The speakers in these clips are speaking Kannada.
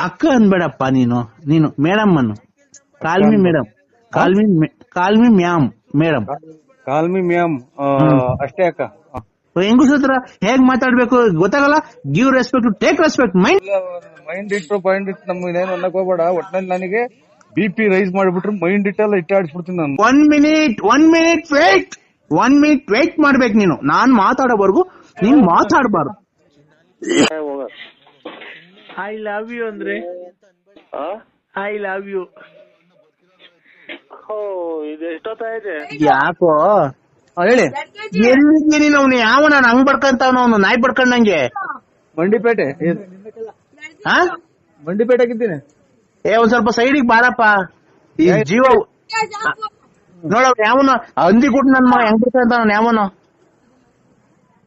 ಅಕ್ಕ ಅನ್ಬೇಡಪ್ಪ ನೀನು ಮೇಡಮ್ ಅನ್ನು. Call me madam, call me ma'am madam. Call me ma'am ಅಷ್ಟೇ ಅಕ್ಕ. ಹೆಂಗಸ ಹತ್ರ ಹೇಗ್ ಮಾತಾಡ್ಬೇಕು ಗೊತ್ತಾಗಲ್ಲ. Give respect, take respect. Mind ಇಟ್ಟು ಪಾಯಿಂಟ್ ಇಟ್ಟು ನಮ್ಗೆ ಏನೇನು ಅನ್ನಕ್ ಹೋಗ್ಬೇಡ. ಒಟ್ನಲ್ಲಿ ನನಗೆ BP ರೈಸ್ ಮಾಡಿಬಿಟ್ರು ಮೈಂಡ್ ಇಟ್ಟೆಲ್ಲ ಇಟ್ಟಾಡಿಸ್ಬಿಡ್ತೀನಿ ನಾನು. 1 ಮಿನಿಟ್ ವೇಟ್ ಮಾಡ್ಬೇಕು ನೀನು. ನಾನ್ ಮಾತಾಡೋವರೆಗೂ ನೀನ್ ಮಾತಾಡಬಾರ್ದು. ಐ ಲವ್ ಯು ಅಂದ್ರೆ ಐ ಲವ್ ಯು. ಯಾಕೋ ಹೇಳಿ. ಎಲ್ಲಿಗೆ ನೀನು? ಅವ್ನು ಯಾವ ನಾನು ಹಂಗ್ ಬಡ್ಕಂತವನು, ಅವ್ನು ನಾಯಿ ಬಡ್ಕೊಂಡಂಗೆ. ಮಂಡಿಪೇಟೆ ಮಂಡಿಪೇಟೆಗಿದ್ದೀನಿ. ಒಂದ್ ಸ್ವಲ್ಪ ಸೈಡಿಗೆ ಬಾರಪ್ಪ. ಈ ಜೀವ ನೋಡ ಯಾವನು ಹಂದಿಗುಟ್ ನನ್ ಮಗ ಹೆಂಗ್ ಬಿಡ್ಕಂತ ಯಾವನು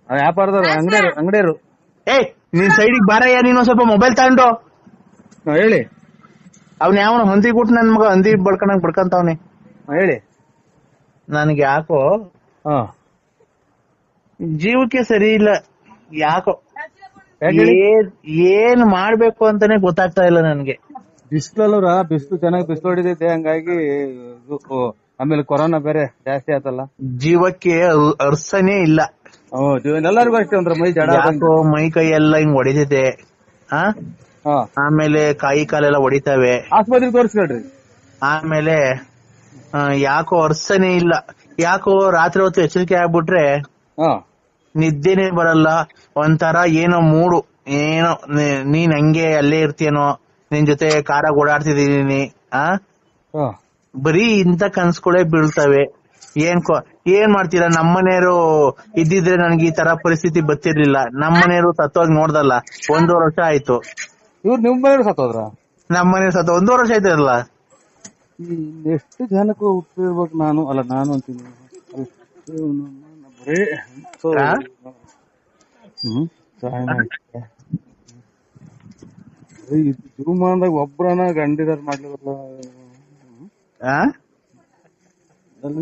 ವ್ಯಾಪಾರದವ್ರು, ಅಂಗಡಿಯರು. ನೀನ್ ಸೈಡಿಗೆ ಬಾರಯ್ಯ. ನೀನು ಸ್ವಲ್ಪ ಮೊಬೈಲ್ ತಗೊಂಡು ಹೇಳಿ. ಅವ್ನ ಯಾವನು ಹಂದಿಗುಟ್ ನನ್ ಮಗ ಹಂದಿ ಬಡ್ಕೊಂಡಂಗ್ ಬಡ್ಕಂತವ್ನಿ. ಹೇಳಿ. ನನ್ಗೆ ಯಾಕೋ ಜೀವಕ್ಕೆ ಸರಿ ಇಲ್ಲ. ಯಾಕೋ ಏನ್ ಮಾಡ್ಬೇಕು ಅಂತಾನೆ ಗೊತ್ತಾಗ್ತಾ ಇಲ್ಲ ನನ್ಗೆ. ಬಿಸಿಲಲ್ಲೂರ ಬಿಸಿಲು ಚೆನ್ನಾಗಿ ಬಿಸಿಲು ಹೊಡಿದೈತೆ, ಹಂಗಾಗಿ ಆಮೇಲೆ ಕೊರೋನಾ ಬೇರೆ ಜಾಸ್ತಿ ಆತಲ್ಲ. ಜೀವಕ್ಕೆ ಅರ್ಸನೇ ಇಲ್ಲ. ಎಲ್ಲರಿಗೂ ಅಷ್ಟೇ ಒಂದ್ರ ಮೈ ಜಡ, ಮೈ ಕೈ ಎಲ್ಲ ಹಿಂಗ್ ಹೊಡಿತೈತೆ. ಆಮೇಲೆ ಕಾಯಿ ಕಾಲೆಲ್ಲ ಹೊಡಿತಾವೆ. ಆಸ್ಪತ್ರೆಗೆ ತೋರಿಸ್ಕೊಳ್ರಿ. ಆಮೇಲೆ ಯಾಕೋ ಅರ್ಸನೇ ಇಲ್ಲ. ಯಾಕೋ ರಾತ್ರಿ ಹೊತ್ತು ಎಚ್ಚರಿಕೆ ಆಗ್ಬಿಟ್ರೆ ನಿದ್ದೆನೆ ಬರಲ್ಲ. ಒಂಥರ ಏನೋ ಮೂಡು, ಏನೋ ನೀನ್ ಹಂಗೆ ಅಲ್ಲೇ ಇರ್ತೀಯನೋ, ನಿನ್ ಜೊತೆ ಕಾರಾಗ ಓಡಾಡ್ತಿದೀನಿ. ಬರೀ ಇಂತ ಕನ್ಸ್ಗಳೇ ಬೀಳ್ತವೆ. ಏನ್ ಮಾಡ್ತೀರಾ? ನಮ್ಮನೆಯವರು ಇದ್ದಿದ್ರೆ ನನ್ಗೆ ಈ ತರ ಪರಿಸ್ಥಿತಿ ಬರ್ತಿರ್ಲಿಲ್ಲ. ನಮ್ಮನೆಯವರು ಸತ್ತೋಗಿ ನೋಡ್ದಲ್ಲ 1.5 ವರ್ಷ ಆಯ್ತು. ಇವ್ರು ನಿಮ್ ಮನೆಯವ್ರು ಸತ್ತೋದ್ರ? ನಮ್ಮನೆಯವ್ರು ಸತ್ತ 1.5 ವರ್ಷ ಆಯ್ತಾರಲ್ಲ. ಎಷ್ಟು ಜನಕ್ಕೂ ಹುಟ್ಟಿರ್ಬೇಕು ನಾನು ಅಂತೀನಿ. ಜೀವಮಾನದಾಗ ಒಬ್ರನ ಗಂಡಿದಾರ ಮಾಡ್ಲಿಲ್ಲ.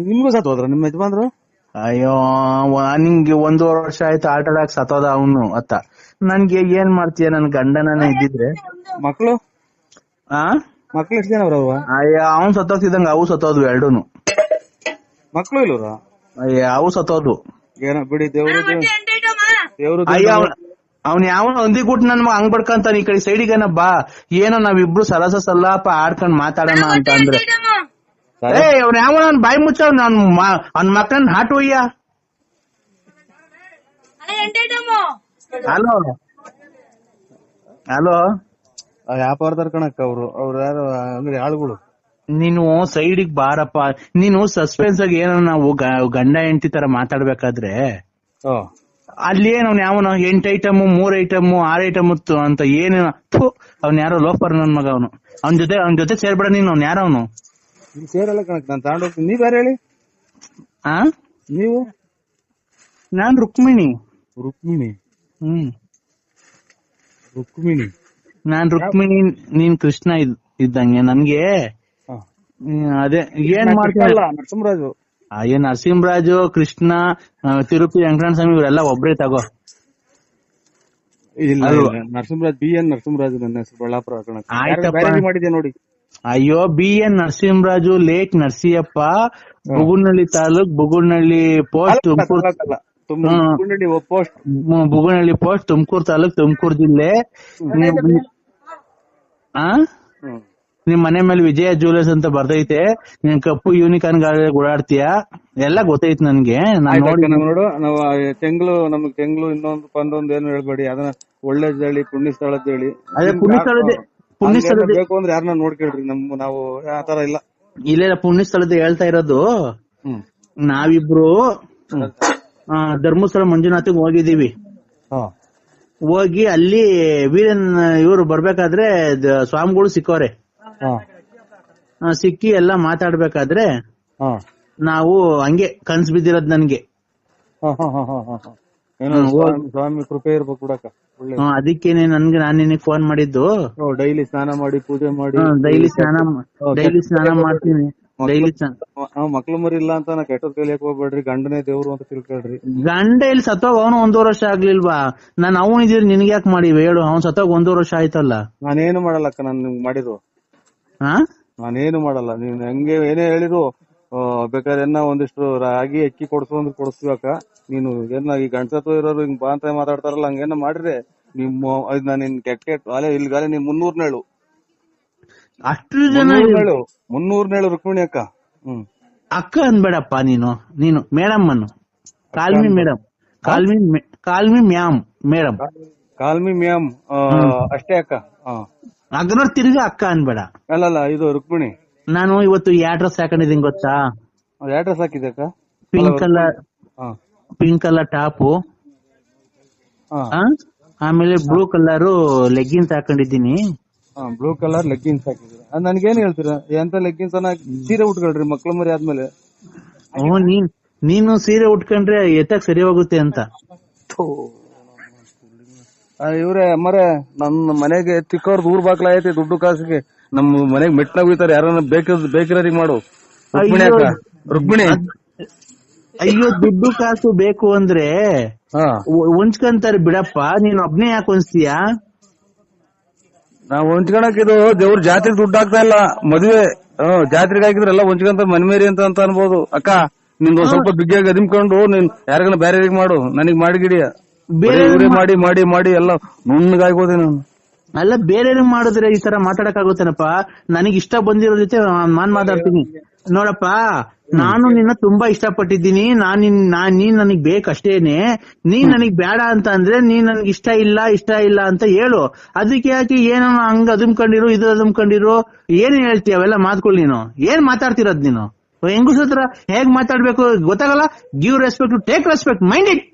ನಿಮ್ಗೂ ಸತ್ತೋದ್ರ ನಿಮ್ಮ ಯಜಮಾನ್ರು? ಅಯ್ಯೋ, ನಿಂಗೆ 1.5 ವರ್ಷ ಆಯ್ತು ಹಾರ್ಟ್ ಅಟ್ಯಾಕ್ ಸತ್ತೋದ ಅವನು ಅತ್ತ. ನನ್ಗೆ ಏನ್ ಮಾಡ್ತೀಯ? ನನ್ ಗಂಡನೇ ಇದ್ದಿದ್ರೆ. ಮಕ್ಳು ಎಷ್ಟು ಜನ ಅವ್ರವ? ಅಯ್ಯ, ಅವ್ನ್ ಸತ್ತೋಗ್ತಿದಂಗ ಅವು ಸತ್ತೋದ್ವು ಎರಡೂನು. ಮಕ್ಳು ಇಲ್ವರ? ಅಯ್ಯ, ಅವು ಸತ್ತೋದು. ಏನೋ ಬಿಡಿ, ದೇವ್ರು. ಅಯ್ಯ, ಅವ್ನ್ ಯಾವನ ಹಂದಿಗುಟ್ ನನ್ ಮಗ ಹಂಗ್ ಬಡ್ಕಂತಾನ. ಈ ಕಡೆ ಸೈಡಿಗೇನ ಬಾ. ಏನೋ ನಾವಿಬ್ರು ಸರಸ ಸಲ್ಲಾಪ ಆಡ್ಕೊಂಡ್ ಮಾತಾಡೋಣ ಅಂತ ಅಂದ್ರೆ ಅವ್ನ ಯಾವ ನನ್ ಬಾಯಿ ಮುಚ್ಚ ಅವ್ನ ಮಕ್ಕಳನ್ನ ಹಾಟು ಒಯ್ಯ. ಹಲೋ ಹಲೋ, ವ್ಯಾಪಾರದಾರ ಕಣಕ್ಕ ಅವ್ರು ಯಾರು ಅಂಗಡಿ ಆಳುಗಳು. ನೀನು ಸೈಡಿಗೆ ಬಾರಪ್ಪ. ನೀನು ಸಸ್ಪೆನ್ಸ್ ಆಗಿ ಏನೋ ನಾವು ಗಂಡ ಹೆಂಡತಿ ತರ ಮಾತಾಡ್ಬೇಕಾದ್ರೆ ಅಲ್ಲಿ ಅವ್ನ ಯಾವನ 8 ಐಟಮ್ 3 ಐಟಮ್ 6 ಐಟಮ್ ಅಂತ ಏನೇನ. ಅವ್ನ ಯಾರೋ ಲೋಫರ್ ನನ್ ಮಗ. ಅವನ ಜೊತೆ ಸೇರ್ಬೇಡ ನೀನು. ಅವ್ನ ಯಾರ ಅವನು? ಸೇರಲ್ಲ ಕಣಕ್, ನಾನು ತಗೊಂಡೋಗ್ತೀನಿ. ನೀವ್ ಯಾರು ಹೇಳಿ? ನೀವು? ನಾನ್ ರುಕ್ಮಿಣಿ. ನಾನ್ ರುಕ್ಮಿಣಿ, ನೀನ್ ಕೃಷ್ಣ ಇದ್ದಂಗೆ ನನ್ಗೆ. ಅದೇ ಏನ್ ಮಾಡ್ತೀಯಲ್ಲ. ನರಸಿಂಹರಾಜು. ಅಯ್ಯೋ, ನರಸಿಂಹರಾಜು, ಕೃಷ್ಣ, ತಿರುಪತಿ ವೆಂಕಟರಮಣ ಸ್ವಾಮಿ ಇವರೆಲ್ಲ ಒಬ್ರೇ ತಗೋ. ನರಸಿಂಹರಾಜ್, BN ನರಸಿಂಹರಾಜು ನನ್ನ ಹೆಸರು, ಬಳ್ಳಾಪುರ. ಮಾಡಿದ್ಯಾ ನೋಡಿ. ಅಯ್ಯೋ, BN ನರಸಿಂಹರಾಜು, ಲೇಕ್ ನರಸಿಯಪ್ಪ, ಬುಗುನಹಳ್ಳಿ ತಾಲೂಕ್, ಬುಗುನಹಳ್ಳಿ ಪೋಸ್ಟ್, ಬುಗುನಹಳ್ಳಿ ಪೋಸ್ಟ್, ತುಮಕೂರು ತಾಲೂಕ್, ತುಮಕೂರು ಜಿಲ್ಲೆ. ನಿಮ್ ಮನೆ ಮೇಲೆ ವಿಜಯ ಜ್ಯುವೆಲರ್ಸ್ ಅಂತ ಬರ್ತೈತೆ. ನೀನ್ ಕಪ್ಪು ಯೂನಿಕಾರ್ನ್ ಗಾಡಿ ಓಡಾಡ್ತೀಯ, ಎಲ್ಲ ಗೊತ್ತೈತ್ ನನ್ಗೆ. ನೋಡು, ನಾವು ನಮಗ್ ತೆಂಗ್ಳು ಇನ್ನೊಂದು ಪಂದೊಂದು ಏನು ಹೇಳ್ಬೇಡಿ. ಅದನ್ನ ಒಳ್ಳೇದ್ ಹೇಳಿ, ಪುಣ್ಯ ಸ್ಥಳದ ಹೇಳಿ. ಅದೇ ಪುಣ್ಯ ಸ್ಥಳದ ಬೇಕು ಅಂದ್ರೆ ಯಾರನ್ನ ನೋಡ್ಕೇಳ್ರಿ. ನಾವು ಆತರ ಇಲ್ಲ. ಇಲ್ಲ, ಪುಣ್ಯ ಸ್ಥಳದ ಹೇಳ್ತಾ ಇರೋದು. ನಾವಿಬ್ರು ಧರ್ಮಸ್ಥಳ ಮಂಜುನಾಥಿಗೆ ಹೋಗಿದೀವಿ. ಹೋಗಿ ಅಲ್ಲಿ ವೀರನ್ ಇವ್ರು ಬರ್ಬೇಕಾದ್ರೆ ಸ್ವಾಮಿಗಳು ಸಿಕ್ಕವ್ರೆ. ಸಿಕ್ಕಿ ಎಲ್ಲಾ ಮಾತಾಡ್ಬೇಕಾದ್ರೆ ನಾವು ಹಂಗೆ ಕನ್ಸ್ ಬಿದ್ದಿರೋದ್ ನನ್ಗೆ. ಸ್ವಾಮಿ ಕೃಪೆ ಇರ್ಬೇಕು ಬಿಡಕ್ಕ. ಅದಕ್ಕೇನೆ ನಾನ್ ನಿನಗೆ ಫೋನ್ ಮಾಡಿದ್ದು. ಡೈಲಿ ಸ್ನಾನ ಮಾಡಿ ಪೂಜೆ ಮಾಡಿ. ಡೈಲಿ ಸ್ನಾನ ಮಾಡ್ತೀನಿ. ಡೈಲಿ ಮಕ್ಳು ಮರಿ ಇಲ್ಲ ಅಂತ ನಾ ಕೆಟ್ಟದ್ ಕಲಿಯಕ್ ಹೋಗ್ಬೇಡ್ರಿ, ಗಂಡನೇ ದೇವ್ರು ಅಂತ ತಿಳ್ಕೊಳ್ರಿ. ಗಂಡ ಇಲ್ಲಿ ಸತ್ತೋಗ ಅವನು 1.5 ವರ್ಷ ಆಗ್ಲಿಲ್ವಾ? ನಾನ್ ಅವನ್ ಇದ್ದೀರಿ ನಿನ್ಗೆ ಯಾಕೆ ಮಾಡಿವಿ ಹೇಳು? ಅವ್ನ್ ಸತ್ತೋಗ 1.5 ವರ್ಷ ಆಯ್ತಲ್ಲ. ನಾನೇನು ಮಾಡಲ್ಲಕ್ಕ, ನಾನ್ ನಿಮ್ಗೆ ಮಾಡಿರು. ಹಾ, ನಾನೇನು ಮಾಡಲ್ಲ. ನೀನ್ ಹಂಗೆ ಏನೇ ಹೇಳಿರು, ಬೇಕಾದ್ರೆ ಒಂದಿಷ್ಟು ರಾಗಿ ಅಕ್ಕಿ ಕೊಡ್ಸು ಅಂದ್ರೆ ಕೊಡಿಸ್ಬೇಕ. ನೀನು ಏನ ಈ ಗಂಡಸತ್ವ ಇರೋರು ಹಿಂಗ್ ಬಾ ಅಂತ ಮಾತಾಡ್ತಾರಲ್ಲ, ಹಂಗೇನ ಮಾಡ್ರೆ ನಾನು ನಿನ್ ಕೆಟ್ಟ ಅಲೆ ಇಲ್ಗಾಲೆ ನೀನ್ 300 ಹೇಳು. ಅಷ್ಟು ಜನ 300 ಹೇಳು ರುಕ್ಮಿಣಿ ಅಕ್ಕ. ಅಕ್ಕ ಅನ್ಬೇಡಪ್ಪ ನೀನು ಮೇಡಮ್ ಅನ್ನು. Call me madam, call me ma'am madam, call me ma'am ಅಷ್ಟೇ ಅಕ್ಕ. ಅಗ್ರ ತಿರ್ಗಿ ಅಕ್ಕ ಅನ್ಬೇಡ. ಅಲ್ಲಲ್ಲ, ಇದು ರುಕ್ಮಿಣಿ. ನಾನು ಇವತ್ತು ಯಾವ ಡ್ರೆಸ್ ಹಾಕೊಂಡಿದ್ದೀನಿ ಗೊತ್ತಾ? ಯಾವ ಡ್ರೆಸ್ ಹಾಕಿದೆ ಅಕ್ಕ? ಪಿಂಕ್ ಕಲರ್ ಟಾಪು, ಆಮೇಲೆ ಬ್ಲೂ ಕಲರ್ ಲೆಗ್ಗಿನ್ಸ್ ಹಾಕೊಂಡಿದ್ದೀನಿ. ಬ್ಲೂ ಕಲರ್ ಲೆಗ್ಗಿನ್ಸ್ ಹಾಕಿದ್ರೆ ನನ್ಗೇನ್ ಹೇಳ್ತೀರಾ? ಎಂತ ಲೆಗ್ಗಿನ್ಸ್ ಸೀರೆ ಉಟ್ಕೊಳ್ರಿ ಮಕ್ಳು ಮರಿ ಆದ್ಮೇಲೆ. ನೀನು ಸೀರೆ ಉಟ್ಕೊಂಡ್ರೆ ಎತ್ತಕ್ ಸರಿ ಹೋಗುತ್ತೆ ಅಂತ. ಇವ್ರೆ ಮರೆ ನಮ್ಮ ಮನೆಗೆ ತಿಕ್ಕವ್ರ ದೂರ್ ಬಾಕ್ಲ ಐತಿ, ದುಡ್ಡು ಕಾಸಿಗೆ ನಮ್ ಮನೆಗ್ ಮೆಟ್ನಾಗ ಹೋಯ್ತಾರೆ. ಯಾರನ್ನ ಬೇಕಿರೋರಿಗೆ ಮಾಡು ರುಕ್ಮಿಣಿ. ಅಯ್ಯೋ, ದುಡ್ಡು ಕಾಸು ಬೇಕು ಅಂದ್ರೆ ಹೊಂಚ್ಕಂತಾರೆ ಬಿಡಪ್ಪ, ನೀನ್ ಒಬ್ನೇ ಯಾಕೆ ಹೊಂಚ್ತೀಯಾ? ನಾವ್ ಹೊಂಚ್ಕೊಳಕ್ ಇದು ದೇವ್ರ ಜಾತ್ರೆಗೆ ದುಡ್ಡು ಆಗ್ತಾ ಇಲ್ಲ, ಮದ್ವೆ ಜಾತ್ರೆಗೆ ಹಾಕಿದ್ರೆಲ್ಲ ಹೊಂಚ್ಕೊಂತ ಮನ್ಮೇರಿ ಅಂತ ಅನ್ಬೋದು. ಅಕ್ಕ ನಿಂದು ಸ್ವಲ್ಪ ಬಿಗ್ಗಿಯಾಗಿ ಅದಿಮ್ಕೊಂಡು ನೀನ್ ಯಾರಿಗನ ಬೇರೆಯವ್ರಿಗೆ ಮಾಡು, ನನಗ್ ಮಾಡಿಗಿಡಿಯ ಬೇರೆ ಮಾಡಿ ಮಾಡಿ ಮಾಡಿ ಎಲ್ಲ ನುಣ್ಣಗಾಗೋದೆ ನಾನು. ಅಲ್ಲ, ಬೇರೆ ಮಾಡಿದ್ರೆ ಈ ತರ ಮಾತಾಡಕ್ ಆಗುತ್ತೇನಪ್ಪ? ನನಗ್ ಇಷ್ಟ ಬಂದಿರೋ ಜೊತೆ ನಾನ್ ಮಾತಾಡ್ತೀನಿ ನೋಡಪ್ಪ. ನಾನು ನಿನ್ನ ತುಂಬಾ ಇಷ್ಟಪಟ್ಟಿದ್ದೀನಿ. ನೀನ್ ನನಗ್ ಬೇಕಷ್ಟೇನೆ. ನೀನ್ ನನಗ್ ಬೇಡ ಅಂತ ಅಂದ್ರೆ ನೀನ್ ನನ್ಗೆ ಇಷ್ಟ ಇಲ್ಲ ಅಂತ ಹೇಳು. ಅದಕ್ಕೆ ಯಾಕೆ ಏನೋ ಹಂಗ ಅದುಮ್ಕೊಂಡಿರು, ಇದು ಅದುಮ್ಕೊಂಡಿರು, ಏನ್ ಹೇಳ್ತೀಯ ಅವೆಲ್ಲ ಮಾತ್ಕೊಳ್? ನೀನು ಏನ್ ಮಾತಾಡ್ತಿರೋದ್? ನೀನು ಹೆಂಗಸ ಹತ್ರ ಹೇಗ್ ಮಾತಾಡ್ಬೇಕು ಗೊತ್ತಾಗಲ್ಲ. Give respect, take respect, mind it.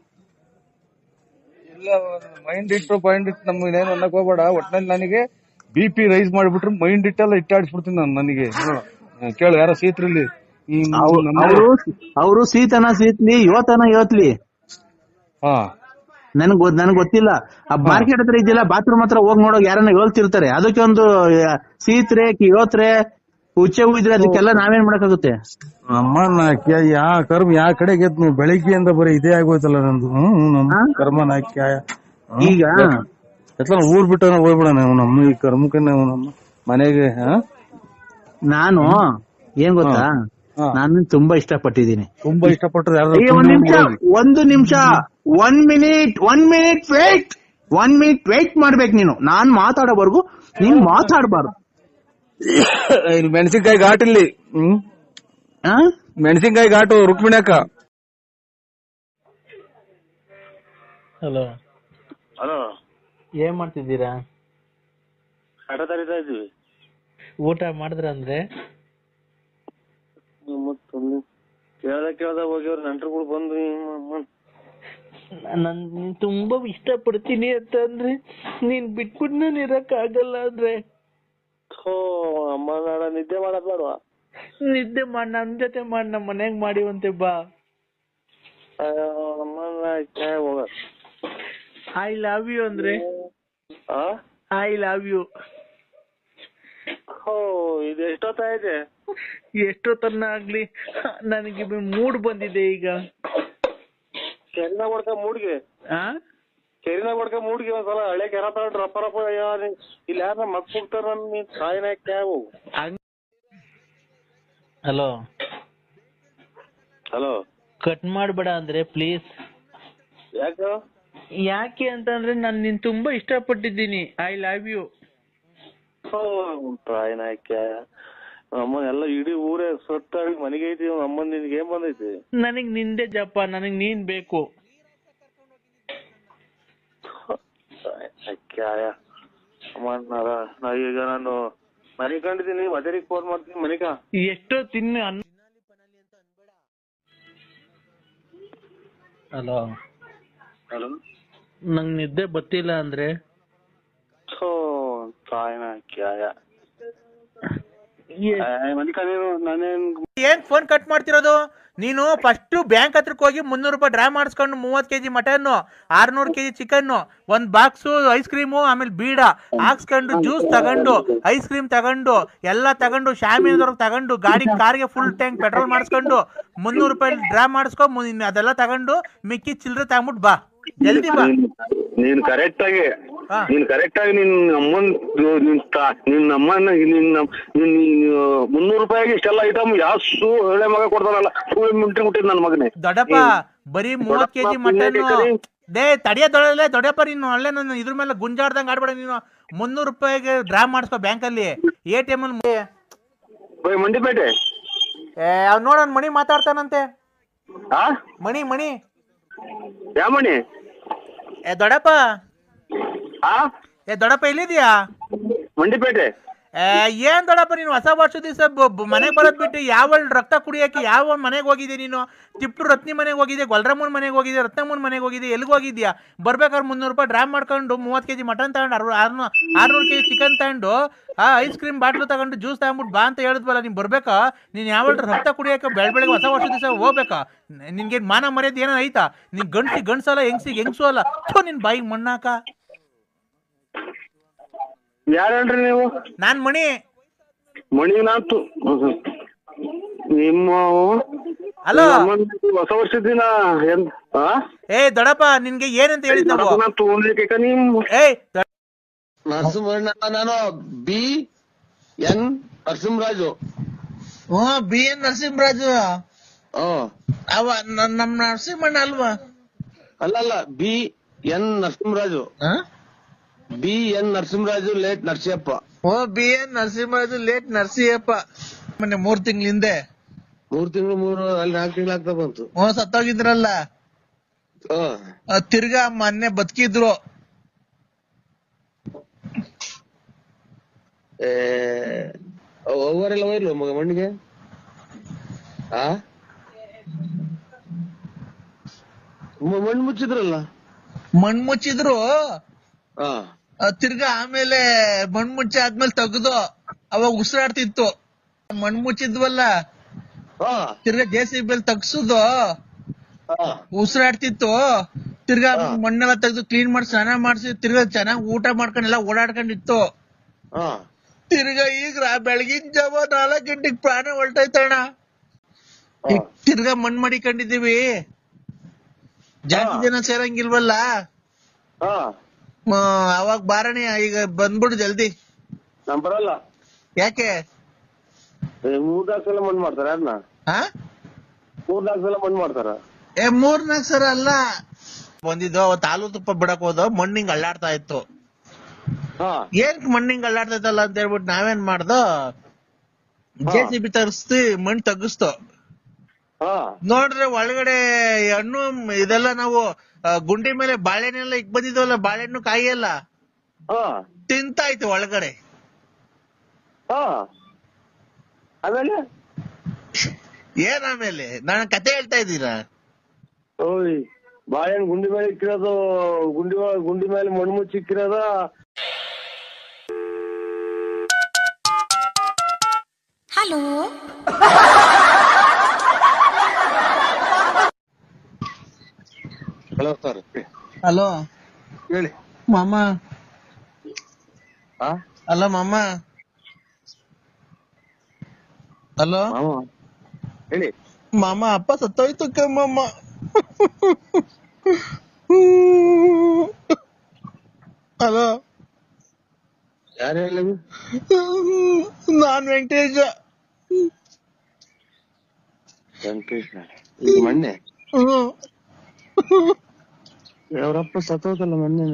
Mind ಇಟ್ಟು ಪಾಯಿಂಟ್ ಇಟ್ಟು ನಮ್ಗೆ ಏನೇನು ಅನ್ನಕ್ ಹೋಗ್ಬೇಡ. ಒಟ್ನಲ್ಲಿ ನನಗೆ BP ರೈಸ್ ಮಾಡ್ಬಿಟ್ರು ಮೈಂಡ್ ಇಟ್ಟೆಲ್ಲ ಇಟ್ಟಾಡಿಸ್ಬಿಡ್ತೀನಿ ನಾನು. ನನಗೆ ಕೇಳು, ಯಾರೋ ಸೀತ್ರಲ್ಲಿ ಅವರು ಸೀತ್ಲಿ ಇವತ್ಲಿ ನನಗ್ ಗೊತ್ತಿಲ್ಲ. ಆ ಮಾರ್ಕೆಟ್ ಹತ್ರ ಇದೆಯಲ್ಲ, ಬಾತ್ರೂಮ್ ಹತ್ರ ಹೋಗಿ ನೋಡೋ ಯಾರನ್ನ ಹೇಳ್ತಿರ್ತಾರೆ. ಅದಕ್ಕೆ ಒಂದು ಸೀತ್ರೆ ಕಿಯೋತ್ರೆ ಹುಚ್ಚೆ ಇದ್ರೆ ಅದಕ್ಕೆಲ್ಲ ನಾವೇನ್ ಮಾಡಕ್ಕಾಗುತ್ತೆ? ಅಮ್ಮ ಯಾ ಕರ್ಮ ಯಾ ಕಡೆಗೆ ಬೆಳಿಗ್ಗೆಯಿಂದ ಬರೀ ಇದೇ ಆಗೋಯ್ತಲ್ಲ ನಂದು. ಕರ್ಮ ಈಗ ಊರ್ ಬಿಟ್ಟ ಹೋಗ್ಬಿಡ ನಮ್ಮ ಈ ಕರ್ಮಕ್ಕೆ ನಮ್ಮ ಮನೆಗೆ. ನಾನು ಏನ್ ಗೊತ್ತಾ, ನಾನು ತುಂಬಾ ಇಷ್ಟಪಟ್ಟಿದ್ದೀನಿ. ತುಂಬಾ ಇಷ್ಟಪಟ್ಟರೆ ಒಂದು ನಿಮಿಷ 1 ಮಿನಿಟ್ ವೇಟ್ ಮಾಡ್ಬೇಕು ನೀನು. ನಾನ್ ಮಾತಾಡೋವರೆಗೂ ನೀನ್ ಮಾತಾಡಬಾರ್ದು. ಮೆಣಸಿನ್ಕಾಯಿ ಘಾಟ್ ಇಲ್ಲಿ. ಮೆಣಸಿನ್ಕಾಯಿ ಘಾಟು ರುಕ್ಮಿಣಿ ಅಕ್ಕ. ಹಲೋ ಹಲೋ, ಏನ್ ಮಾಡ್ತಿದ್ದೀರಾ? ಆಟ ತರಿತಾ ಇದ್ವಿ. ಊಟ ಮಾಡಿದ್ರ? ಅಂದ್ರೆ ಕೇಳ್ದ ಹೋಗ್ಯವ್ರ ನೆಂಟ್ರುಗಳು ಬಂದು ನನ್ ತುಂಬಾ ಇಷ್ಟ ಪಡ್ತೀನಿ ಅಂತ ಅಂದ್ರೆ ನೀನ್ ಬಿಟ್ಬಿಟ್ಟು ನಾನು ಇರಕ್ ಆಗಲ್ಲ ಅಂದ್ರೆ ಅಮ್ಮ ನಾಡ ನಿದ್ದೆ ಮಾಡದ್ ಬೇಡವಾ? ನಿದ್ದೆ ಮಾಡಿ ನನ್ ಜೊತೆ ಮಾಡಿ ನಮ್ಮ ಮನೆಗ್ ಮಾಡಿವಂತೆ ಬಾ. ಹೋಗ. ಐ ಲವ್ ಯು ಅಂದ್ರೆ ಐ ಲವ್ ಯು. ಇದು ಎಷ್ಟೊತ್ತಾಯ್ತೆ? ಎಷ್ಟೊತ್ತನ್ನ ಆಗ್ಲಿ, ನನಗೆ ಮೂಡ್ ಬಂದಿದೆ ಈಗ. ಕೆರಿನ ಕೊಡ್ಕ ಮೂಡ್ಗೆ ಒಂದ್ಸಲ ಹಳೆ ಕೆರ ತಗೊಂಡ್ರು ರಪ್ಪ ಇಲ್ಲಿ ಯಾರ ಮಕ್ ಹೋಗ್ತಾರ ಕಾಯಿನ ಕ್ಯಾವು. ಹಲೋ ಹಲೋ, ಕಟ್ ಮಾಡ್ಬೇಡ ಅಂದ್ರೆ ಪ್ಲೀಸ್. ಯಾಕೆ ಅಂತಂದ್ರೆ ನಾನು ನಿನ್ ತುಂಬಾ ಇಷ್ಟಪಟ್ಟಿದ್ದೀನಿ. I love you. ಅಮ್ಮನ ಎಲ್ಲ ಇಡೀ ಊರೇ ಸೊತ್ತಾಡಿ ಮನೆಗೆ ಐತಿ. ಅಮ್ಮನ್ ನಿನ್ಗೆ ಏನ್ ಬಂದೈತಿ? ನನಗ್ ನಿಂದೆ ಜಪ್ಪ, ನನಗ್ ನೀನ್ ಬೇಕು. ಈಗ ನಾನು ಮನೆ ಕಂಡಿದ್ದೀನಿ, ಮದರಿಗೆ ಫೋನ್ ಮಾಡ್ತೀನಿ. ಮನಿಕ ಎಷ್ಟೋ ತಿನ್ನು ಅನ್ನ. ಹಲೋ ಹಲೋ, ನಂಗ್ ನಿದ್ದೆ ಬತ್ತಿಲ್ಲ ಅಂದ್ರೆ ಮಲ್ಲಿಕ ನೀನು ನಾನೇನ್ ಏನ್ ಫೋನ್ ಕಟ್ ಮಾಡ್ತಿರೋದು ನೀನು? ಫಸ್ಟ್ ಬ್ಯಾಂಕ್ ಹತ್ರಕ್ಕೆ ಹೋಗಿ 300 ರೂಪಾಯಿ ಡ್ರಾ ಮಾಡಿಸ್ಕೊಂಡು 30 kg ಮಟನ್, 600 kg ಚಿಕನ್, ಒಂದ್ ಬಾಕ್ಸು ಐಸ್ ಕ್ರೀಮು, ಆಮೇಲೆ ಬೀಡ ಹಾಕ್ಸ್ಕೊಂಡು ಜ್ಯೂಸ್ ತಗೊಂಡು ಐಸ್ ಕ್ರೀಮ್ ತಗೊಂಡು ಎಲ್ಲ ತಗೊಂಡು ಶಾಮಿಯಾನದವ್ರಿಗೆ ತಗೊಂಡು ಕಾರ್ಗೆ ಫುಲ್ ಟ್ಯಾಂಕ್ ಪೆಟ್ರೋಲ್ ಮಾಡಿಸ್ಕೊಂಡು 300 ರೂಪಾಯಿ ಡ್ರಾ ಮಾಡಿಸ್ಕೊ, ಅದೆಲ್ಲ ತಗೊಂಡು ಮಿಕ್ಕಿ ಚಿಲ್ಲರೆ ತಗೊಂಡ್ಬಿಟ್ಟು ಬಾ, ಜಲ್ದಿ ಬಾ. ನೀನ್ ಕರೆಕ್ಟ್ ಆಗಿ ನಿನ್ ಅಮ್ಮನ್ ನಿನ್ನ ಅಮ್ಮನ 300 ರೂಪಾಯಿಗೆ ಇಷ್ಟೆಲ್ಲ ಐಟಮ್ ಯಾಸು ಒಳ್ಳೆ ಮಗ ಕೊಡ್ತಾನಲ್ಲ ಮುಟ್ಟಿದ್ ನನ್ನ ಮಗನೇ. ದೊಡ್ಡಪ್ಪ ಬರೀ 30 kg ಮಟನ್ ದೊಡ್ಡಪ್ಪ ನೀನು ಅಲ್ಲೇ ನಾನು ಇದ್ರ ಮೇಲೆ ಗುಂಜಾಡ್ದಂಗ್ ಆಡ್ಬೇಡ ನೀನು. 300 ರೂಪಾಯಿಗೆ ಡ್ರಾ ಮಾಡಿಸ್ಕೊ ಬ್ಯಾಂಕಲ್ಲಿ, ATM ಅಲ್ಲಿ. ಮಂಡಿಪೇಟೆ ಅವ್ ನೋಡೋಣ, ಮಣಿ ಮಾತಾಡ್ತಾನಂತೆ. ಮಣಿ ಯಾವ ಮಣಿ? ದೊಡ್ಡಪ್ಪ ದೊಡ್ಡಪ್ಪ ಎಲ್ಲಿದ್ಯಾ? ಮಂಡಿಪೇಟೆ. ಏನ್ ದೊಡ್ಡಪ್ಪ ನೀನು ಹೊಸ ವರ್ಷ ದಿವಸ ಮನೆಗೆ ಬರೋದ್ ಬಿಟ್ಟು ಯಾವ ರಕ್ತ ಕುಡಿಯಕ್ಕೆ ಯಾವ ಮನೆಗೆ ಹೋಗಿದ್ದೆ ನೀನು? ತಿಪ್ಟು ರತ್ನಿ ಮನೆಗೆ ಹೋಗಿದ್ದೆ, ಗೊಲ್ರಮ್ಮನ ಮನೆಗೆ ಹೋಗಿದ್ದೆ, ರತ್ನಮ್ಮನ ಮನೆಗೆ ಹೋಗಿದ್ದೆ, ಎಲ್ಲಿಗೆ ಹೋಗಿದ್ಯಾ? ಬರ್ಬೇಕಾದ್ರೆ 300 ರೂಪಾಯಿ ಡ್ರಾ ಮಾಡ್ಕೊಂಡು 30 kg ಮಟನ್ ತಗೊಂಡು 600 kg ಚಿಕನ್ ತಗೊಂಡು ಐಸ್ ಕ್ರೀಮ್ ಬಾಟ್ಲು ತಗೊಂಡು ಜ್ಯೂಸ್ ತಗೊಂಡ್ಬಿಟ್ಟು ಬಾ ಅಂತ ಹೇಳಿದ್ವಲ್ಲ. ನೀನ್ ಬರ್ಬೇಕಾ? ನೀನ್ ಯಾವ ರಕ್ತ ಕುಡಿಯಕ್ಕೆ ಬೆಳಗ್ಗೆ ಹೊಸ ವರ್ಷ ದಿವಸ ಹೋಗ್ಬೇಕಾ? ನಿನ್ಗೆ ಮಾನ ಮರ್ಯಾದೆ ಏನೋ ಐತಾ? ನೀನ್ ಗಂಡ್ಸಲ್ಲ, ಹೆಂಗ್ಸು ಅಲ್ಲ. ನಿನ್ ಬಾಯಿಗೆ ಮಣ್ಣಾಕ. ಯಾರೇನ್ರಿ ನೀವು? ನಾನ್ ಮಣಿ ನಾತು ನಿಮ್ಮ ಹಲೋ ಹೊಸ ವರ್ಷದ ದಿನ ದೊಡ್ಡಪ್ಪ ನಿನ್ಗೆ ಏನಂತ ಹೇಳಿದ್ ನಾವು? ನರಸಿಂಹಣ್ಣ, ನಾನು BN ನರಸಿಂಹರಾಜು. BN ನರಸಿಂಹರಾಜು ಅವ ನಮ್ ನರಸಿಂಹಣ್ಣ ಅಲ್ವಾ? ಅಲ್ಲ BN Narasimharaju. BN Narasimharaju late Narasiyappa. BN Narasimharaju late Narasiyappa. ಮೊನ್ನೆ 3 ತಿಂಗಳ ಹಿಂದೆ 3 ತಿಂಗಳು ಅಲ್ಲಿ 4 ತಿಂಗಳು ಆಗ್ತಾ ಬಂತು. ಸತ್ತೋಗಿದ್ರಲ್ಲ, ತಿರ್ಗಾ ಮೊನ್ನೆ ಬದುಕಿದ್ರು. ಹೋಗೋರೆಲ್ಲ ಹೋಯ್ಲು ಮಣ್ಣಿಗೆ. ಮಣ್ಣು ಮುಚ್ಚಿದ್ರಲ್ಲ. ಮಣ್ಣು ಮುಚ್ಚಿದ್ರು, ತಿರ್ಗಾ ಆಮೇಲೆ ಮಣ್ಣು ಮುಚ್ಚಿ ಆದ್ಮೇಲೆ ತೆಗ್ದು ಅವಾಗ ಉಸಿರಾಡ್ತಿತ್ತು. ಮಣ್ಣು ಮುಚ್ಚಿದ್ವಲ್ಲ, ತಿರ್ಗಾ JCB ತಗ್ಸುದು ಉಸಿರಾಡ್ತಿತ್ತು. ತಿರ್ಗಾ ಮಣ್ಣೆಲ್ಲ ತೆಗ್ದು ಕ್ಲೀನ್ ಮಾಡಿ ಸ್ನಾನ ಮಾಡ್ಸಿ ತಿರ್ಗಾ ಚೆನ್ನಾಗಿ ಊಟ ಮಾಡ್ಕೊಂಡೆಲ್ಲ ಓಡಾಡ್ಕೊಂಡಿತ್ತು. ತಿರ್ಗಾ ಈಗ ಬೆಳಗಿನ ಜಾವ 4 ಗಂಟೆಗೆ ಪ್ರಾಣ ಹೊಲ್ಟೈತಣ್ಣ. ತಿರ್ಗಾ ಮಣ್ಣು ಮಾಡಿಕೊಂಡಿದೀವಿ, ಜಾಸ್ತಿ ಜನ ಸೇರಂಗಿಲ್ವಲ್ಲ. ಅವಾಗ ಬಾರಣಿ ಈಗ ಬಂದ್ಬಿಡು ಜಲ್ದಿ. ನಾನ್ ಬರಲ್ಲ. ಯಾಕೆ? 3-4 ಸಲ ಮಣ್ಣು ಮಾಡ್ತಾರ. ಅದನ್ನ 3-4 ಸಲ ಮಣ್ಣು ಮಾಡ್ತಾರ. 3-4 ಸಲ ಅಲ್ಲ, ಬಂದಿದ್ದು ಅವತ್ತು ಹಾಲು ತುಪ್ಪ ಬಿಡಕ್ ಹೋದ, ಮಣ್ಣಿಂಗ್ ಅಳ್ಳಾಡ್ತಾ ಇತ್ತು. ಏನ್ ಮಣ್ಣಿಂಗ್ ಅಳ್ಳಾಡ್ತಾ ಇತ್ತಲ್ಲ ಅಂತ ಹೇಳ್ಬಿಟ್ಟು ನಾವೇನ್ ಮಾಡ್ದೋ, JCB ತರಿಸ್ತಿ ಮಣ್ಣು ತಗ್ಗಿಸ್ತು. ನೋಡ್ರೆ ಒಳಗಡೆ ಹಣ್ಣು ಇದೆಲ್ಲ ನಾವು ಗುಂಡಿ ಮೇಲೆ ಬಾಳೆಹಣ್ಣೆಲ್ಲ ಈಗ ಬಂದಿದ್ವಲ್ಲ, ಬಾಳೆಹಣ್ಣು ಕಾಯಿ ಎಲ್ಲ ತಿಂತಾಯ್ತು ಒಳಗಡೆ. ಆಮೇಲೆ ಏನ್ ಆಮೇಲೆ? ನಾನು ಕತೆ ಹೇಳ್ತಾ ಇದ್ದೀರಾ? ಬಾಳೆಹಣ್ಣು ಗುಂಡಿ ಮೇಲೆ ಇಕ್ಕಿರೋದು, ಗುಂಡಿ ಮೇಲೆ ಮಣ್ಣು ಮುಚ್ಚಿ ಇಕ್ಕಿರೋದ. Hello hello sir. ಹಲೋ ಹೇಳಿ ಮಾಮ. ಹಲೋ ಮಾಮ. ಹಲೋ ಹೇಳಿ ಮಾಮ. ಅಪ್ಪ ಸತ್ತೋಯ್ತು ಕಮ್ಮಮ್ಮ. ಹಲೋ ಯಾರು ಹೇಳಿ? ನಾನ್ ವೆಂಕಟೇಶ. ಮೊನ್ನೆ ಅವರಪ್ಪ ಸತ್ತೋದಲ್ಲ ಮೊನ್ನೆ.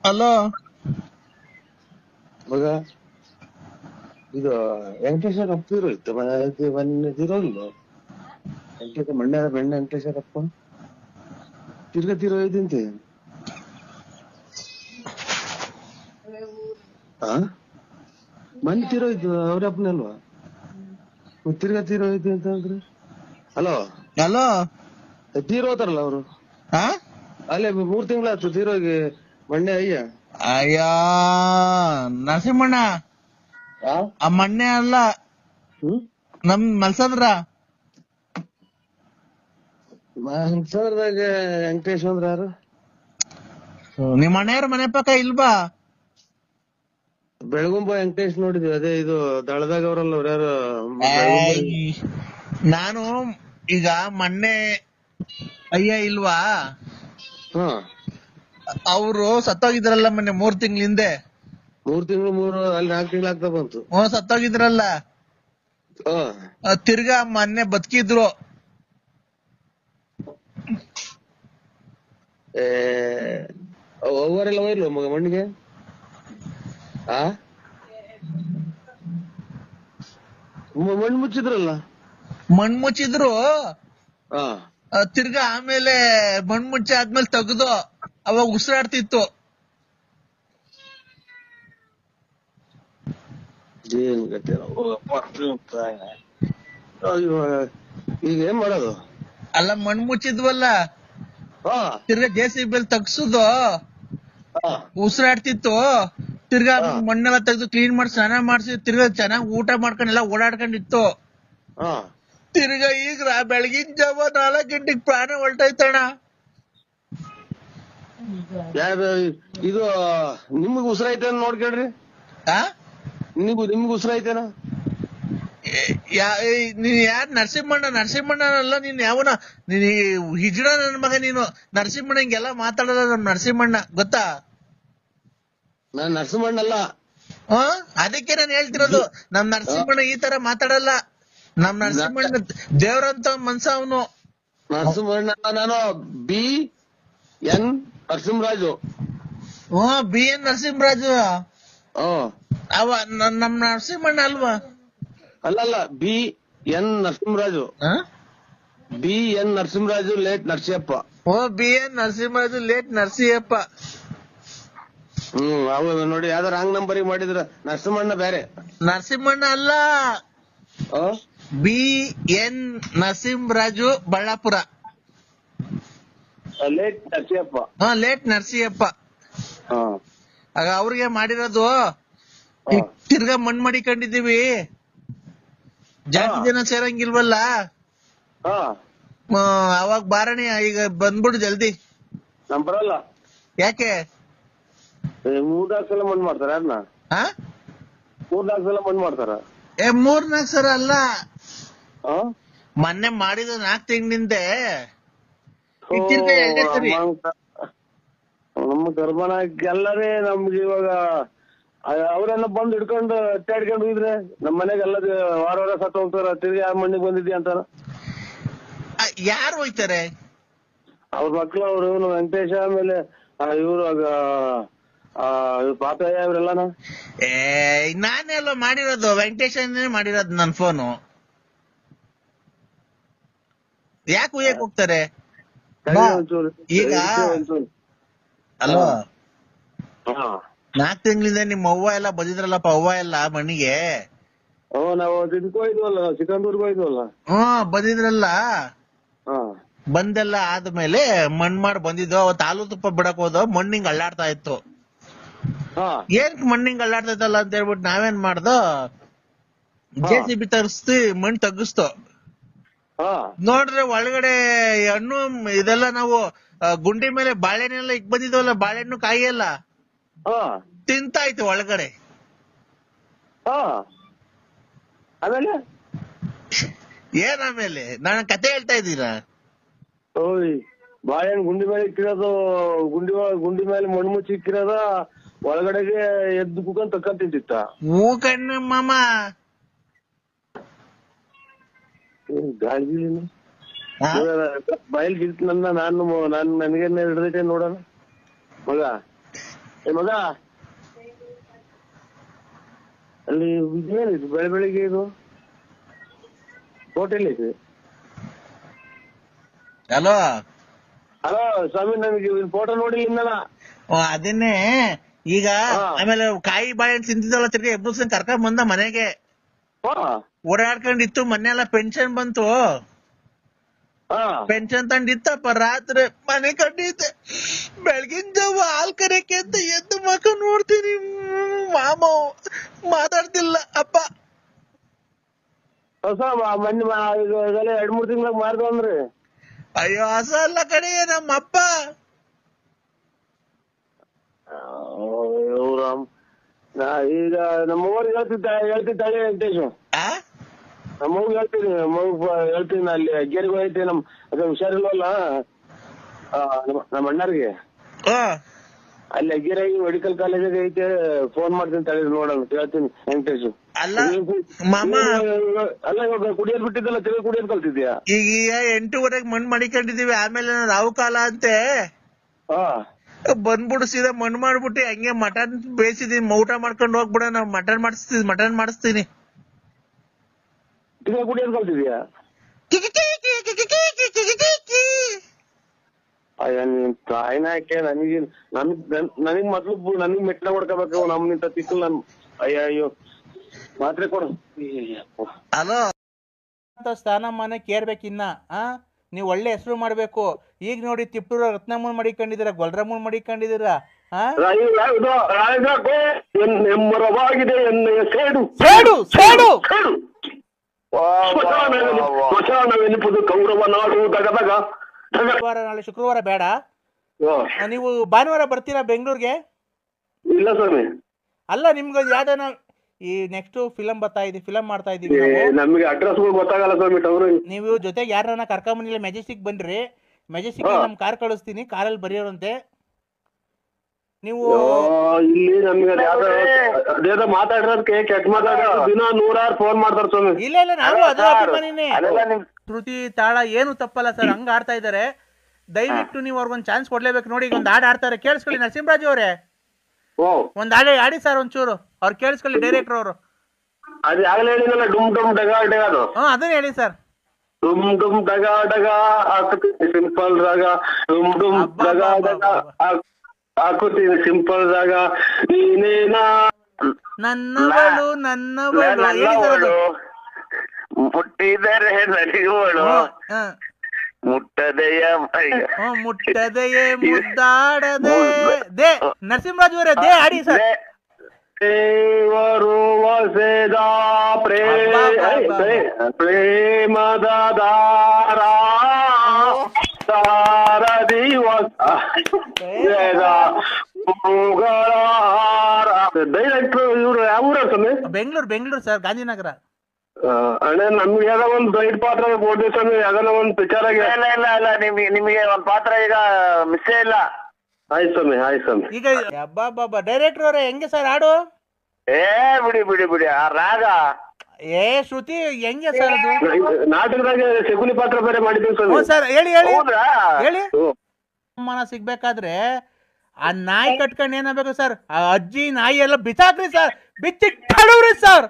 ಹಲೋ ಮಗ, ಇದು ವೆಂಕಟೇಶ್ವರಪ್ಪ ಇರೋಯ್ತು ಮೊನ್ನೆ ತಿರೋಲ್ಲ. ಮಣ್ಣೆ ವೆಂಕಟೇಶ್ವರಪ್ಪ ತಿರ್ಗಾ ತಿರೋಯ್ತಂತೆ. ಮೊನ್ನೆ ತಿರೋಯ್ತು ಅವ್ರಪ್ಪನೇ ಅಲ್ವಾ? ತಿರ್ಗಾ ತೀರೋಯ್ತು ಅಂತ ಅಂದ್ರೆ. ಹಲೋ ಹಲೋ ತೀರೋತಾರಲ್ಲ ಅವರು. ಅಲ್ಲೇ 3 ತಿಂಗಳಾಯ್ತು ತೀರೋಗಿ ಮೊನ್ನೆ ಅಯ್ಯ. ಅಯ್ಯ ನರಸಿಂಹಣ್ಣ ಆ ಮಣ್ಣೆ ಅಲ್ಲ ನಮ್ ಮಲ್ಸಂದ್ರ ಮನ್ಸರ್ದಾಗ ವೆಂಕಟೇಶ್ ಅಂದ್ರ ಯಾರು? ನಿಮ್ ಅಣ್ಣವ್ರ ಮನೆ ಪಕ್ಕ ಇಲ್ವಾ? ಬೆಳಗುಂಬ ವೆಂಕಟೇಶ್ ನೋಡಿದ್ವಿ. ಅದೇ ಇದು ದಳದಾಗ ಅವ್ರಲ್ಲ ಅವ್ರ ಯಾರು? ನಾನು ಈಗ ಮೊನ್ನೆ ಅಯ್ಯ ಇಲ್ವಾ ಅವರು ಸತ್ತೋಗಿದ್ರಲ್ಲ ಮೊನ್ನೆ 3 ತಿಂಗಳ ಹಿಂದೆ. 3 ತಿಂಗಳು ಅಲ್ಲಿ 4 ತಿಂಗಳು ಆಗ್ತಾ ಬಂತು. ಸತ್ತೋಗಿದ್ರಲ್ಲ ತಿರ್ಗಾ ಮೊನ್ನೆ ಬದುಕಿದ್ರು. ಅವರೆಲ್ಲ ಹೋಯ್ಲು ಮಣ್ಣಿಗೆ. ಮಣ್ಣು ಮುಚ್ಚಿದ್ರಲ್ಲ. ಮಣ್ಣು ಮುಚ್ಚಿದ್ರು ತಿರ್ಗಾ ಆಮೇಲೆ ಮಣ್ಣು ಮುಚ್ಚಿ ಆದ್ಮೇಲೆ ತೆಗ್ದು ಅವಾಗ ಉಸಿರಾಡ್ತಿತ್ತು. ಈಗ ಏನ್ ಮಾಡೋದು? ಅಲ್ಲ ಮಣ್ಣು ಮುಚ್ಚಿದ್ವಲ್ಲ ತಿರ್ಗಾ JCB ತಗ್ಸುದು ಉಸಿರಾಡ್ತಿತ್ತು. ತಿರ್ಗಾ ಮಣ್ಣೆಲ್ಲ ತೆಗ್ದು ಕ್ಲೀನ್ ಮಾಡಿ ಸ್ನಾನ ಮಾಡ್ಸಿ ತಿರ್ಗಾ ಚೆನ್ನಾಗ್ ಊಟ ಮಾಡ್ಕೊಂಡೆಲ್ಲ ಓಡಾಡ್ಕೊಂಡಿತ್ತು. ತಿರ್ಗಾ ಈಗ ಬೆಳಗಿನ ಜಾವ 4 ಗಂಟೆಗೆ ಪ್ರಾಣ ಹೊಲ್ಟೈತಣ್ಣ. ಇದು ನಿಮ್ಗ್ ಉಸಿರಾಯ್ತೇನ ನೋಡ್ಕೇಳ್ರಿ. ನಿಮ್ಗ್ ಉಸಿರಾಯ್ತೇನ? ನೀನ್ ಯಾರ್ ನರಸಿಂಹಣ್ಣ ಅಲ್ಲ ನೀನ್ ಯಾವನ ನೀನ್ ಹಿಜ್ಡ ನನ್ ಮಗ ನೀನು. ನರಸಿಂಹಣ್ಣ ಹಿಂಗೆಲ್ಲ ಮಾತಾಡೋದ ನಮ್ ನರಸಿಂಹಣ್ಣ ಗೊತ್ತಾ? ನಾನ್ ನರಸಿಂಹಣ್ಣ ಅಲ್ಲ. ಅದಕ್ಕೆ ನಾನು ಹೇಳ್ತಿರೋದು ನಮ್ ನರಸಿಂಹಣ್ಣ ಈ ತರ ಮಾತಾಡಲ್ಲ. ನಮ್ ನರಸಿಂಹಣ್ಣ ದೇವ್ರಂತ ಮನ್ಸ ಅವನು. ನರಸಿಂಹಣ್ಣ ನಾನು BN ನರಸಿಂಹರಾಜು. BN ನರಸಿಂಹರಾಜು ಅವ ನಮ್ ನರಸಿಂಹಣ್ಣ ಅಲ್ವಾ? ಅಲ್ಲಲ್ಲ BN Narasimharaju. BN Narasimharaju late Narasiyappa. BN Narasimharaju late Narasiyappa. ಹೌದು ನೋಡಿ, ಯಾವ್ದಾರ ರಾಂಗ್ ನಂಬರಿಗೆ ಮಾಡಿದ್ರ. ನರಸಿಂಹಣ್ಣ ಬೇರೆ. ನರಸಿಂಹಣ್ಣ ಅಲ್ಲ, BN Narasimharaju Ballapura. Late Narasiyappa. Late Narasiyappa. ಆಗ ಅವ್ರಿಗೆ ಮಾಡಿರೋದು. ತಿರ್ಗಾ ಮಣ್ಣು ಮಾಡಿಕೊಂಡಿದೀವಿ, ಜಾಸ್ತಿ ಜನ ಸೇರಂಗಿಲ್ವಲ್ಲ. ಅವಾಗ ಬಾರಣಿ ಈಗ ಬಂದ್ಬಿಡು ಜಲ್ದಿ. ನಮ್ ಬರಲ್ಲ. ಯಾಕೆ? 3-4 ಸಲ ಮಣ್ಣು ಮಾಡ್ತಾರ. ಯಾರನ್ನ 3-4 ಸಲ ಮಣ್ಣು ಮಾಡ್ತಾರ? 3-4 ಸಲ ಅಲ್ಲ, ಮೊನ್ನೆ ಮಾಡಿದ 4 ತಿಂಗಳಿಂದೆ ನಮ್ಮ ಗರ್ಭನ ಎಲ್ಲರೇ ನಮ್ಗೆ ಇವಾಗ ಅವರೆಲ್ಲ ಬಂದು ಹಿಡ್ಕೊಂಡು ಅಟ್ಟಾಡ್ಕೊಂಡು ಹೋಗಿದ್ರೆ ನಮ್ ಮನೆಗೆ ಎಲ್ಲ ವಾರ ಸತ್ತು ಹೋಗ್ತಾರ. ತಿರ್ಗಿ ಯಾವ ಮಣ್ಣಿಗೆ ಬಂದಿದ್ಯಾ ಅಂತಾರ. ಯಾರು ಹೋಯ್ತಾರೆ? ಅವ್ರ ಮಕ್ಳು ಅವ್ರು ಇವನು ವೆಂಕಟೇಶ, ಆಮೇಲೆ ಇವ್ರು ಪಾಪಯ್ಯ ಇವ್ರೆಲ್ಲನ. ನಾನೆಲ್ಲ ಮಾಡಿರೋದು ವೆಂಕಟೇಶನೇ ಮಾಡಿರೋದು ನನ್ ಫೋನು. ಯಾಕೆ ಉಯ್ಯಕ್ ಹೋಗ್ತಾರೆ? ಈಗ ಅಲ್ವಾ 4 ತಿಂಗಳಿಂದ ನಿಮ್ಮ ಅವ್ವ ಎಲ್ಲ ಬಂದಿದ್ರಲ್ಲಪ್ಪ, ಅವ್ವ ಎಲ್ಲ ಮಣ್ಣಿಗೆ. ನಾವು ಇದಕ್ಕೆ ಹೋಯ್ದ್ವಲ್ಲ, ಸಿಕಂದೂರ್ಗೆ ಹೋಯ್ದ್ವಲ್ಲ. ಬಂದಿದ್ರಲ್ಲ. ಬಂದೆಲ್ಲ ಆದ್ಮೇಲೆ ಮಣ್ ಮಾಡಿ ಬಂದಿದ್ದು. ಅವತ್ತು ಹಾಲು ತುಪ್ಪ ಬಿಡಕ್ ಹೋದ, ಮಣ್ಣಿಂಗ್ ಅಳ್ಳಾಡ್ತಾ ಇತ್ತು. ಏನ್ ಮಣ್ಣಿಂಗ್ ಅಳ್ಳಾಡ್ತಾ ಇತ್ತಲ್ಲ ಅಂತ ಹೇಳ್ಬಿಟ್ಟು ನಾವೇನ್ ಮಾಡ್ದೋ, JCB ತರಿಸ್ತಿ ಮಣ್ಣು ತಗ್ಗಿಸ್ತು. ನೋಡ್ರೆ ಒಳಗಡೆ ಹಣ್ಣು ಇದೆಲ್ಲ ನಾವು ಗುಂಡಿ ಮೇಲೆ ಬಾಳೆಹಣ್ಣೆಲ್ಲ ಇಕ್ ಬಂದಿದ್ವಲ್ಲ, ಬಾಳೆಹಣ್ಣು ಕಾಯಿ ಎಲ್ಲ ತಿಂತಾಯ್ತು ಒಳಗಡೆ. ಆಮೇಲೆ ಏನಾಮೇಲೆ ನಾನು ಕತೆ ಹೇಳ್ತಾ ಇದ್ದೀರಾ? ಬಾಳೆಹಣ್ಣು ಗುಂಡಿ ಮೇಲೆ ಇಕ್ಕಿರೋದು, ಗುಂಡಿ ಮೇಲೆ ಮಣ್ಣು ಮುಚ್ಚಿ ಇಕ್ಕಿರೋದ, ಒಳಗಡೆಗೆ ಎದ್ದು ಕುತ್ಕೊಂಡ್ ತಕ್ಕ ತಿಂತಿತ್ತ. ಹೂ ಕಣ್ಣು ಮಾಮ. ಗಾಳಿ ಬಯಲ್ ಗಿಲ್ತ ನಾನು ನನಗೆ ಹಿಡ್ದೈತೆ ನೋಡೋಣ. ಮಗ ಮಗ ಅಲ್ಲಿ ಇದೇನಿದು ಬೆಳಿಗ್ಗೆ ಇದು ಹೋಟೆಲ್ ಐತೆ. ಹಲೋ ಸ್ವಾಮಿ, ನನಗೆ ಫೋಟೋ ನೋಡಿ ಇನ್ನಲ್ಲ. ಅದನ್ನೇ ಈಗ ಆಮೇಲೆ ಕಾಯಿ ಬಾಳೆಹಣ್ಣು ತಿಂತಿದ್ದಲ್ಲ, ತಿರ್ಗಿ ಎಬ್ಬರ್ಸಂಗ್ ಕರ್ಕೊಂಡ್ ಬಂದ ಮನೆಗೆ. ಓಡಾಡ್ಕೊಂಡಿತ್ತು, ಮೊನ್ನೆ ಎಲ್ಲ ಪೆನ್ಷನ್ ಬಂತು. ಪೆನ್ಷನ್ ತಂದಿತ್ತಪ್ಪ, ರಾತ್ರಿ ಮನೆ ಕಂಡಿದ್ದೆ, ಬೆಳಗಿನ ಜಾವ ಹಾಲ್ ಕರೆಯಕ್ಕೆ ಅಂತ ಎದ್ದು ಮಕ್ಕ ನೋಡ್ತೀನಿ, ಮಾಮ ಮಾತಾಡ್ತಿಲ್ಲ ಅಪ್ಪ. ಹೊಸ ಮೊನ್ನೆ 2-3 ತಿಂಗಳಾಗ ಮಾರ್ದವಂದ್ರಿ. ಅಯ್ಯೋ ಹೊಸ ಅಲ್ಲ ಕಡೆ ನಮ್ಮಪ್ಪ. ನಾ ಈಗ ನಮ್ಮ ಊರಿಗೆ ಹೇಳ್ತಿದ್ದಾಳೆ ವೆಂಕಟೇಶು. ನಮ್ಮ ಮಗು ಹೇಳ್ತೀನಿ ಅಲ್ಲಿ ಗೇರಿಗೆ ಹೋಯ್ತಿ, ಅದೇ ಹುಷಾರಿಲ್ವಲ್ಲ ನಮ್ಮ ಅಣ್ಣರಿಗೆ, ಅಲ್ಲಿ ಅಗ್ಗಿರಾಗಿ ಮೆಡಿಕಲ್ ಕಾಲೇಜಾಗ ಐತೆ, ಫೋನ್ ಮಾಡ್ತೀನಿ ತಳಿ ನೋಡೋಣ ಹೇಳ್ತೀನಿ ವೆಂಕಟೇಶು. ಅಲ್ಲ ಮಾಮ, ಅಲ್ಲ ಇವಾಗ ಕುಡಿಯೋದ್ ಬಿಟ್ಟಿದ್ದಲ್ಲ, ತಿರುಗಿ ಕುಡಿಯೋದ್ ಕಲ್ತಿದ್ಯಾ? ಈಗ 8:30 ಮಣ್ಣು ಮಡಿಕೊಂಡಿದೀವಿ, ಆಮೇಲೆ ರಾವು ಕಾಲ ಅಂತೆ ಬಂದ್ಬಿಡು, ಸೀದಾ ಮಣ್ಣು ಮಾಡ್ಬಿಟ್ಟು ಹಂಗೆ ಮಟನ್ ಬೇಯಿಸಿದೀನಿ, ಊಟ ಮಾಡ್ಕೊಂಡು ಹೋಗ್ಬಿಡ. ನಾವು ಮಟನ್ ಮಾಡಿಸ್ತೀನಿ. ತಿರುಗಿ ಕುಡಿಯೋದ್ ಕಲ್ತಿದ್ಯಾ? ಅಯ್ಯ ನೀನ್ ತಾಯಿನಾಕೆ ನನಗ್ ಮೊದ್ಲು ನನಗ್ ಮೆಟ್ಲ ಹೊಡ್ಕೋಬೇಕು, ನಮ್ನಿಂತ ತಿಕ್ಕಲ್ ನನ್. ಅಯ್ಯೋ ಮಾತ್ರೆ ಕೊಡು. ಹಲೋ, ಸ್ಥಾನ ಮಾನ ಕೇರ್ಬೇಕಿನ್ನ ನೀವ್ ಒಳ್ಳೆ ಹೆಸರು ಮಾಡ್ಬೇಕು. ಈಗ ನೋಡಿ ತಿಪ್ಪೂರ ರತ್ನಮ್ಮನ್ ಮಡಿಕೊಂಡಿದ್ದೀರಾ, ಗೊಲ್ರಮ್ಮನ್ ಮಡಿಕೊಂಡಿದ್ದೀರಾ. ಎಮ್ಮರವಾಗಿದೆ ಎನ್ನೆಯ ಸೇಡು ಸೇಡು ಸೇಡು ಸ್ಮಶಾನವೆನಿಪುದು ಕೌರವ ನಾಡು ದಗದಗ. ನಾಳೆ ಶುಕ್ರವಾರ ಬೇಡ, ನೀವು ಭಾನುವಾರ ಬರ್ತೀರಾ ಬೆಂಗಳೂರಿಗೆ? ಇಲ್ಲ ಸ್ವಾಮಿ. ಅಲ್ಲ ನಿಮ್ಗೆ ಯಾವ್ದಾನ ಈ ನೆಕ್ಸ್ಟ್ ಫಿಲಂ ಫಿಲಂ ಮಾಡ್ತಾ ಇದೀವಿ, ನಮಗೆ ಅಡ್ರೆಸ್ ಗೊತ್ತಾಗಲ್ಲ ಸ್ವಾಮಿ. ನೀವು ಜೊತೆಗೆ ಯಾರನ್ನ ಕರ್ಕೊಂಬಂದಿಲ್ಲ, ಮೆಜೆಸ್ಟಿಕ್ ಬನ್ರಿ, ಮೆಜೆಸ್ಟಿಕ್ ನಮ್ ಕಾರ್ ಕಳಿಸ್ತೀನಿ, ಕಾರಲ್ಲಿ ಬರೆಯೋರಂತೆ ನೀವು. ಇಲ್ಲಿ ನಮ್ಗೆ ಅದೇನೋ ಮಾತಾಡಿರೋದಕ್ಕೆ ಕೆಟ್ಟ ಮಾತಾಡೋದು ದಿನ 100 ಫೋನ್ ಮಾಡ್ತಾರ ಸ್ವಾಮಿ. ಇಲ್ಲ ಇಲ್ಲ, ನಾವು ಅದ್ರ ಅಭಿಮಾನಿನೇ. ಶ್ರುತಿ ತಾಳ ಏನು ತಪ್ಪಲ್ಲ ಸರ್, ಹಂಗ ಆಡ್ತಾ ಇದಾರೆ. ದಯವಿಟ್ಟು ನೀವು ಅವ್ರಿಗೊಂದು ಚಾನ್ಸ್ ಕೊಡ್ಲೇಬೇಕು. ನೋಡಿ ಈಗ ಒಂದು ಹಾಡು ಆಡ್ತಾರೆ, ಕೇಳಿಸ್ಕೊಳ್ಳಿ ನರಸಿಂಹರಾಜ್ ಅವರೇ. ಒಂದ್ ಹಾಡು ಆಡಿ ಸರ್ ಒಂಚೂರು, ಅವ್ರು ಕೇಳಿಸ್ಕೊಳ್ಳಿ, ಡೈರೆಕ್ಟರ್ ಅವರು. ಅದು ಆಗಲೇ ಹೇಳಿದ್ನಲ್ಲ, ಡುಮ್ ಡುಮ್ ಡಗಾ ಡಗಾ. ಅದು ಅದನ್ನ ಹೇಳಿ ಸರ್. ಡುಮ್ ಡುಮ್ ಡಗಾ ಡಗಾ ಸಿಂಪಲ್ ರಾಗ, ಡುಮ್ ಡುಮ್ ಡಗಾ ಡಗಾ ಹಾಕುತ್ತೀನಿ ಸಿಂಪಲ್ ರಾಗ. ನೀನೇನಾ ನನ್ನವಳು ನನ್ನವಳು ಮುಟ್ಟಿದರೆ ನಲಿಯುವಳು, ಮುಟ್ಟದೆಯ ಮುಟ್ಟದೆಯೇ ಮುದ್ದಾಡದೆ. ದೇ ನರಸಿಂಹರಾಜ್ ಅವರೇ, ದೇ ಆಡಿ ಸರ್. ದೇವರು ವಸೆದ ಪ್ರೇಮದ ದಾರ ತಾರ ದಿವಸ ಡೈರೆಕ್ಟರ್ ಇವ್ರು ಯಾವ ಊರ ಸ್ವಾಮಿ? ಬೆಂಗಳೂರು ಸರ್, ಗಾಂಧಿನಗರ. ಅಣ್ಣ ನಮ್ಗೆ ಯಾವ್ದೋ ಒಂದು ದೊಡ್ಡ ಪಾತ್ರ ಕೊಡ್ತೀವಿ ಸ್ವಾಮಿ, ಯಾವ್ದೋ ಒಂದು ಪಿಕ್ಚರ್ ಆಗಿ. ಇಲ್ಲ ನಿಮಗೆ ಒಂದ್ ಪಾತ್ರ ಈಗ ಮಿಸ್ಸೇ ಇಲ್ಲ. ಆಯ್ತು ಸ್ವಾಮಿ, ಆಯ್ತು ಸ್ವಾಮಿ. ಈಗ ಬಾಬಾ ಡೈರೆಕ್ಟರ್ ಅವರೇ ಹೆಂಗೆ ಸರ್ ಹಾಡು? ಬಿಡಿ ಆ ರಾಗ. ಶ್ರುತಿ ಹೆಂಗೆ ಸರ್ ಅದು? ನಾಟಕದಾಗ ಶಕುನಿ ಪಾತ್ರ ಬೇರೆ ಮಾಡಿದ್ದೀವಿ ಸ್ವಾಮಿ. ಸರ್ ಹೇಳಿ ಅಮ್ಮನ ಸಿಗ್ಬೇಕಾದ್ರೆ ಆ ನಾಯಿ ಕಟ್ಕೊಂಡು ಏನಾಗಬೇಕು ಸರ್? ಆ ಅಜ್ಜಿ ನಾಯಿ ಎಲ್ಲ ಬಿಸಾಕ್ರಿ ಸರ್, ಬಿಚ್ಚಿಟ್ಟವ್ರಿ ಸರ್.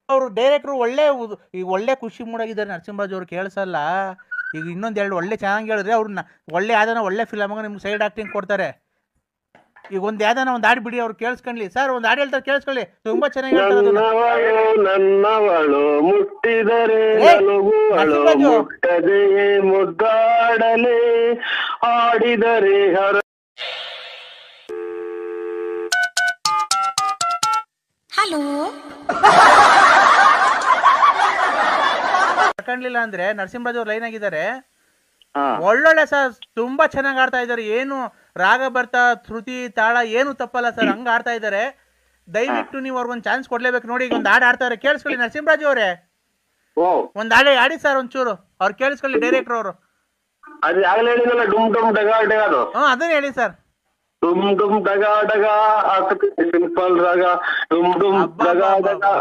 ಅವರು ಡೈರೆಕ್ಟ್ರು ಒಳ್ಳೆ ಖುಷಿ ಮೂಡಾಗಿದ್ದಾರೆ ನರಸಿಂಹರಾಜ್ ಅವ್ರು, ಕೇಳಿಸಲ್ಲ. ಈಗ ಇನ್ನೊಂದೆರಡು ಒಳ್ಳೆ ಚೆನ್ನಾಗಿ ಹೇಳಿದ್ರೆ ಅವ್ರನ್ನ ಒಳ್ಳೆ ಯಾವ್ದಾನ ಒಳ್ಳೆ ಫಿಲಮ್ಗೆ ನಿಮ್ಗೆ ಸೈಡ್ ಆಕ್ಟಿಂಗ್ ಕೊಡ್ತಾರೆ. ಈಗ ಒಂದ್ ಯಾವ್ದಾನ ಒಂದ್ ಹಾಡು ಬಿಡಿ, ಅವ್ರು ಕೇಳಿಸ್ಕೊಳ್ಳಿ ಸರ್. ಒಂದ್ ಹಾಡು ಹೇಳ್ತಾರೆ, ಕೇಳಿಸ್ಕೊಳ್ಳಿ, ತುಂಬಾ ಚೆನ್ನಾಗಿ ಹೇಳ್ತಾರೆ. ನನ್ನವಳು ಮುಟ್ಟಿದರೆ ಮುಟ್ಟದೆಯೇ ಮುದ್ದಾಡಲೇ ಆಡಿದರೆ ಹರ. ಹಲೋ ತಕೊಂಡ್ಲಿಲ್ಲ ಅಂದ್ರೆ ನರಸಿಂಹರಾಜ್ ಅವ್ರು ಲೈನ್ ಆಗಿದ್ದಾರೆ, ಒಳ್ಳೊಳ್ಳೆ ಸರ್, ತುಂಬಾ ಚೆನ್ನಾಗಿ ಆಡ್ತಾ ಇದಾರೆ. ಏನು ರಾಗ ಬರ್ತಾ ಶ್ರುತಿ ತಾಳ ಏನು ತಪ್ಪಲ್ಲ ಸರ್, ಹಂಗ ಆಡ್ತಾ ಇದಾರೆ. ದಯವಿಟ್ಟು ನೀವು ಅವ್ರಿಗೊಂದು ಚಾನ್ಸ್ ಕೊಡ್ಲೇಬೇಕು. ನೋಡಿ ಈಗ ಒಂದು ಹಾಡು ಆಡ್ತಾರೆ, ಕೇಳಿಸ್ಕೊಳ್ಳಿ ನರಸಿಂಹರಾಜ್ ಅವರೇ. ಒಂದ್ ಹಾಡು ಆಡಿ ಸರ್ ಒಂಚೂರು, ಅವ್ರು ಕೇಳಿಸ್ಕೊಳ್ಳಿ ಡೈರೆಕ್ಟರ್ ಅವರು. ಅದನ್ನ ಹೇಳಿ ಸರ್. ಡುಮ್ ಡುಮ್ ಡಗಾ ಡಗಾ ಸಿಂಪಲ್ ರಾಗ, ಡುಮ್ ಡುಮ್ ಡಗಾ ಡಗಾ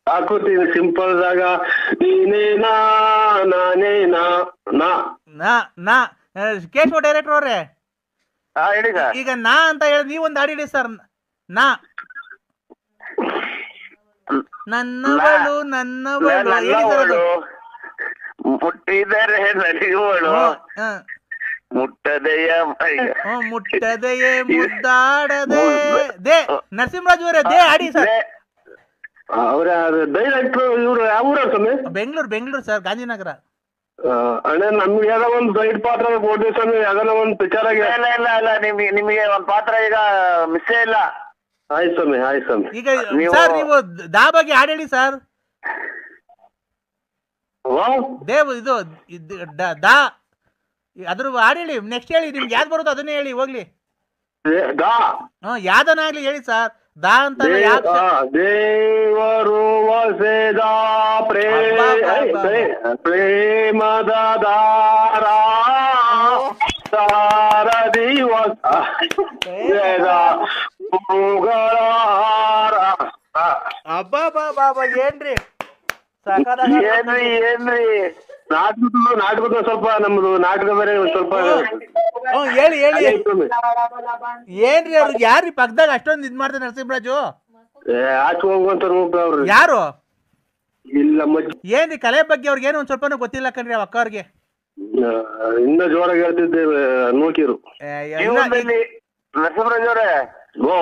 ಹಾಕುತ್ತೀನಿ ಸಿಂಪಲ್ ರಾಗ. ನೀನೇನಾ ನಾನೇನಾ ನಾ ಕೇಶವ ಡೈರೆಕ್ಟರ್ ಅವ್ರೆ, ಈಗ ನಾ ಅಂತ ಹೇಳಿ ನೀವೊಂದು ಹಾಡು ಹೇಳಿ ಸರ್. ನನ್ನವಳು ಮುಟ್ಟಿದರೆ ನಲಿಯುವಳು, ಮುಟ್ಟದೆಯ ಮುಟ್ಟದೆಯೇ ಮುದ್ದಾಡದೆ. ದೇ ನರಸಿಂಹರಾಜ್ ಅವರೇ, ದೇ ಆಡಿ ಸರ್. ಅವರ ಡೈರೆಕ್ಟರ್ ಇವರು ಯಾವ ಊರ ಸ್ವಾಮಿ? ಬೆಂಗಳೂರು ಸರ್, ಗಾಂಧಿನಗರ. ಅಣ್ಣ ನಮ್ಗೆ ಯಾವ್ದೋ ಒಂದು ಸೈಡ್ ಪಾತ್ರ ಕೊಡ್ತೀವಿ ಸ್ವಾಮಿ, ಯಾವ್ದಾನ ಒಂದು ಪಿಕ್ಚರ್ ಆಗಿ. ಇಲ್ಲ ನಿಮಗೆ ಒಂದ್ ಪಾತ್ರ ಈಗ ಮಿಸ್ಸೇ ಇಲ್ಲ. ಆಯ್ತು ಸ್ವಾಮಿ, ಆಯ್ತು ಸ್ವಾಮಿ. ಈಗ ಸರ್ ನೀವು ದಾ ಬಗ್ಗೆ ಹಾಡು ಹೇಳಿ ಸರ್. ದೇವ್ ಇದು ದಾ ಅದ್ರ ಹಾಡು ಹೇಳಿ, ನೆಕ್ಸ್ಟ್ ಹೇಳಿ, ನಿಮ್ಗೆ ಯಾವ್ದು ಬರುತ್ತೋ ಅದನ್ನೇ ಹೇಳಿ ಹೋಗ್ಲಿ. ಯಾವ್ದನ ಆಗ್ಲಿ ಹೇಳಿ ಸರ್. ದಾ ಅಂತ ದೇವರು ವಸೆದ ಪ್ರೇಮದ ದಾರ ತಾರ ದಿವಸ ಅಬ್ಬಾ ಬಾಬಾ ಏನ್ರಿ ಏನ್ರಿ ನಾಟಕದ ಸ್ವಲ್ಪ ನಮ್ದು ನಾಟಕ ಬೇರೆ ಸ್ವಲ್ಪ ಹೇಳಿ ಏನ್ರಿ ಅವ್ರಿಗೆ ಯಾರ್ರಿ ಪಕ್ಕದಾಗ ಅಷ್ಟೊಂದು ಇದ್ ಮಾಡ್ತಾರೆ ನರಸಿಂಹರಾಜು? ಆಚೆ ಹೋಗುವಂತ ಅವ್ರು ಯಾರು? ಇಲ್ಲ ಏನ್ರಿ ಕಲೆ ಬಗ್ಗೆ ಅವ್ರಿಗೆ ಏನು ಒಂದ್ ಸ್ವಲ್ಪನೂ ಗೊತ್ತಿಲ್ಲ ಕಣ್ರಿ ಅಕ್ಕ ಅವ್ರಿಗೆ. ಇನ್ನ ಜೋರಾಗಿ ಹೇಳ್ತಿದ್ದೇವೆ ನೋಕಿರು. ನರಸಿಂಹರಾಜ್ ಅವ್ರೆ,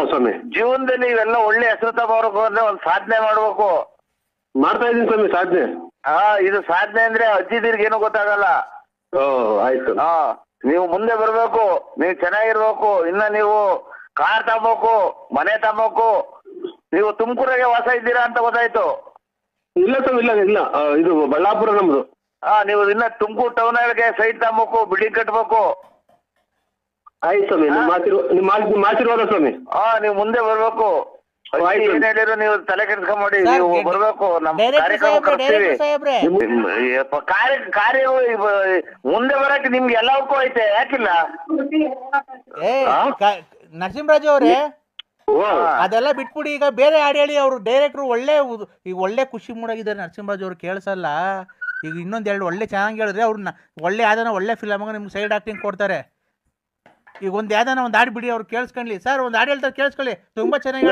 ಸ್ವಾಮಿ ಜೀವನದಲ್ಲಿ ಇವೆಲ್ಲ ಒಳ್ಳೆ ಹೆಸರು ತಗೋಬೇಕು ಅಂದ್ರೆ ಒಂದ್ ಸಾಧನೆ ಮಾಡ್ಬೇಕು. ಮಾಡ್ತಾ ಇದೀನಿ ಸ್ವಾಮಿ ಸಾಧನೆ. ಇದು ಸಾಧನೆ ಅಂದ್ರೆ ಅಜ್ಜಿದಿರ್ಗೇನು ಗೊತ್ತಾಗಲ್ಲ. ಆಯ್ತು. ನೀವು ಮುಂದೆ ಬರ್ಬೇಕು, ನೀವು ಚೆನ್ನಾಗಿರ್ಬೇಕು. ಇನ್ನ ನೀವು ಕಾರ್ ತಗೋಬೇಕು, ಮನೆ ತಗೋಬೇಕು. ನೀವು ತುಮಕೂರಿಗೆ ವಾಸ ಇದ್ದೀರಾ ಅಂತ ಗೊತ್ತಾಯ್ತು. ಇಲ್ಲ ಸ್ವಾಮಿ, ಇಲ್ಲ ಇದು ಬಳ್ಳಾಪುರ ನಮ್ದು. ನೀವು ಇನ್ನ ತುಮಕೂರು ಟೌನ್ ಒಳಗೆ ಸೈಟ್ ತಗೋಬೇಕು, ಬಿಲ್ಡಿಂಗ್ ಕಟ್ಬೇಕು. ಆಯ್ತು ಸ್ವಾಮಿ, ನಿಮ್ಮ ಆಶೀರ್ವಾದ ಸ್ವಾಮಿ. ನೀವು ಮುಂದೆ ಬರ್ಬೇಕು. ಏನ್ ಹೇಳಿದ್ರು ನೀವು ತಲೆ ಕೆಡ್ಸ್ಕೊಂಬೇಡಿ, ನೀವು ಬರ್ಬೇಕು. ನಮ್ ಕಾರ್ಯಕ್ರಮ ಕರ್ತೀವಿ. ಕಾರ್ಯ ಮುಂದೆ ಬರಕ್ಕೆ ನಿಮ್ಗೆ ಎಲ್ಲವಕ್ಕೂ ಐತೆ, ಯಾಕಿಲ್ಲ? ನರಸಿಂಹರಾಜು ಅವ್ರೆ, ಅದೆಲ್ಲ ಬಿಟ್ಬಿಡಿ. ಈಗ ಬೇರೆ ಹಾಡು ಹೇಳಿ. ಅವ್ರು ಡೈರೆಕ್ಟ್ರು ಒಳ್ಳೆ ಖುಷಿ ಮೂಡಾಗಿದ್ದಾರೆ ನರಸಿಂಹರಾಜು ಅವ್ರು, ಕೇಳಿಸಲ್ಲ. ಈಗ ಇನ್ನೊಂದೆರಡು ಒಳ್ಳೆ ಚೆನ್ನಾಗಿ ಹೇಳಿದ್ರೆ ಅವ್ರನ್ನ ಒಳ್ಳೆ ಯಾವ್ದಾನ ಒಳ್ಳೆ ಫಿಲಮ್ ನಿಮ್ಗೆ ಸೈಡ್ ಆಕ್ಟಿಂಗ್ ಕೊಡ್ತಾರೆ. ಈಗ ಒಂದ್ ಯಾವ್ದಾನ ಒಂದ್ ಹಾಡು ಬಿಡಿ, ಅವ್ರು ಕೇಳಿಸ್ಕೊಳ್ಳಿ. ಸರ್ ಒಂದ್ ಹಾಡು ಹೇಳ್ತಾರೆ, ಕೇಳಿಸ್ಕೊಳ್ಳಿ. ತುಂಬಾ ಚೆನ್ನಾಗಿ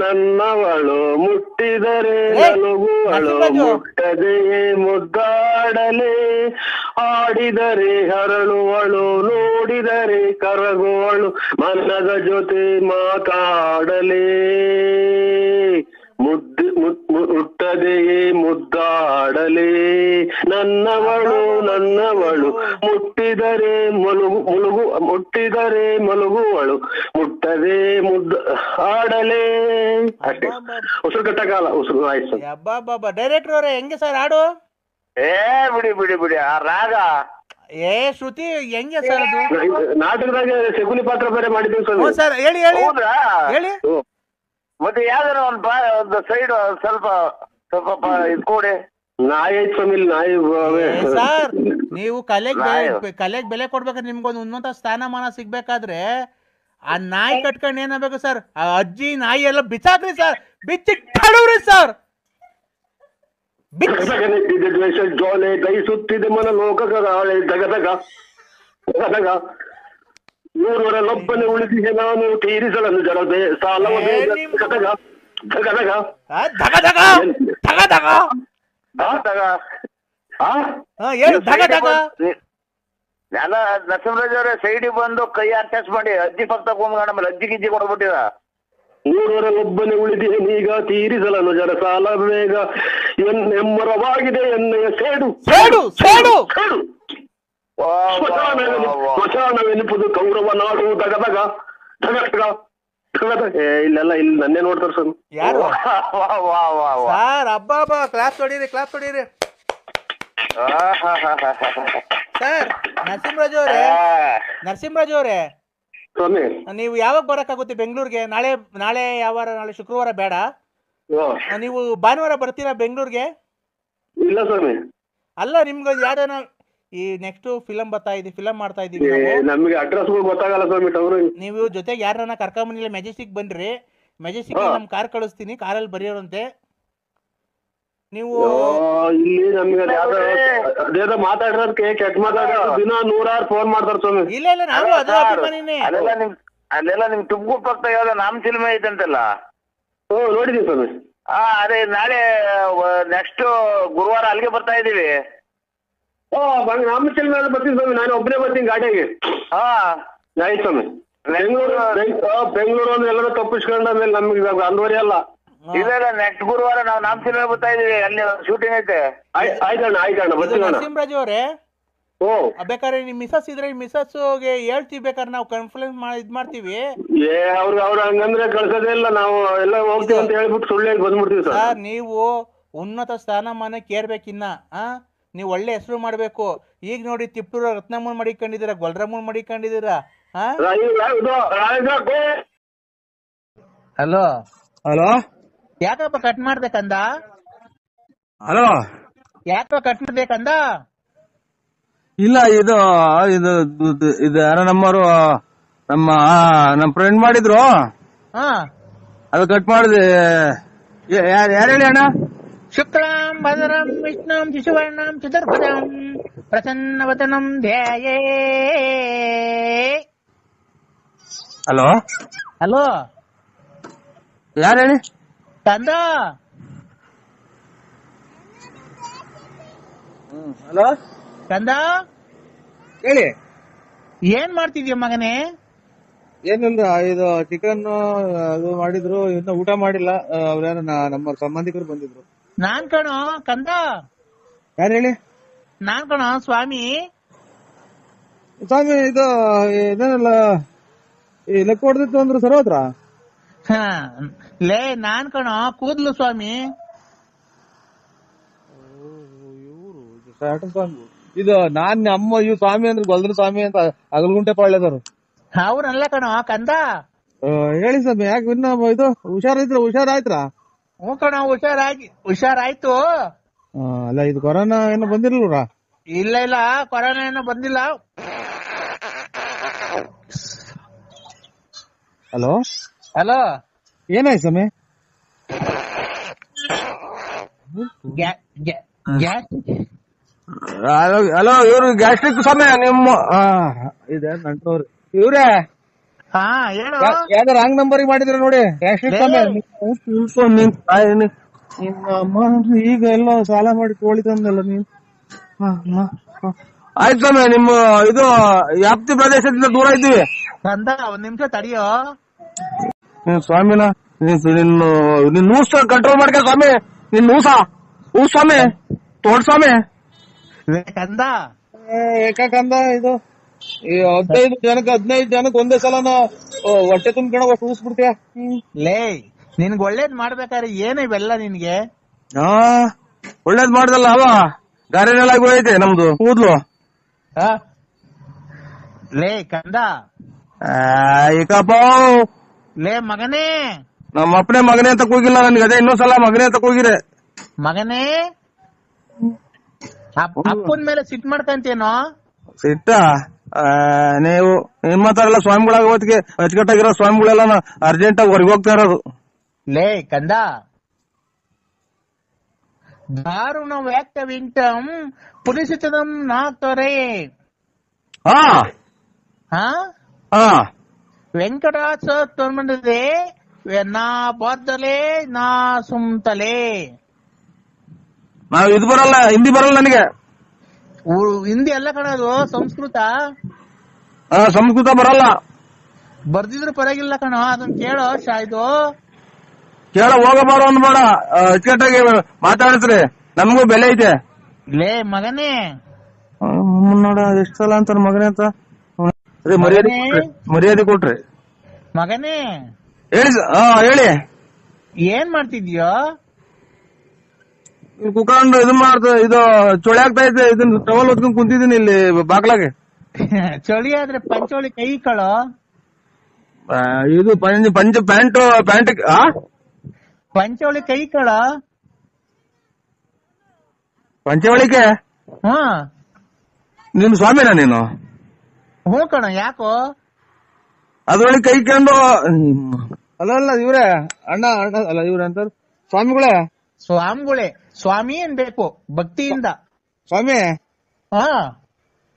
ನನ್ನವಳು ಮುಟ್ಟಿದರೆ ಮುಟ್ಟದೆ ಮುದ್ದಾಡಲೆ, ಆಡಿದರೆ ಹರಳುವಳು, ನೋಡಿದರೆ ಕರಗುವಳು, ಮನದ ಜೊತೆ ಮಾತಾಡಲೇ, ಮುಟ್ಟದೆಯೇ ಮುದ್ದಾಡಲೇ, ನನ್ನವಳು ಮುಟ್ಟಿದರೆ ಮುಟ್ಟಿದರೆ ಮಲಗುವಳು, ಮುಟ್ಟದೆ ಆಡಲೇ. ಅಷ್ಟೇ, ಉಸಿರು ಕಟ್ಟಕಾಲ ಉಸಿರು. ಆಯ್ತು. ಡೈರೆಕ್ಟರ್ ಅವರೇ ಹೆಂಗೆ ಸರ್ ಹಾಡು? ಬಿಡಿ ಆ ರಾಗ ಶ್ರುತಿ ಹೆಂಗೆ ಸರ್ ಅದು? ನಾಟಕದಾಗ ಶಕುನಿ ಪಾತ್ರ ಬೇರೆ ಮಾಡಿದ್ದೀವಿ ಸರ್. ಹೇಳಿ ಹೇಳಿ. ಮತ್ತೆ ಯಾವ್ದಾರ ಒಂದು ಸೈಡ್ ಸ್ವಲ್ಪ ಇದು ಕೊಡಿ. ನಾಯಿ ಐತ್ ಸ್ವಾಮಿ, ನಾಯಿ. ಸರ್ ನೀವು ಕಲೆಗ್ ಬೆಲೆ ಕೊಡ್ಬೇಕಾದ್ರೆ ನಿಮ್ಗೊಂದು ಉನ್ನತ ಸ್ಥಾನಮಾನ ಸಿಗ್ಬೇಕಾದ್ರೆ ಆ ನಾಯಿ ಕಟ್ಕೊಂಡು ಏನಾಗಬೇಕು ಸರ್? ಆ ಅಜ್ಜಿ ನಾಯಿ ಎಲ್ಲ ಬಿಸಾಕ್ರಿ ಸರ್, ಬಿಚ್ಚಿ ಕಡವ್ರಿ ಸರ್. ದ್ವೇಷ ಜೋಲೆ ದಯಿಸುತ್ತಿದೆ ಮನ ಲೋಕಗಾಳೆ, ದಗದಗ ದಗದಗ ನೂರವರಲ್ಲೊಬ್ಬನೇ ಉಳಿದಿದೆ ನಾನು ತೀರಿಸಲನ್ನು ಜಡದೆ ಸಾಲವ ದಗದಗ ದಗದಗ ಎಲ್ಲ ನರಸಿಂಹರಾಜ್ ಅವರೇ ಸೈಡಿಗೆ ಬಂದು ಕೈ ಅಟ್ಯಾಚ್ ಮಾಡಿ ಅಜ್ಜಿ ಪಕ್ಕ ತಗೊಂಡ್ ಆಮೇಲೆ ಅಜ್ಜಿ ಗಿಜ್ಜಿ ಕೊಡ್ಬಿಟ್ಟಿದ. ನೂರವರಲ್ಲೊಬ್ಬನೇ ಉಳಿದಿದೆ ನೀಗ ತೀರಿಸಲನ್ನು ಜಡ ಸಾಲ ಬೇಗ ಎಮ್ಮರವಾಗಿದೆ ಎಣ್ಣೆಯ ಸೇಡು ಸೇಡು ಸೇಡು ಸೇಡು. ಸ್ಮಶಾನವೆನಿಪುದು ಕೌರವ ನಾಡು ದಗದಗ ದಗದಗ ದಗದಗ. ಇಲ್ಲೆಲ್ಲ ಇಲ್ಲಿ ನನ್ನೇ ನೋಡ್ತಾರೆ ಸರ್. ಯಾರು ಸರ್? ಹಬ್ಬ ಕ್ಲಾಸ್ ಹೊಡೀರಿ, ಕ್ಲಾಸ್ ಹೊಡೀರಿ ಸರ್. ನರಸಿಂಹರಾಜು ಅವರೇ ಸ್ವಾಮಿ, ನೀವು ಯಾವಾಗ ಬರಕ್ಕಾಗುತ್ತೆ ಬೆಂಗಳೂರಿಗೆ? ನಾಳೆ ಯಾವ ವಾರ? ನಾಳೆ ಶುಕ್ರವಾರ ಬೇಡ, ನೀವು ಭಾನುವಾರ ಬರ್ತೀರಾ ಬೆಂಗಳೂರಿಗೆ? ಇಲ್ಲ ಸ್ವಾಮಿ. ಅಲ್ಲ, ನಿಮ್ಗೆ ಯಾವ್ದಾನ ಈ ನೆಕ್ಸ್ಟ್ ಫಿಲಂ ಫಿಲಂ ಮಾಡ್ತಾ ಇದೀವಿ. ನಮಗೆ ಅಡ್ರೆಸ್ ಗೊತ್ತಾಗಲ್ಲ ಸ್ವಾಮಿ. ನೀವು ಜೊತೆಗೆ ಯಾರನ್ನ ಕರ್ಕೊಂಬಂದಿಲ್ಲ, ಮೆಜೆಸ್ಟಿಕ್ ಬನ್ರಿ. ಮೆಜೆಸ್ಟಿಕ್ ನಮ್ ಕಾರ್ ಕಳಿಸ್ತೀನಿ, ಕಾರಲ್ಲಿ ಬರೆಯೋರಂತೆ ನೀವು. ಇಲ್ಲಿ ನಮ್ಗೆ ಅದೇನೋ ಮಾತಾಡ್ರದಕ್ಕೆ ಕೆಟ್ಟ ಮಾತಾಡೋದು ದಿನ 100 ಫೋನ್ ಮಾಡ್ತಾರ ಸ್ವಾಮಿ. ಇಲ್ಲ ನಾವು ಅದು ಅಭಿಮಾನಿನೇ. ಅಲ್ಲೆಲ್ಲ ನಿಮ್ ತುಮಕೂರು ಪಕ್ಕ ಯಾವ್ದೋ ನಾಮ ಸಿನಿಮಾ ಐತಂತಲ್ಲ? ನೋಡಿದೀವಿ ಸ್ವಾಮಿ. ಅದೇ ನಾಳೆ ನೆಕ್ಸ್ಟ್ ಗುರುವಾರ ಅಲ್ಲಿಗೆ ಬರ್ತಾ ಇದೀವಿ. ನಮ್ಮ ಸಿನಿಮಾ ಬರ್ತೀನಿ ಸ್ವಾಮಿ, ನಾನು ಒಬ್ಬನೇ ಬರ್ತೀನಿ ಗಾಡಿಯಾಗೆ. ಆಯ್ತು ಸ್ವಾಮಿ. ಬೆಂಗಳೂರು ಅಂದ್ರೆ ಎಲ್ಲರೂ ತಪ್ಪಿಸ್ಕೊಂಡ ಮೇಲೆ ನಮ್ಗೆ ಅಂದ್ವರಿ ಅಲ್ಲ. ಇಲ್ಲ ನೆಕ್ಸ್ಟ್ ಗುರುವಾರ ನಾವು ನಾಮಸಿಲ್ವೆ ಬರ್ತಾ ಇದೀವಿ, ಅಲ್ಲಿ ಶೂಟಿಂಗ್ ಐತೆ. ಆಯ್ತಣ್ಣ ಬರ್ತೀವಿ ಅಣ್ಣ. ನರಸಿಂಹರಾಜ್ ಅವರೇ, ಬೇಕಾದ್ರೆ ನಿಮ್ ಮಿಸಸ್ ಇದ್ರೆ ಮಿಸಸ್ಗೆ ಹೇಳ್ತೀವಿ, ಬೇಕಾದ್ರೆ ನಾವು ಕನ್ಫರೆನ್ಸ್ ಇದ್ ಮಾಡ್ತೀವಿ. ಅವ್ರು ಹಂಗಂದ್ರೆ ಕಳ್ಸೋದೇ ಇಲ್ಲ, ನಾವು ಎಲ್ಲ ಹೋಗ್ತೀವಿ ಅಂತ ಹೇಳ್ಬಿಟ್ಟು ಸುಳ್ಳು ಹೇಳಿ ಬಂದ್ಬಿಡ್ತೀವಿ ಸರ್. ನೀವು ಉನ್ನತ ಸ್ಥಾನಮಾನಕ್ಕೆ ಏರ್ಬೇಕಿನ್ನ, ನೀವು ಒಳ್ಳೆ ಹೆಸರು ಮಾಡ್ಬೇಕು. ಈಗ ನೋಡಿ ತಿಪ್ಪೂರ ರತ್ನಮ್ಮನ್ ಮಡಿಕೊಂಡಿದ್ದೀರಾ, ಗೊಲ್ರಮ್ಮನ್ ಮಡಿಕೊಂಡಿದ್ದೀರಾ. ಹಲೋ ಹಲೋ, ಯಾಕಪ್ಪ ಕಟ್ ಮಾಡ್ಬೇಕಂದ? ಹಲೋ, ಯಾಕಪ್ಪ ಕಟ್ ಮಾಡ್ಬೇಕಂದ? ಇಲ್ಲ ಇದು ಇದು ಇದು ಯಾರೋ ನಮ್ಮವರು ನಮ್ಮ ಫ್ರೆಂಡ್ ಮಾಡಿದ್ರು, ಅದು ಕಟ್ ಮಾಡಿದೆ. ಯಾರು ಹೇಳಿ ಅಣ್ಣ? ಶುಕ್ಲಾಂ ಭದ್ರಂ ವಿಷ್ಣುಂ ಶಿಶುವರ್ಣಂ ಚತುರ್ಭುಜಂ ಪ್ರಸನ್ನವದನಂ ಧ್ಯಾಯೇ. ಹಲೋ ಹಲೋ, ಯಾರು ಹೇಳಿ? ಕಂದ. ಹಲೋ ಕಂದ, ಹೇಳಿ. ಏನ್ ಮಾಡ್ತಿದ್ಯ ಮಗನೇ? ಏನಿಲ್ಲ, ಇದು ಚಿಕನ್ ಅದು ಮಾಡಿದ್ರು, ಇನ್ನ ಊಟ ಮಾಡಿಲ್ಲ. ಅವ್ರ್ಯಾರ ನಮ್ಮ ಸಂಬಂಧಿಕರು ಬಂದಿದ್ರು. ನಾನ್ ಕಣೋ ಕಂದ. ಯಾರು ಹೇಳಿ? ನಾನ್ ಕಣೋ ಸ್ವಾಮಿ. ಸ್ವಾಮಿ, ಇದು ಇದೇನಲ್ಲ ಲೆಕ್ಕ ಹೊಡೆದಿತ್ತು ಅಂದ್ರು ಸರೋತ್ರ. ಲೇ ನಾನ್ ಕಣೋ ಕೂದ್ಲು ಸ್ವಾಮಿ. ಇದು ನಾನ್ ಅಮ್ಮ ಇವ್ ಸ್ವಾಮಿ ಅಂದ್ರೆ ಗೊಲ್ದ್ರ ಸ್ವಾಮಿ ಅಂತ ಅಗಲ್ಗುಂಟೆ ಪಾಳ್ಯದವ್ರು. ಅವ್ರಲ್ಲ ಕಣೋ ಕಂದ. ಹೇಳಿ ಸ್ವಾಮಿ, ಯಾಕೆ ಇನ್ನ ಇದು ಹುಷಾರಾಯ್ತ್ರ? ಹ್ಞೂ ಕಣೋ, ಹುಷಾರಾಯ್ತು. ಅಲ್ಲ, ಇದು ಕೊರೋನಾ ಏನೋ ಬಂದಿರ್ಲ್ರ? ಇಲ್ಲ ಕೊರೋನಾ ಏನೋ ಬಂದಿಲ್ಲ. ಹಲೋ ಹಲೋ, ಏನಾಯ್ತು ಸ್ವಾಮಿ? ಹಲೋ, ಇವ್ರು ಗ್ಯಾಸ್ಟ್ರಿಕ್ ಸ್ವಾಮಿ ನಿಮ್ಮ ಇದೆ ನಂಟ್ರವ್ರು. ಇವ್ರೇ ಹಾ ಹೇಳು. ಯಾವ್ದಾರ ರಾಂಗ್ ನಂಬರ್ ಮಾಡಿದ್ರೆ ನೋಡಿ. ಗ್ಯಾಸ್ಟ್ರಿಕ್ ಸ್ವಾಮಿ ನಿಮ್ಮ ಈಗ ಎಲ್ಲೋ ಸಾಲ ಮಾಡಿ ಕೋಳಿ ತಂದಲ್ಲ ನೀನ್. ಆಯ್ತು ಸ್ವಾಮಿ, ನಿಮ್ಮ ಇದು ವ್ಯಾಪ್ತಿ ಪ್ರದೇಶದಿಂದ ದೂರ ಇದ್ದೀವಿ. ಕಂದ ಒಂದ್ ನಿಮಿಷ ತಡಿಯೋ. ಸ್ವಾಮಿನ ನಿನ್ ಊಸ ಕಂಟ್ರೋಲ್ ಮಾಡ್ಕ ಸ್ವಾಮಿ. ನಿನ್ ಊಸ ಸ್ವಾಮಿ, ತೋಡ್ ಸ್ವಾಮಿ. ಕಂದ ಏಕಂದ ಇದು 15 ಜನಕ್ಕೆ ಒಂದೇ ಸಲನ ಹೊಟ್ಟೆ ತುಂಬ್ಕೊಂಡ ಊಸ್ಬಿಡ್ತೀಯ. ಲೇ, ನಿನ್ಗ್ ಒಳ್ಳೇದ್ ಮಾಡ್ಬೇಕಾದ್ರೆ ಏನು ಇವೆಲ್ಲ ನಿನ್ಗೆ? ಒಳ್ಳೇದ್ ಮಾಡ್ದಲ್ಲ ಅವ ಗಾರೆನೆಲ್ಲಾಗಿ ಐತೆ ನಮ್ದು ಕೂದ್ಲು. ಲೇ ಕಂದ, ಏಕಪ್ಪ ಲೇ ಮಗನೇ. ನಮ್ಮ ಅಪ್ಪನೇ ಮಗನೇ ಅಂತ ಕೂಗಿಲ್ಲ ನನ್ಗೆ, ಅದೇ ಇನ್ನೊಂದ್ಸಲ ಮಗನೇ ಅಂತ ಕೂಗಿರೆ. ಮಗನೇ, ಅಪ್ಪನ ಮೇಲೆ ಸಿಟ್ ಮಾಡ್ಕಂತೇನೋ? ಸಿಟ್ಟ ನೀವು ನಿಮ್ಮ ತರ ಎಲ್ಲ ಸ್ವಾಮಿಗಳಾಗ ಹೊತ್ತಿಗೆ ಅಚ್ಚುಕಟ್ಟಾಗಿರೋ ಸ್ವಾಮಿಗಳೆಲ್ಲ ಅರ್ಜೆಂಟ್ ಆಗಿ ಹೊರಗೆ ಹೋಗ್ತಾ ಇರೋದು. ಲೇ ಕಂದ, ದಾರುಣ ವ್ಯಾಕ್ತವಿಂಟಂ ಪುಲಿಸಿತದಂ ನಾಕ್ತರೆ. ವೆಂಕಟಾಚ ತೊಂಬಂದಿದೆ ನಾ ಬಾರ್ದಲೆ ನಾ ಸುಮ್ತಲೆ. ನಾವ್ ಇದು ಬರಲ್ಲ, ಹಿಂದಿ ಬರಲ್ಲ ನನಗೆ. ಹಿಂದಿ ಎಲ್ಲ ಕಣದು, ಸಂಸ್ಕೃತ. ಸಂಸ್ಕೃತ ಬರಲ್ಲ. ಬರ್ದಿದ್ರು ಪರವಾಗಿಲ್ಲ ಕಣೋ, ಅದನ್ನ ಕೇಳೋ. ಇದು ಕೇಳ ಹೋಗಬಾರೋ ಅಂದ್ಬೇಡ, ಅಚ್ಚುಕಟ್ಟಾಗಿ ಮಾತಾಡಿಸ್ರಿ, ನಮಗೂ ಬೆಲೆ ಐತೆ. ಲೇ ಮಗನೇ, ನೋಡ ಎಷ್ಟ್ ಸಲ ಅಂತಾರ ಮಗನೇ ಅಂತ. ಮರ್ಯಾದೆ ಕೊಟ್ರಿ ಮಗನೇ. ಹೇಳಿ. ಹೇಳಿ, ಏನ್ ಮಾಡ್ತಿದ್ಯೋ? ಕುತ್ಕೊಂಡು ಇದು ಇದು ಚೊಳೆ ಆಗ್ತಾ ಐತೆ. ಇದನ್ನ ಟವಲ್ ಹೊತ್ಕೊಂಡ್ ಕುಂತಿದ್ದೀನಿ ಇಲ್ಲಿ ಬಾಗ್ಲಾಗೆ. ಚಳಿ ಆದ್ರೆ ಪಂಚೋಳಿ ಕೈ ಕಳೋ. ಇದು ಪ್ಯಾಂಟ್ ಪಂಚೋಳಿ ಕೈ ಕಳ. ಪಂಚವಳಿಕೆ ನಿನ್ ಸ್ವಾಮಿನ ನೀನು? ಹ್ಞೂ ಕಣ, ಯಾಕೋ? ಅದ್ರೊಳಗೆ ಕೈ ಕಂಡು ಅಲ್ಲ ಇವ್ರೆ ಅಣ್ಣ ಅಲ್ಲ ಇವ್ರೆ ಅಂತ ಸ್ವಾಮಿಗಳೇ. ಸ್ವಾಮಿ ಅನ್ಬೇಕು ಭಕ್ತಿಯಿಂದ. ಸ್ವಾಮಿ,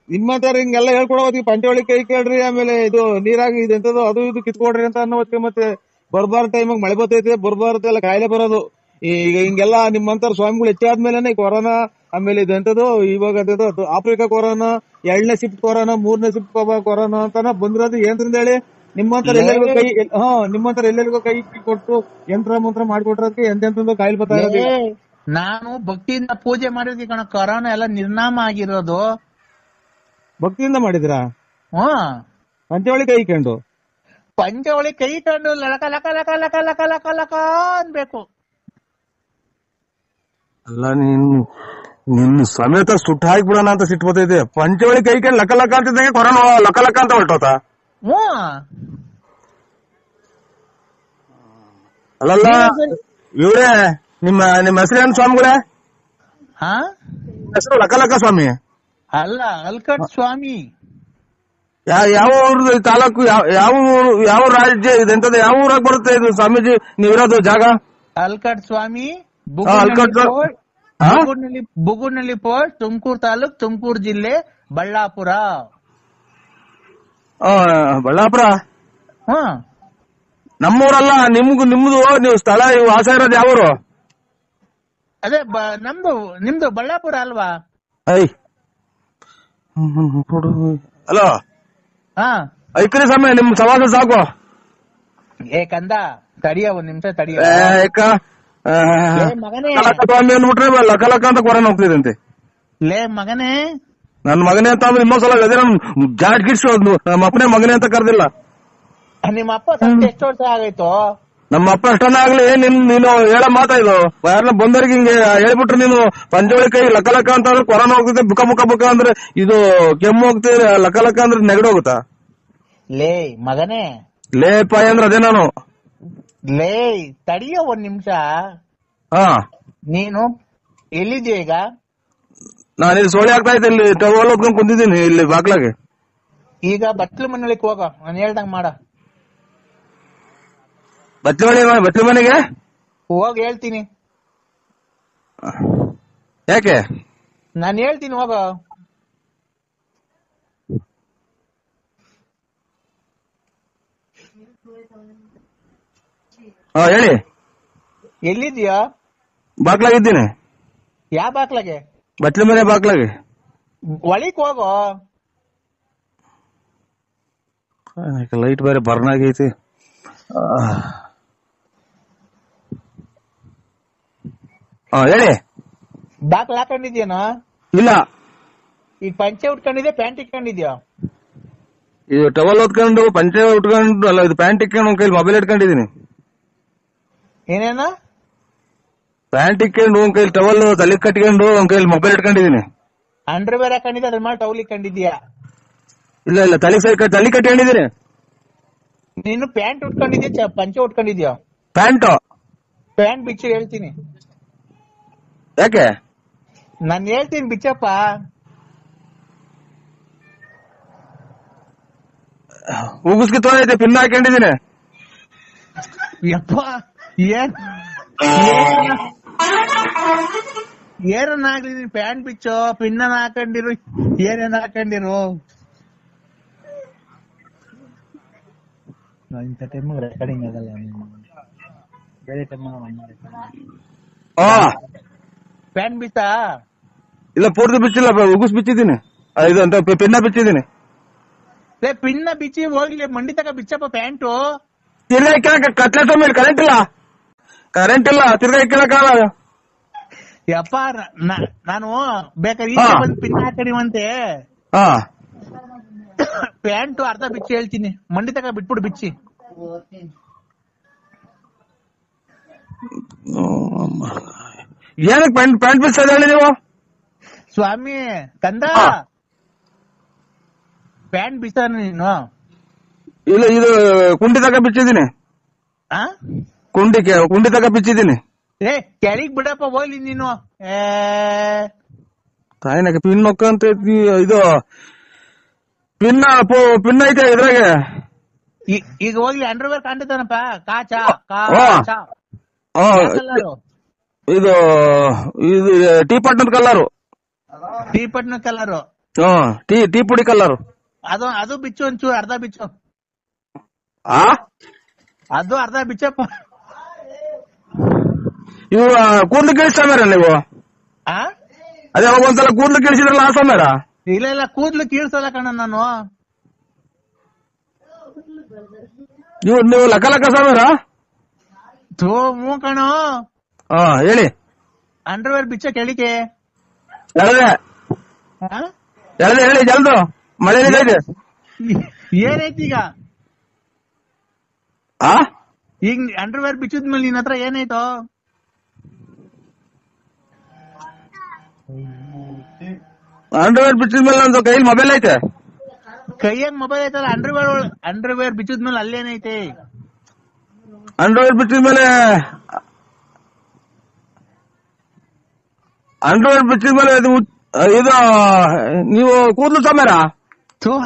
ನಿಮ್ಮ ತರ ಹಿಂಗೆಲ್ಲ ಹೇಳ್ಕೊಡೋದಕ್ಕೆ ಪಂಚವಳಿ ಕೈ ಕೇಳ್ರಿ, ಆಮೇಲೆ ಇದು ನೀರಾಗಿ ಇದೆಂತದ್ದು ಅದು ಇದು ಕಿತ್ಕೊಡ್ರಿ ಅಂತ ಅನ್ನೋದಕ್ಕೆ, ಮತ್ತೆ ಬರ್ಬಾರ ಟೈಮಾಗ ಮಳೆ ಬರ್ತೈತೆ, ಬರ್ಬಾರತ್ತೆ ಎಲ್ಲ ಕಾಯಿಲೆ ಬರೋದು. ಈಗ ಹಿಂಗೆಲ್ಲ ನಿಮ್ಮಂತರ ಸ್ವಾಮಿಗಳು ಹೆಚ್ಚಾದ್ಮೇಲೆ ಕೊರೋನಾ, ಆಮೇಲೆ ಇದೆಂತದ್ದು ಇವಾಗ ಆಫ್ರಿಕಾ ಕೊರೋನಾ, 2ನೇ ಶಿಫ್ಟ್ ಕೊರೋನಾ, 3ನೇ ಶಿಫ್ಟ್ ಕೊರೋನಾ ಅಂತಾನ ಬಂದಿರೋದು. ಏನ್ರಿಂದ ಹೇಳಿ ನಿಮ್ಮಂತರ ಎಲ್ಲರಿಗೂ ಕೈ ನಿಮ್ಮಂತರ ಎಲ್ಲರಿಗೂ ಕೈ ಕೊಟ್ಟು ಯಂತ್ರ ಮಂತ್ರ ಮಾಡಿಕೊಟ್ರದಕ್ಕೆ ಎಂತೆಂತ ಕಾಯಿಲೆ ಬರ್ತಾ ಇರೋದು. ನಾನು ಭಕ್ತಿಯಿಂದ ಪೂಜೆ ಮಾಡಿದ್ವಿ ಕಣ, ಕೊರೋನಾ ಎಲ್ಲ ನಿರ್ನಾಮ ಆಗಿರೋದು. ಭಕ್ತಿಯಿಂದ ಮಾಡಿದ್ರಾ? ಪಂಚವಳಿ ಕೈ ಇಕ್ಕೊಂಡು ಪಂಚವಳಿ ಕೈ ಕಂಡು ಲಕ ಲಕ ಲಕ ಲಕ ಲಕ ಲಕ ಲಕ ಅನ್ಬೇಕು. ಅಲ್ಲ ನಿನ್ನ ಸಮೇತ ಸುಟ್ಟು ಹಾಕ್ಬಿಡೋಣ ಅಂತ ಸಿಟ್ಟು ಬರ್ತೈತೆ. ಪಂಚವಳಿ ಕೈ ಕಂಡು ಲಕ ಲಕ ಅಂತಿದ್ದಂಗೆ ಕೊರೋನಾ ಲಕ ಲಕ ಅಂತ ಹೊರಟೋತ. ಅಲ್ಲಲ್ಲ ಇವ್ರೇ ನಿಮ್ಮ ಹೆಸರೇನು ಸ್ವಾಮಿಗಳೇ? ಹೆಸರು ಲಕ ಲಕ ಸ್ವಾಮಿ ಅಲ್ಲ, ಅಲ್ಕಟ್ ಸ್ವಾಮಿ. ಯಾವ ಊರ್ದು ತಾಲೂಕು, ಯಾವ ರಾಜ್ಯ ಇದೆಂತದ, ಯಾವ ಊರಾಗ ಬರುತ್ತೆ ಇದು ಸ್ವಾಮೀಜಿ ನೀವಿರೋದು ಜಾಗ? ಅಲ್ಕಟ್ ಸ್ವಾಮಿ, ಅಲ್ಕಟ್ ಬುಗುಡ್ನಳ್ಳಿ ಪೋಸ್ಟ್, ತುಮಕೂರು ತಾಲೂಕ್, ತುಮಕೂರು ಜಿಲ್ಲೆ, ಬಳ್ಳಾಪುರ. ಬಳ್ಳಾಪುರ ನಮ್ಮೂರಲ್ಲ, ನಿಮ್ದು ನೀವು ಸ್ಥಳ ವಾಸ ಇರೋದು ಯಾವ ಊರು? ಅದೇ ನಿಮ್ದು ಬಳ್ಳಾಪುರ ಅಲ್ವಾ? ಹಲೋ ಐಕ್ರಿ ಸಮಯ ನಿಮ್ ಸವಾಸ ಸಾಕು. ಕಂದ ತಡಿಯ, ಒಂದ್ ನಿಮಿಷ ತಡಿಯ ಮಗನೇ. ಸ್ವಾಮಿ ಅಂದ್ಬಿಟ್ರೆ ಲಕ ಲಕ ಅಂತ ಕೊರೋನಾ ಹೋಗ್ತಿದಂತೆ. ಲೇ ಮಗನೇ, ನನ್ ಮಗನೇ ಅಂತ ಅಂದ್ರೆ ಇನ್ನೊಂದ್ ಸಲ ಅದೇ ಜಾಟ್ ಗಿಡ್ಸು ನಮ್ಮ ಅಪ್ಪನೇ ಮಗನೇ ಅಂತ ಕರ್ದಿಲ್ಲ. ನಿಮ್ಮ ಅಪ್ಪ ಎಷ್ಟು ವರ್ಷ ಆಗೈತು? ನಮ್ಮ ಅಪ್ಪ ಎಷ್ಟನ್ನ ಆಗ್ಲಿ, ನೀನು ಹೇಳ ಮಾತಾ ಇದು. ಯಾರನ್ನ ಬಂದವ್ರಿಗೆ ಹಿಂಗೆ ಹೇಳ್ಬಿಟ್ರೆ ನೀನು ಪಂಚವಳಿ ಕೈ ಲಕ ಲಕ ಅಂತ ಅಂದ್ರೆ ಕೊರೋನಾ ಹೋಗ್ತೈತೆ, ಬುಕ ಅಂದ್ರೆ ಇದು ಕೆಮ್ಮು ಹೋಗ್ತಿದ್ರೆ ಲಕ ಲಕ ಅಂದ್ರೆ ನೆಗಡಿ ಹೋಗುತ್ತಾ? ಲೇ ಮಗನೇ, ಲೇ ಪಾಯ ಅಂದ್ರೆ ಅದೇ ನಾನು. ಲೇ ತಡಿಯ ಒಂದ್ ನಿಮಿಷ. ನೀನು ಎಲ್ಲಿದ್ಯಾ ಈಗ? ನಾನು ಇಲ್ಲಿ ಸೋಳಿ ಆಗ್ತಾ ಇದ್ದೆ, ಇಲ್ಲಿ ಟವಲ್ ಹೊತ್ಕೊಂಡ್ ಕುಂತಿದ್ದೀನಿ ಇಲ್ಲಿ ಬಾಗ್ಲಾಗೆ. ಈಗ ಬಟ್ಲು ಮನೆಯೊಳಗೆ ಹೋಗ, ನಾನು ಹೇಳ್ದಂಗ್ ಮಾಡ. ಬಟ್ಲಿ ಮನೆಗೆ ಹೋಗ್ ಹೇಳ್ತೀನಿ. ಯಾಕೆ? ನಾನು ಹೇಳ್ತೀನಿ ಹೋಗ. ಹೇಳಿ. ಎಲ್ಲಿದ್ಯಾ? ಬಾಗ್ಲಾಗಿದ್ದೀನಿ. ಯಾವ ಬಾಕ್ಲಾಗೆ? ಬಟ್ಲಿ ಮನೆ ಬಾಗ್ಲಾಗೆ. ಒಳಿಕ್ ಹೋಗೋ. ಲೈಟ್ ಬೇರೆ ಬರ್ನ್ ಆಗೈತಿ. ಹೇಳಿ. ಬಾಕ್ಲ ಹಾಕೊಂಡಿದ್ಯೇನೋ? ಇಲ್ಲ. ಈಗ ಪಂಚೆ ಉಟ್ಕೊಂಡಿದ್ಯಾ, ಪ್ಯಾಂಟ್ ಇಟ್ಕೊಂಡಿದ್ಯಾ? ಇದು ಟವಲ್ ಹೊತ್ಕೊಂಡು ಪಂಚೆ ಉಟ್ಕೊಂಡು, ಅಲ್ಲ ಇದು ಪ್ಯಾಂಟ್ ಇಟ್ಕೊಂಡು ಒಂದ್ ಕೈಲಿ ಮೊಬೈಲ್ ಇಟ್ಕೊಂಡಿದೀನಿ. ಏನೇನ? ಪ್ಯಾಂಟ್ ಇಟ್ಕೊಂಡು ಒಂದ್ ಕೈಲಿ ಟವಲ್ ತಲೆ ಕಟ್ಕೊಂಡು ಒಂದ್ ಕೈಲಿ ಮೊಬೈಲ್ ಇಟ್ಕೊಂಡಿದೀನಿ. ಅಂಡರ್ ಬೇರೆ ಹಾಕೊಂಡಿದ್ಯಾ, ಅದ್ರ ಮೇಲೆ ಟವಲ್ ಇಟ್ಕೊಂಡಿದ್ಯಾ? ಇಲ್ಲ ತಲೆ ಕಟ್ಕೊಂಡಿದೀನಿ. ನೀನು ಪ್ಯಾಂಟ್ ಉಟ್ಕೊಂಡಿದ್ಯಾ, ಪಂಚೆ ಉಟ್ಕೊಂಡಿದ್ಯಾ? ಪ್ಯಾಂಟ್ ಬಿಚ್ಚು ಹೇಳ್ತೀನಿ. ಯಾಕೆ? ನಾನು ಹೇಳ್ತೀನಿ ಬಿಚ್ಚಪ್ಪ. ಉಗಿಸ್ಕಿ ತೊಗೊಂಡೈತೆ, ಪಿನ್ ಹಾಕೊಂಡಿದೀನಿ. ಯಪ್ಪ ಏನನ್ನಾಗ್ಲಿ, ನೀನ್ ಪ್ಯಾಂಟ್ ಬಿಚ್ಚೋ, ಪಿನ್ನ ಹಾಕೊಂಡಿರು, ಏನೇನ್ ಹಾಕೊಂಡಿರು. ಇಂಥ ಟೈಮ್ ರೆಕಾರ್ಡಿಂಗ್ ಆಗಲ್ಲ, ಬೇರೆ ಟೈಮ್ ಪ್ಯಾಂಟ್ ಬಿಚ್ಚಾ? ಇಲ್ಲ ಪೂರ್ತಿ ಬಿಚ್ಚಿಲ್ಲ, ಉಗುಸ್ ಬಿಚ್ಚಿದ್ದೀನಿ. ಇದು ಅಂತ ಪಿನ್ನ ಬಿಚ್ಚಿದ್ದೀನಿ. ಪಿನ್ನ ಬಿಚ್ಚಿ ಹೋಗ್ಲಿ, ಮಂಡಿ ತಕ ಬಿಚ್ಚಪ್ಪ ಪ್ಯಾಂಟು. ತಿರ್ಗಾ ಇಕ್ಕಳಕ ಕಟ್ಲೆಟ್ ಮೇಲೆ ಕರೆಂಟ್ ಇಲ್ಲ ತಿರ್ಗಾ ಇಕ್ಕಳಕ್ಕಾಗಲ್ಲ. ಯಪ್ಪ ನಾನು ಬೇಕಾದ್ರೆ ಬಂದು ಪಿನ್ ಹಾಕಡಿವಂತೆ. ಪ್ಯಾಂಟು ಅರ್ಧ ಬಿಚ್ಚಿ ಹೇಳ್ತೀನಿ, ಮಂಡಿ ತಕ ಬಿಟ್ಬಿಡು ಬಿಚ್ಚಿ. ಏನಕ್ಕೆ ಪ್ಯಾಂಟ್ ಬಿಚ್ಚೋದು ಹೇಳಿ ನೀವು? ಸ್ವಾಮಿ ಕಂದ, ಪ್ಯಾಂಟ್ ಬಿಚ್ಚಾನ ನೀನು? ಇಲ್ಲ, ಇದು ಕುಂಡಿ ತಕ ಬಿಚ್ಚಿದ್ದೀನಿ. ಕುಂಡಿ ತಕ ಬಿಚ್ಚಿದ್ದೀನಿ. ಕೆಳಗ್ ಬಿಡಪ್ಪ ಹೋಗ್ಲಿ ನೀನು. ತಾಯಿನಾಗ ಪಿನ್ ನೊಕ್ಕಂತ ಇದು ಪಿನ್ ಐತೆ ಇದ್ರಾಗೆ. ಈಗ ಹೋಗ್ಲಿ, ಅಂಡರ್ವೇರ್ ಕಾಣ್ತಾನಪ್ಪ. ಇದು ಟೀ ಪಟ್ನದ ಕಲರು. ಟೀ ಪಟ್ನ ಕಲರು? ಟೀ ಪುಡಿ ಕಲರು. ಅದು ಬಿಚ್ಚು ಒಂಚೂರು, ಅರ್ಧ ಬಿಚ್ಚು. ಅದು ಅರ್ಧ ಬಿಚ್ಚಪ್ಪ. ಇವು ಕೂದ್ಲು ಕೇಳಿಸ್ತಾರ ನೀವು? ಅದೇ ಅವಾಗ ಒಂದ್ಸಲ ಕೂದ್ಲು ಕೇಳಿಸಿದ್ರಲ್ಲ ಆ ಸಮಯ? ಇಲ್ಲ ಕೂದ್ಲು ಕೀಳ್ಸಲ್ಲ ಕಣ ನಾನು. ನೀವು ಲಕ್ಕ ಲಕ್ಕ ಸ್ವಾಮಿರ? ಥೋ ಮೂ ಕಣೋ. ಹೇಳಿ. ಅಂಡರ್ವೇರ್ ಬಿಚ್ಚ ಕೇಳಿಕೆ ಎಳದೆ ಹೇಳಿ ಜಲ್ದು. ಮಳೆ ಇದೆ. ಏನೈತಿ ಈಗ? ಈಗ ಅಂಡರ್ವೇರ್ ಬಿಚ್ಚಿದ್ಮೇಲೆ ನಿನ್ ಹತ್ರ ಏನಾಯ್ತು? ಅಂಡರ್ವೇರ್ ಬಿಚ್ಚಿದ್ಮೇಲೆ ನಂದು ಕೈಲಿ ಮೊಬೈಲ್ ಐತೆ. ಕೈಯಾಗ ಮೊಬೈಲ್ ಐತಲ್ಲ, ಅಂಡರ್ವೇರ್ ಬಿಚ್ಚಿದ್ಮೇಲೆ ಅಲ್ಲೇನೈತೆ? ಅಂಡರ್ವೇರ್ ಬಿಚ್ಚಿದ್ಮೇಲೆ ಇದು ನೀವು ಕೂದಲು ಸ್ವಾಮ್ಯಾರ?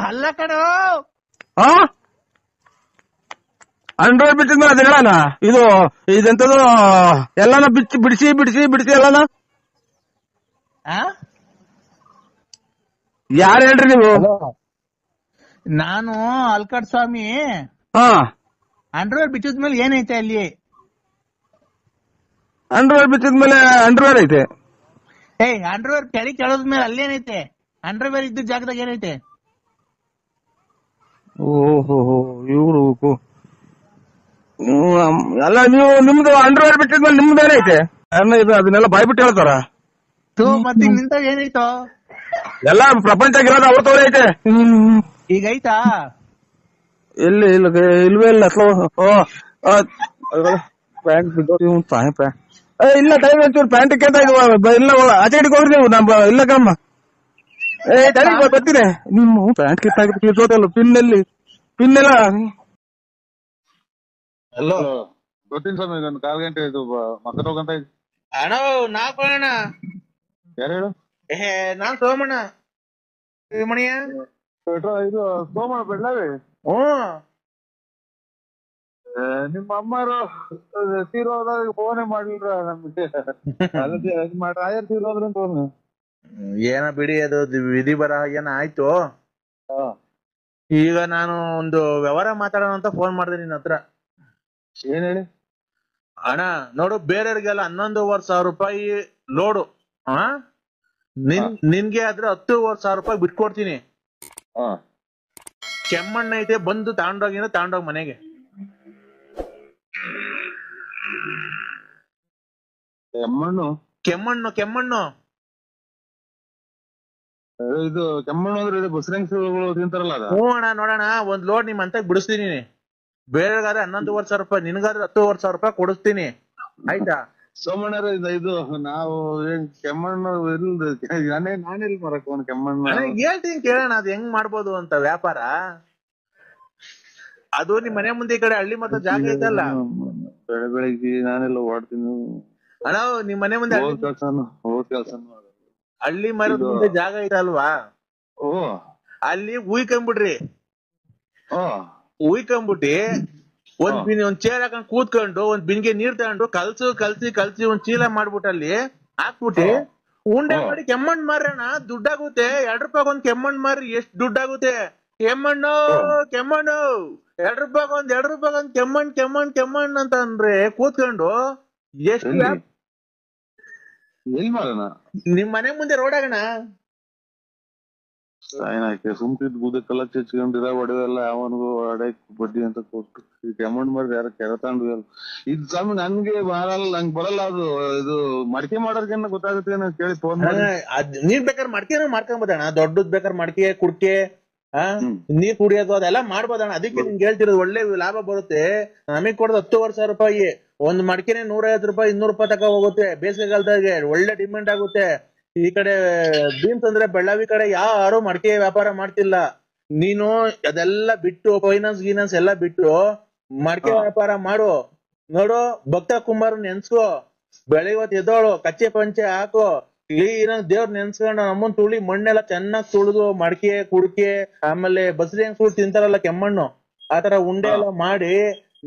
ಅಲ್ಲ ಕಣೋ, ಅಂಡರ್ವೇರ್ ಬಿಚ್ಚಿದ್ಮೇಲೆ ಅದ್ ಹೇಳಣ. ಇದೆಂತದು ಎಲ್ಲಾನ ಬಿಡಿಸಿ ಎಲ್ಲಾನ. ಯಾರು ಹೇಳ್ರಿ ನೀವು? ನಾನು ಅಲ್ಕಡ್ ಸ್ವಾಮಿ. ಅಂಡರ್ವೇರ್ ಬಿಚ್ಚಿದ್ಮೇಲೆ ಏನೈತೆ ಅಲ್ಲಿ? ಅಂಡರ್ವೇರ್ ಬಿಚ್ಚಿದ್ಮೇಲೆ ಅಂಡರ್ವೇರ್ ಐತೆ. ಅಂಡರ್ವೇರ್ ಕೆಳಗೆ ಕೆಳದ್ಮೇಲೆ ಅಲ್ಲೇನೈತೆ? ಅಂಡರ್ವೇರ್ ಇದ್ದ ಜಾಗದಾಗ ಏನೈತೆ? ಓಹೋ ಇವ್ರು ಅಲ್ಲ, ನೀವು ನಿಮ್ದು ಅಂಡರ್ವೇರ್ ಬಿಟ್ಟಿದ್ಮೇಲೆ ನಿಮ್ದು ಏನೈತೆ? ಅದನ್ನೆಲ್ಲ ಬಾಯ್ಬಿಟ್ಟು ಹೇಳ್ತಾರ. ಮತ್ತೆ ನಿಂತಾಗ ಏನಾಯ್ತು? ಎಲ್ಲ ಪ್ರಪಂಚಗಿರೋದು ಅವ್ರ ತೋರ ಐತೆ. ಈಗ ಐತಾ? ಇಲ್ವೇ ಇಲ್ಲ. ಇಲ್ಲ ಟೈಮ್ ಒಂಚೂರು ಪ್ಯಾಂಟ್ ಕೇಳ್ತ ಇಲ್ಲ ಆಚೆ ಕಡೆಗೆ ಹೋಗ್ರಿ ನೀವು. ಇಲ್ಲ ಕಮ್ಮ ಬರ್ತೀನಿ. ನಿಮ್ಮ ಪ್ಯಾಂಟ್ ಕಿತ್ತಾಗಿಲ್ಲ ಪಿನ್ನೆಲ್ಲ. ಹಲೋ ಗೊತ್ತಿನ ಸ್ವಾಮಿ, ಒಂದು 1/4 ಗಂಟೆ ಇದು ಮಕ್ಕಳ ಹೋಗಂತ ಇದ್ವಿ. ಅಣ್ಣ ನಾ ಕೊಡೋಣ. ಯಾರು ಹೇಳು? ನಾನ್ ಸೋಮಣ್ಣ ಮಣಿಯ. ಇದು ಸೋಮಣ್ಣ ಬೆಳ್ಳಾವಿ. ನಿಮ್ಮ ಅಮ್ಮರು ತೀರೋದಾಗ ಫೋನೇ ಮಾಡ್ಲಿಲ್ಲ ನಮ್ಗೆ. ಆಯರ್ ತೀರೋದ್ರ ಫೋನ್ ಏನ ಬಿಡಿ, ಅದು ವಿಧಿ ಬರ ಏನ ಆಯ್ತು. ಈಗ ನಾನು ಒಂದು ವ್ಯವಹಾರ ಮಾತಾಡೋಣ ಅಂತ ಫೋನ್ ಮಾಡಿದೆ ನಿನ್ನ ಹತ್ರ. ಏನ್ ಹೇಳಿ? ಅಣ್ಣ ನೋಡು, ಬೇರೆಯವ್ರಿಗೆಲ್ಲ 11,500 ರೂಪಾಯಿ ಲೋಡು. ನಿನ್ಗೆ ಆದ್ರೆ 10,500 ರೂಪಾಯಿ ಬಿಟ್ಕೊಡ್ತೀನಿ. ಕೆಮ್ಮಣ್ಣ ಐತೆ, ಬಂದು ತಗೊಂಡೋಗ್ ಮನೆಗೆ. ಕೆಮ್ಮಣ್ಣು ಇದು ಕೆಮ್ಮಣ್ಣು ಅಂದ್ರೆ ಇದು ಬಸರಂಗ್ಗಳು ತಿಂತಾರಲ್ಲ ಅದ? ಹ್ಞೂ ಅಣ್ಣ, ನೋಡೋಣ ಒಂದ್ ಲೋಡ್ ನಿಮ್ ಅಂತ ಬಿಡಿಸ್ತೀನಿ. ಬೇರೆಗಾದ್ರೆ 11,500 ರೂಪಾಯಿ, ನಿನ್ಗಾದ್ರೆ 10,500 ರೂಪಾಯಿ ಕೊಡಿಸ್ತೀನಿ, ಆಯ್ತಾ? ಸೋಮಣ್ಣರ ಇದು ನಾವು ಕೆಮ್ಮಣ್ಣು ನಾನೆಲ್ಲಿ ಮರಕ್ ಕೆಮ್ಮಣ್ಣು ಹೇಳ್ತೀನಿ ಕೇಳೋಣ, ಅದ್ ಹೆಂಗ್ ಮಾಡ್ಬೋದು ಅಂತ ವ್ಯಾಪಾರ. ಅದು ನಿಮ್ ಮನೆ ಮುಂದೆ ಈ ಕಡೆ ಹಳ್ಳಿ ಮತ್ತೆ ಜಾಗ ಐತಲ್ಲ, ಬೆಳಿಗ್ಗೆ ನಾನೆಲ್ಲ ಓಡ್ತೀನಿ ಅಣ್ಣ. ನಿಮ್ ಮನೆ ಮುಂದೆ ಹಳ್ಳಿ ಮರದ ಮುಂದೆ ಜಾಗ ಐತಲ್ವಾ, ಅಲ್ಲಿ ಉಯ್ಕೊಂಬಿಡ್ರಿ. ಉಯ್ಕೊಂಬಿಟ್ಟಿ ಒಂದ್ ಚೇರ್ ಹಾಕೊಂಡ್ ಕೂತ್ಕೊಂಡು ಒಂದ್ ಬಿನ್ಗೆ ನೀರ್ ತಗೊಂಡು ಕಲ್ಸಿ ಒಂದ್ ಚೀಲ ಮಾಡ್ಬಿಟ್ಟು ಅಲ್ಲಿ ಹಾಕ್ಬಿಟ್ಟಿ ಉಂಡೆ ಮಾಡಿ ಕೆಮ್ಮಣ್ಣು ಮಾರೋಣ. ದುಡ್ಡಾಗುತ್ತೆ. 2 ರೂಪಾಯಿ ಒಂದ್ ಕೆಮ್ಮಣ್ಣು ಮಾರಿ ಎಷ್ಟ್ ದುಡ್ಡಾಗುತ್ತೆ? ಕೆಮ್ಮಣ್ಣು 2 ರೂಪಾಯಿ ಒಂದ್ ಕೆಮ್ಮಣ್ಣು ಅಂತ ಅಂದ್ರೆ ಕೂತ್ಕೊಂಡು ಎಷ್ಟು ಎಲ್ಲಿ ಮಾಡೋಣ? ನಿಮ್ ಮನೆ ಮುಂದೆ ರೋಡ್ ಆಗಣ. ಸುಮ್ಕಿದ್ ಬೂದಿ ಕಲ್ಲ ಚಚ್ಕೊಂಡಿರ ಹೊಡೆದೆಲ್ಲ ಅವನಿಗೂ ಅಡಕ್ ಬಡ್ಡಿ ಅಂತ ಕೊಟ್ಟು ಅಮೌಂಟ್ ಮಾಡಿದ್ರೆ ಯಾರ ಕೆರ ತಗೊಂಡ್ವಿ. ಇದು ಸ್ವಾಮಿ ನನ್ಗೆ ನಂಗೆ ಬರಲ್ಲ ಅದು. ಇದು ಮಡಿಕೆ ಮಾಡೋರ್ಗೇನ ಗೊತ್ತಾಗುತ್ತೆ ಅಂತ ಕೇಳಿ ಫೋನ್ ಮಾಡಿ. ನೀರ್ ಬೇಕಾದ್ರೆ ಮಡಿಕೆ ಮಾಡ್ಕೊಂಬೋದಣ್ಣ, ದೊಡ್ಡದ್ ಬೇಕಾದ್ರೆ ಮಡಿಕೆ ಕುಡ್ಕೆ ನೀರ್ ಕುಡಿಯೋದು ಅದೆಲ್ಲ ಮಾಡ್ಬೋದಣ್ಣ. ಅದಕ್ಕೆ ನಿಮ್ಗೆ ಹೇಳ್ತಿರೋದು, ಒಳ್ಳೆ ಲಾಭ ಬರುತ್ತೆ. ನಮಗ್ ಕೊಡೋದು 10,500 ರೂಪಾಯಿ. ಒಂದ್ ಮಡಿಕೆನೆ 150 ರೂಪಾಯಿ 200 ರೂಪಾಯಿ ತಕ ಹೋಗುತ್ತೆ. ಬೇಸಿಗೆಗಾಲದಾಗೆ ಒಳ್ಳೆ ಡಿಮ್ಯಾಂಡ್ ಆಗುತ್ತೆ. ಈ ಕಡೆ ಬೀಮ್ಸ್ ಅಂದ್ರೆ ಬೆಳ್ಳಾವಿ ಕಡೆ ಯಾರು ಮಡಿಕೆ ವ್ಯಾಪಾರ ಮಾಡ್ತಿಲ್ಲ. ನೀನು ಅದೆಲ್ಲ ಬಿಟ್ಟು ಫೈನಾನ್ಸ್ ಎಲ್ಲ ಬಿಟ್ಟು ಮಡಿಕೆ ವ್ಯಾಪಾರ ಮಾಡು. ನೋಡು, ಭಕ್ತ ಕುಮಾರ್ ನೆನ್ಸ್ಕೋ, ಬೆಳಿಗ್ಗೆ ಎದ್ದೋಳು, ಕಚ್ಚೆ ಪಂಚೆ ಹಾಕು, ಕ್ಲೀನ್ ದೇವ್ರ ನೆನ್ಸ್ಕೊಂಡು ನಮ್ಮನ್ ತುಳಿ ಮಣ್ಣೆಲ್ಲ ಚೆನ್ನಾಗ್ ತುಳಿದು ಮಡಿಕೆ ಕುಡ್ಕೆ ಆಮೇಲೆ ಬಸರಿ ಹೆಂಗ್ ಸುಟ್ಟು ತಿಂತಾರಲ್ಲ ಕೆಮ್ಮಣ್ಣು, ಆತರ ಉಂಡೆ ಎಲ್ಲ ಮಾಡಿ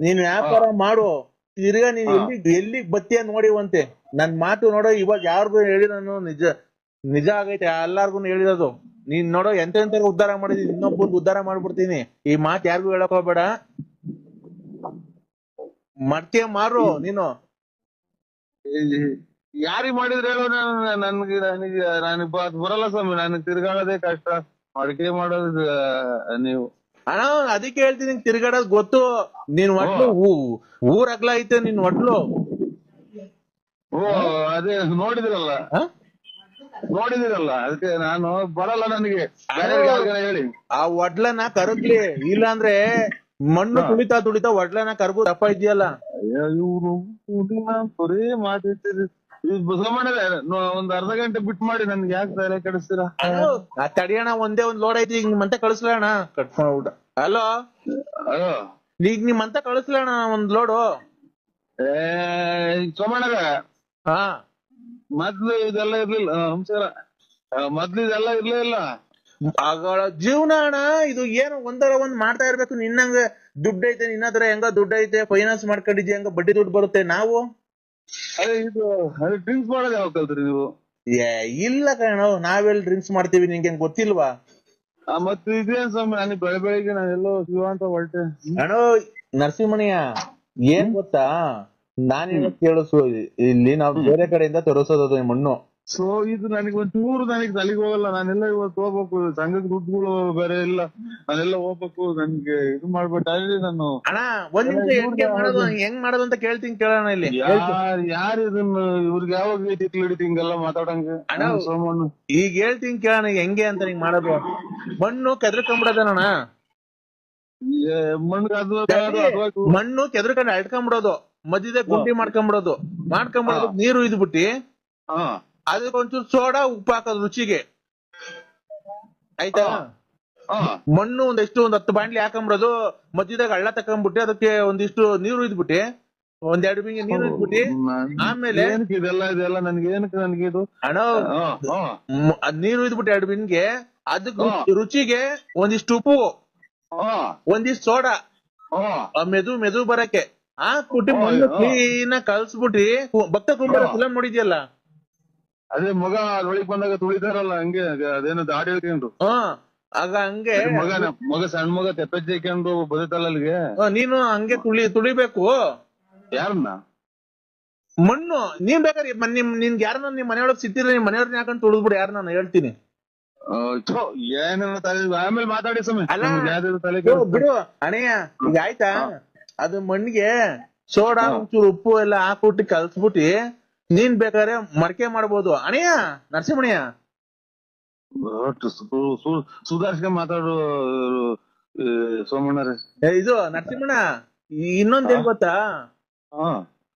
ನೀನ್ ವ್ಯಾಪಾರ ಮಾಡು. ತಿರ್ಗಾ ನೀನ್ ಎಲ್ಲಿಗ್ ಬತ್ತೀಯ ನೋಡಿವಂತೆ. ನನ್ ಮಾತು ನೋಡೋ, ಇವಾಗ ಯಾರಿಗೂ ಹೇಳಿ ನಾನು ನಿಜ ಆಗೈತೆ, ಎಲ್ಲಾರ್ಗು ಹೇಳಿರೋದು. ನೀನ್ ನೋಡೋ ಎಂತೆಂತ ಉದ್ಧಾರ ಮಾಡಿದೀನಿ, ಇನ್ನೊಬ್ಬರಿಗೆ ಉದ್ಧಾರ ಮಾಡ್ಬಿಡ್ತೀನಿ. ಈ ಮಾತು ಯಾರಿಗೂ ಹೇಳಕ್ ಹೋಗ್ಬೇಡ. ಮಡ್ಕೆ ಮಾರು ನೀನು. ಯಾರಿಗ್ ಮಾಡಿದ್ರೆ ಹೇಳೋ? ನನಗೆ ಬರಲ್ಲ ಸ್ವಾಮಿ. ನನಗೆ ತಿರ್ಗಾಡೋದೇ ಕಷ್ಟ. ಮಡಿಕೆ ಮಾಡೋದು ನೀವು ಅಣ್ಣ ಅದಕ್ಕೆ ಹೇಳ್ತೀನಿ ತಿರ್ಗಾಡೋದ್ ಗೊತ್ತು. ನೀನ್ ಒಟ್ಲು ಊರ್ ಅಗ್ಲ ಐತೆ ನಿನ್ ಒಟ್ಲು. ಓ ಅದೇ ನೋಡಿದಿರಲ್ಲ ಅದಕ್ಕೆ ನಾನು ಬರಲ್ಲ ನನಗೆ ಹೇಳಿ. ಆ ಒಡ್ಲನ ಕರಗ್ಲಿ, ಇಲ್ಲಾಂದ್ರೆ ಮಣ್ಣು ತುಳಿತಾ ಒಡ್ಲನ ಕರ್ಗು ದಪ್ಪ ಇದೆಯಲ್ಲ. ಇವ್ರು ಬರೀ ಮಾತಾಡ್ತೀರಿ. ಒಂದ್ ಅರ್ಧ ಗಂಟೆ ಬಿಟ್ಟು ಮಾಡಿ ನನ್ಗೆ ಯಾಕೆ ತಲೆ ಕೆಡಿಸ್ತೀರಾ? ತಡಿಯಣ, ಒಂದೇ ಒಂದ್ ಲೋಡ್ ಐತಿ, ಈಗ ಮಂತೆ ಕಳಿಸ್ಲಣ್ಣ. ಹಲೋ ಈಗ ನಿಮ್ ಮಂತ ಕಳಿಸ್ಲಣ್ಣ ಒಂದ್ ಲೋಡು. ಸೋಮಣ್ಣಗ ಹಾ ಮೊದ್ಲು ಇದೆಲ್ಲ ಇರ್ಲಿಲ್ಲ. ನಮಸ್ಕಾರ. ಮೊದ್ಲು ಇದೆಲ್ಲ ಇರ್ಲೇ ಇಲ್ಲ. ಆಗಳ ಜೀವನ ಅಣ್ಣ ಇದು. ಏನು ಒಂದರ ಒಂದ್ ಮಾಡ್ತಾ ಇರ್ಬೇಕು. ನಿನ್ನಂಗ ದುಡ್ಡು ಐತೆ, ನಿನ್ನ ಹತ್ರ ಹೆಂಗ ದುಡ್ಡು ಐತೆ, ಫೈನಾನ್ಸ್ ಮಾಡ್ಕೊಂಡಿದ್ಯ, ಹೆಂಗ ಬಡ್ಡಿ ದುಡ್ಡು ಬರುತ್ತೆ. ನಾವು ಇದು ಡ್ರಿಂಕ್ಸ್ ಮಾಡೋದು ಯಾವಾಗ ಕಲ್ತ್ರಿ ನೀವು? ಇಲ್ಲ ಕಣೋ, ನಾವೆಲ್ಲಿ ಡ್ರಿಂಕ್ಸ್ ಮಾಡ್ತೀವಿ, ನಿಂಗೆ ಗೊತ್ತಿಲ್ವಾ? ಮತ್ತೆ ಇದೇನ್ ಸ್ವಾಮಿ, ನನಗೆ ಬೆಳಗ್ಗೆ ನಾನೆಲ್ಲೋ ಶಿವ ಅಂತ ಹೊರಟೆ. ಅಣ್ಣೋ ನರಸಿಂಹಮಣಿಯ, ಏನ್ ಗೊತ್ತಾ, ನಾನೇನ ಕೇಳಿಸು, ಇಲ್ಲಿ ನಾವು ಬೇರೆ ಕಡೆಯಿಂದ ತರಿಸೋದು ಮಣ್ಣು. ಸೊ ಇದು ನನಗೆ ಒಂಚೂರು ನನಗೆ ತಲೆಗೆ ಹೋಗಲ್ಲ. ನಾನೆಲ್ಲ ಇವತ್ತು ಹೋಗ್ಬೇಕು, ಸಂಘದ ದುಡ್ಡುಗಳು ಬೇರೆ ಇಲ್ಲ, ನಾನೆಲ್ಲ ಹೋಗ್ಬೇಕು. ನನ್ಗೆ ಇದು ಮಾಡ್ಬಿಟ್ಟು ನಾನು ಅಣ್ಣ ಒಂದ್ ನಿಮಿಷ ಹೆಂಗ್ ಮಾಡೋದು ಅಂತ ಕೇಳ್ತೀನಿ, ಕೇಳೋಣ. ಇಲ್ಲಿ ಯಾರು ಇದನ್ನ ಇವ್ರಿಗೆ ಯಾವಾಗ ಹಿಡಿತಿ ಹಿಂಗೆಲ್ಲ ಮಾತಾಡಂಗೆ? ಸೋಮಣ್ಣ ಈಗ ಹೇಳ್ತೀನಿ ಕೇಳೋಣ ಹೆಂಗೆ ಅಂತ ನಿಂಗ್ ಮಾಡೋದು. ಮಣ್ಣು ಕೆದ್ರಕೊಂಡ್ಬಿಡೋದಣ್ಣ, ಮಣ್ಣು ಕೆದ್ರಕೊಂಡು ಅಳ್ಕೊಂಡ್ಬಿಡೋದು, ಮಧ್ಯದ ಗುಂಡಿ ಮಾಡ್ಕೊಂಡ್ಬಿಡೋದು, ನೀರು ಇದ್ಬಿಟ್ಟಿ ಅದಕ್ಕೆ ಒಂಚೂರು ಸೋಡಾ ಉಪ್ಪು ಹಾಕೋದು ರುಚಿಗೆ, ಆಯ್ತಾ? ಮಣ್ಣು ಒಂದ್ 10 ಬಾಂಡ್ಲಿ ಹಾಕೊಂಡ್ಬಿಡೋದು, ಮಧ್ಯದಾಗ ಹಳ್ಳ ತಕೊಂಡ್ಬಿಟ್ಟು ಅದಕ್ಕೆ ಒಂದಿಷ್ಟು ನೀರು ಇದ್ಬಿಟ್ಟಿ, 1-2 ಬಿಂಗೆ ನೀರು ಇದ್ಬಿಟ್ಟಿ, ಆಮೇಲೆ ಇದೆಲ್ಲ ನನ್ಗೆ ಇದು ಅಣ್ಣ ನೀರು ಇದ್ಬಿಟ್ಟು 2 ಬಿಂಗೆ, ಅದಕ್ಕೆ ರುಚಿಗೆ ಒಂದಿಷ್ಟು ಉಪ್ಪು, ಒಂದಿಷ್ಟು ಸೋಡಾ, ಮೆದು ಬರಕ್ಕೆ ಹಾಕ್ಬಿಟ್ಟು ಮಣ್ಣು ಕ್ಲೀನ್ ಕಲ್ಸ್ಬಿಟ್ಟಿ. ಭಕ್ತ ಕುಂಬಾರ ಫಿಲಂ ನೋಡಿದ್ಯಲ್ಲ, ಅದೇ ಮಗ ಒಳಗ್ ಬಂದಾಗ ತುಳಿತಾರಲ್ಲ ಹಂಗೆ, ಅದೇನೋ ದಾಡಿ ಹೇಳ್ಕೊಂಡು ಆಗ ಹಂಗೆ ಮಗ ಸಣ್ಣ ಮಗ ತೆಪ್ಪೆಜ್ಜೆ ಹಾಕೊಂಡು ಬದುತ್ತಲ್ಲ ಅಲ್ಲಿಗೆ, ನೀನು ಹಂಗೆ ತುಳಿಬೇಕು. ಯಾರನ್ನ? ಮಣ್ಣು. ನೀನ್ ಬೇಕಾದ್ರೆ ನಿನ್ಗೆ ಯಾರನ್ನ ನಿಮ್ ಮನೆಯೊಳಗ್ ಸಿಕ್ತಿದ್ರೆ ನಿಮ್ ಮನೆಯವ್ರನ್ನ ಹಾಕೊಂಡು ತುಳಿದ್ಬಿಡು, ಯಾರು ನಾನು ಹೇಳ್ತೀನಿ. ಏನೇನೋ ಆಮೇಲೆ ಮಾತಾಡಿ ಸಮಯ ಬಿಡು ಅಣಯ್ಯ. ಈಗ ಆಯ್ತಾ, ಅದು ಮಣ್ಣಿಗೆ ಸೋಡಾ ಒಂಚೂರು ಉಪ್ಪು ಎಲ್ಲ ಹಾಕ್ಬಿಟ್ಟು ಕಲ್ಸ್ಬಿಟ್ಟಿ ನೀನ್ ಬೇಕಾದ್ರೆ ಮಡಕೆ ಮಾಡ್ಬೋದು ಅಣಯ್ಯ. ನರಸಿಂಹಣ್ಯ ಸುಧಾರಿಸ್ಕೊಂಡ್ ಮಾತಾಡು ಸೋಮಣ್ಣರೇ. ಇದು ನರಸಿಂಹಣ್ಣ, ಇನ್ನೊಂದೇನ್ ಗೊತ್ತಾ,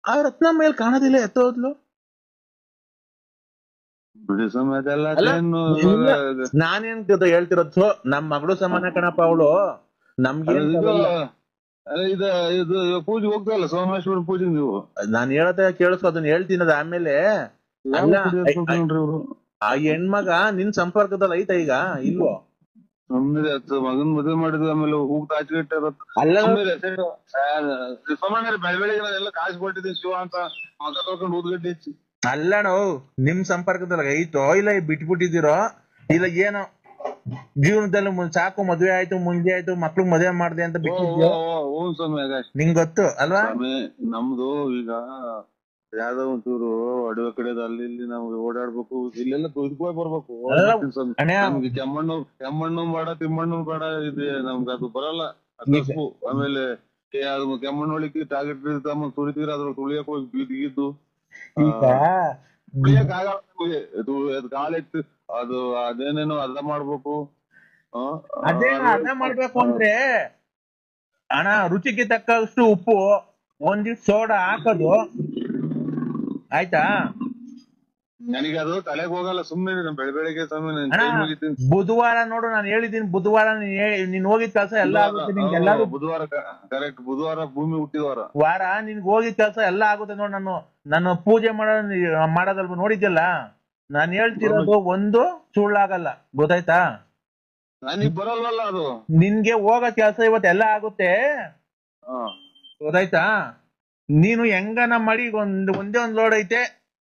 ಆ ರತ್ನ ಮೇಲ್ ಕಾಣೋದಿಲ್ಲ, ಎತ್ತೋದ್ಲು. ನಾನೇನ್ ಹೇಳ್ತಿರೋದು, ನಮ್ ಮಗಳು ಸಮಾನ ಕಣಪ್ಪ ಅವಳು. ನಮ್ಗೆ ಇದು ಪೂಜೆ ಹೋಗ್ತಲ್ಲ, ಸೋಮೇಶ್ವರ ಪೂಜೆ. ನೀವು ನಾನ್ ಹೇಳದ ಕೇಳಿಸ್ಕೊ, ಅದನ್ನ ಹೇಳ್ತೀನಿ. ಅದ ಆಮೇಲೆ ಆ ಹೆಣ್ಮಗ ನಿನ್ ಸಂಪರ್ಕದಲ್ಲಿ ಐತ ಈಗ ಇಲ್ವೋ? ಮಗನ್ ಮದುವೆ ಮಾಡಿದ್ವಿ, ಆಮೇಲೆ ಹೋಗ್ತಾ ಆಚೆಗಿಟ್ಟಾರ. ಬೆಳಗ್ಗೆ ನಾನೆಲ್ಲ ಕಾಸು ಕೊಟ್ಟಿದ್ದೀನಿ ಶಿವ ಅಂತ ಮಗ ತೊಳ್ಕೊಂಡು ಊದ್ಗಡ್ಡೆ ಹೆಚ್ಚಿ. ಅಲ್ಲಣ್ಣ, ನಿಮ್ ಸಂಪರ್ಕದಲ್ಲಿ ಐತೋ ಇಲ್ಲ ಬಿಟ್ಬಿಟ್ಟಿದಿರೋ ಇಲ್ಲ ಏನೋ, ಜೀವನದಲ್ಲಿ ಸಾಕು ಮದ್ವೆ ಆಯ್ತು, ಮುಂಜೆ ಆಯ್ತು, ಮಕ್ಳಿಗೆ ಮದ್ವೆ ಮಾಡ್ದೆ ಅಂತ ಬಿಟ್ಟಿದ್ಯೋ? ನಿಂಗ್ ಗೊತ್ತು ಅಲ್ವಾ? ನಮ್ದು ಈಗ ಯಾವ್ದೋ ಒಂಚೂರು ಅಡವೆ ಕಡೆದ ಅಲ್ಲಿ ಇಲ್ಲಿ ನಮ್ಗೆ ಓಡಾಡ್ಬೇಕು, ಇಲ್ಲೆಲ್ಲ ಕುದ್ಕೋಯ್ ಬರ್ಬೇಕು. ನಮ್ಗೆ ಕೆಮ್ಮಣ್ಣು ಬೇಡ, ತಿಮ್ಮಣ್ಣು ಬೇಡ, ಇದೆ ನಮ್ಗೆ ಅದು ಬರಲ್ಲ. ಆಮೇಲೆ ಕೆಮ್ಮಣ್ಣೊಳಿಗೆ ಟಾರ್ಗೆಟ್ ಸುರಿತೀರ, ಅದ್ರ ತುಳಿಯಕ್ ಹೋಗಿ ಬಿದ್ದು ತುಳಿಯಕ್ ಆಗಲ್ಲ. ಕಾಲೆತ್ತು ಅದು ಅದೇನೇನೋ ಅರ್ಧ ಮಾಡ್ಬೇಕು. ಅರ್ಧ ಮಾಡ್ಬೇಕು ಅಂದ್ರೆ ಅಣ್ಣ, ರುಚಿಗೆ ತಕ್ಕಷ್ಟು ಉಪ್ಪು, ಒಂದಿಷ್ಟು ಸೋಡಾ ಹಾಕೋದು, ಆಯ್ತಾ? ನನಗೆ ಅದು ತಲೆಗೆ ಹೋಗಲ್ಲ. ಸುಮ್ಮನೆ ಬೆಳಗ್ಗೆ ಬುಧವಾರ ನೋಡು, ನಾನು ಹೇಳಿದೀನಿ, ಬುಧವಾರ ನೀನ್ ಹೋಗಿದ್ ಕೆಲಸ ಎಲ್ಲ ಆಗುತ್ತೆ ನಿನ್ಗೆ. ಬುಧವಾರ ಕರೆಕ್ಟ್, ಬುಧವಾರ ಭೂಮಿ ಹುಟ್ಟಿದವಾರ ವಾರ ನಿನ್ಗೆ ಹೋಗಿದ್ ಕೆಲಸ ಎಲ್ಲ ಆಗುತ್ತೆ ನೋಡ್. ನಾನು ಪೂಜೆ ಮಾಡೋದಲ್ವ ನೋಡಿದ್ಯಲ್ಲ, ನಾನ್ ಹೇಳ್ತಿರೋದು ಒಂದು ಸುಳ್ಳಾಗಲ್ಲ, ಗೊತ್ತಾಯ್ತಾ? ನನಗ್ ಬರಲ್ವಲ್ಲ ಅದು. ನಿನ್ಗೆ ಹೋಗೋ ಕೆಲಸ ಇವತ್ತೆಲ್ಲ ಆಗುತ್ತೆ, ಗೊತ್ತಾಯ್ತಾ? ನೀನು ಹೆಂಗನ ಮಾಡಿ ಒಂದೇ ಒಂದ್ ಲೋಡ್ ಐತೆ,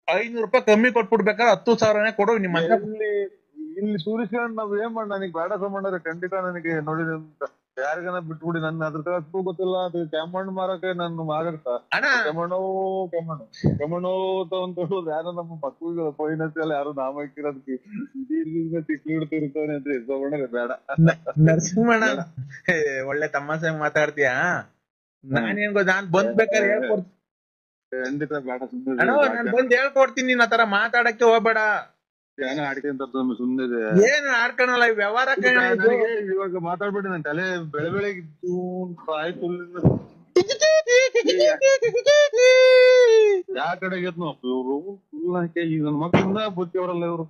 500 ರೂಪಾಯಿ ಕಮ್ಮಿ ಕೊಟ್ಬಿಡ್ಬೇಕಾದ್ರೆ 10,000ನೇ ಕೊಡು. ನಿಮ್ಮ ಇಲ್ಲಿ ಸೂರಿಸ್ಕೊಂಡು ನಾವ್ ಏನ್ ಮಾಡ, ನನಗೆ ಬೇಡ ಸಂಬಂಧ ಖಂಡಿತ ನನಗೆ ನೋಡಿ ಯಾರಿಗಾನ ಬಿಟ್ಬಿಡಿ, ನನ್ನ ಅದ್ರ ಕಷ್ಟೂ ಗೊತ್ತಿಲ್ಲ. ಅದು ಕೆಮ್ಮಣ್ಣು ಮಾರಕ್ಕೆ ನನ್ನ ಆಗತ್ತ ಕೆಮ್ಮಣ್ಣು ತಗೊಂಡು ಯಾರೋ ನಮ್ಮ ಮಕ್ಳಿಗೆ ಫೈನಾನ್ಸಿಯಲ್ ಯಾರು ನಾಮ ಹಾಕಿರೋದಕ್ಕೆ ತಿರ್ತಾನೆ ಅಂತ ಇಸ್ಕೊಂಡ್ರೆ ಬೇಡ. ನರಸಿಂಹಣ್ಣ ಒಳ್ಳೆ ತಮಾಷೆ ಮಾತಾಡ್ತೀಯಾ? ನಾನೇನ್ ನಾನ್ ಬಂದ್ಬೇಕಾದ್ರೆ ಹೇಳ್ಕೊಡ್ತೀನಿ, ಖಂಡಿತ ಬೇಡ. ನಾನ್ ಬಂದ್ ಹೇಳ್ಕೊಡ್ತೀನಿ. ನೀನ್ ಆತರ ಮಾತಾಡಕ್ಕೆ ಹೋಗ್ಬೇಡ. ಏನೋ ಆಡ್ಕೊಂತ ಸುಮ್ಮನೆ ಏನ್ ಆಡ್ಕೊಳಲ್ಲ, ವ್ಯವಹಾರ ಇವಾಗ ಮಾತಾಡ್ಬೇಡಿ. ನನ್ ತಲೆ ಬೆಳಗ್ಗೆ ಆಯ್ತು. ಯಾವ ಕಡೆಗೆ ಇವ್ರು ಈಗ ನನ್ನ ಮಕ್ಕಳಿಂದ ಬುತ್ತಿ ಅವರಲ್ಲ ಇವ್ರು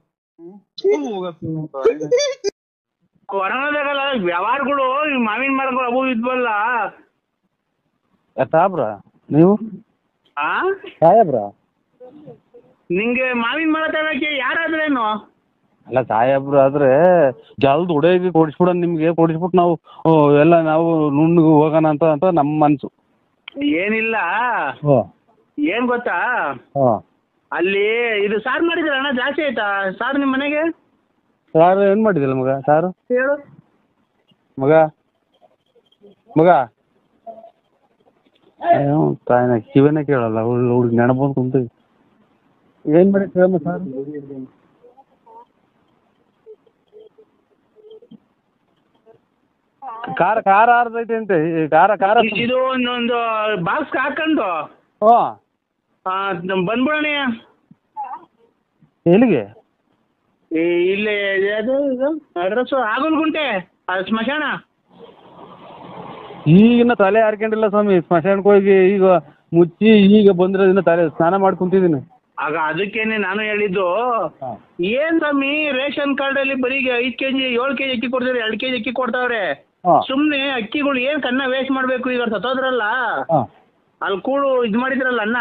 ಹೊರಗಲ್ಲ ವ್ಯವಹಾರಗಳು. ಮಾವಿನ ಮರಗಳು ಅವು ಇದ್ವಲ್ಲ ಸಾಬ್ರ ನೀವು ಸಾಹೇಬ್ರ, ನಿಂಗೆ ಮಾವಿನ ಮರ ತಗೊಳಕ್ಕೆ ಯಾರಾದ್ರೇನು? ಅಲ್ಲ ಸಾಹೇಬ್ರು ಆದ್ರೆ ಜಲ್ದ್ ಹುಡುಗಿ ಕೊಡಿಸ್ಬಿಡ, ನಿಮ್ಗೆ ಕೊಡಿಸ್ಬಿಟ್ಟು ನಾವು ಎಲ್ಲ ನಾವು ನುಣ್ಣಗೆ ಹೋಗೋಣ ಅಂತ ನಮ್ಮ ಮನ್ಸು. ಏನಿಲ್ಲ, ಏನ್ ಗೊತ್ತಾ, ಅಲ್ಲಿ ಇದು ಸಾರು ಮಾಡಿದ್ರ ಅಣ್ಣ ಜಾಸ್ತಿ ಆಯ್ತಾ ಸಾರು ನಿಮ್ ಮನೆಗೆ? ಸಾರು ಏನ್ ಮಾಡಿದಿಲ್ಲ ಮಗ? ಸಾರು ಹೇಳು ಮಗ. ಮಗ ತಾಯಿನ ಕಿವಿನ ಕೇಳಲ್ಲ, ಹುಡುಗಿ ನೆನಪಂದು ಕುಂತೀವಿ. ಏನ್ ಮಾಡಿ ಕೇಳಮ್ಮ ಸಾರು? ಖಾರ ಖಾರ ಆರ್ದೈತೆ ಅಂತೆ. ಖಾರ ಖಾರ ಇದು ಒಂದೊಂದು ಬಾಕ್ಸ್ ಹಾಕೊಂಡು ಬಂದ್ಬಿಡೋಣ. ಎಲ್ಲಿಗೆ? ಇಲ್ಲಿ ಅಡ್ರೆಸ್ ಆಗಲ್ಗುಂಟೆ ಸ್ಮಶಾನ. ಈಗಿನ ತಲೆ ಹಾರ್ಕೊಂಡಿಲ್ಲ ಸ್ವಾಮಿ, ಸ್ಮಶಾನಕ್ಕೆ ಹೋಗಿ ಈಗ ಮುಚ್ಚಿ ಈಗ ಬಂದಿರೋದಿನ ತಲೆ ಸ್ನಾನ ಮಾಡಿ ಕುಂತಿದ್ದೀನಿ. ಆಗ ಅದಕ್ಕೇನೆ ನಾನು ಹೇಳಿದ್ದು, ಏನ್ ಸ್ವಾಮಿ ರೇಷನ್ ಕಾರ್ಡ್ ಅಲ್ಲಿ ಬರೀ 5 kg 7 kg ಅಕ್ಕಿ ಕೊಡ್ತಾರೆ, 2 kg ಅಕ್ಕಿ ಕೊಡ್ತಾವ್ರೆ. ಸುಮ್ನೆ ಅಕ್ಕಿಗಳು ಏನ್ ಕನ್ನ ವೇಸ್ಟ್ ಮಾಡ್ಬೇಕು? ಈಗ ಸತ್ತೋದ್ರಲ್ಲ ಅಲ್ಲಿ ಕೂಡು ಇದ್ ಮಾಡಿದ್ರಲ್ಲ ಅನ್ನ,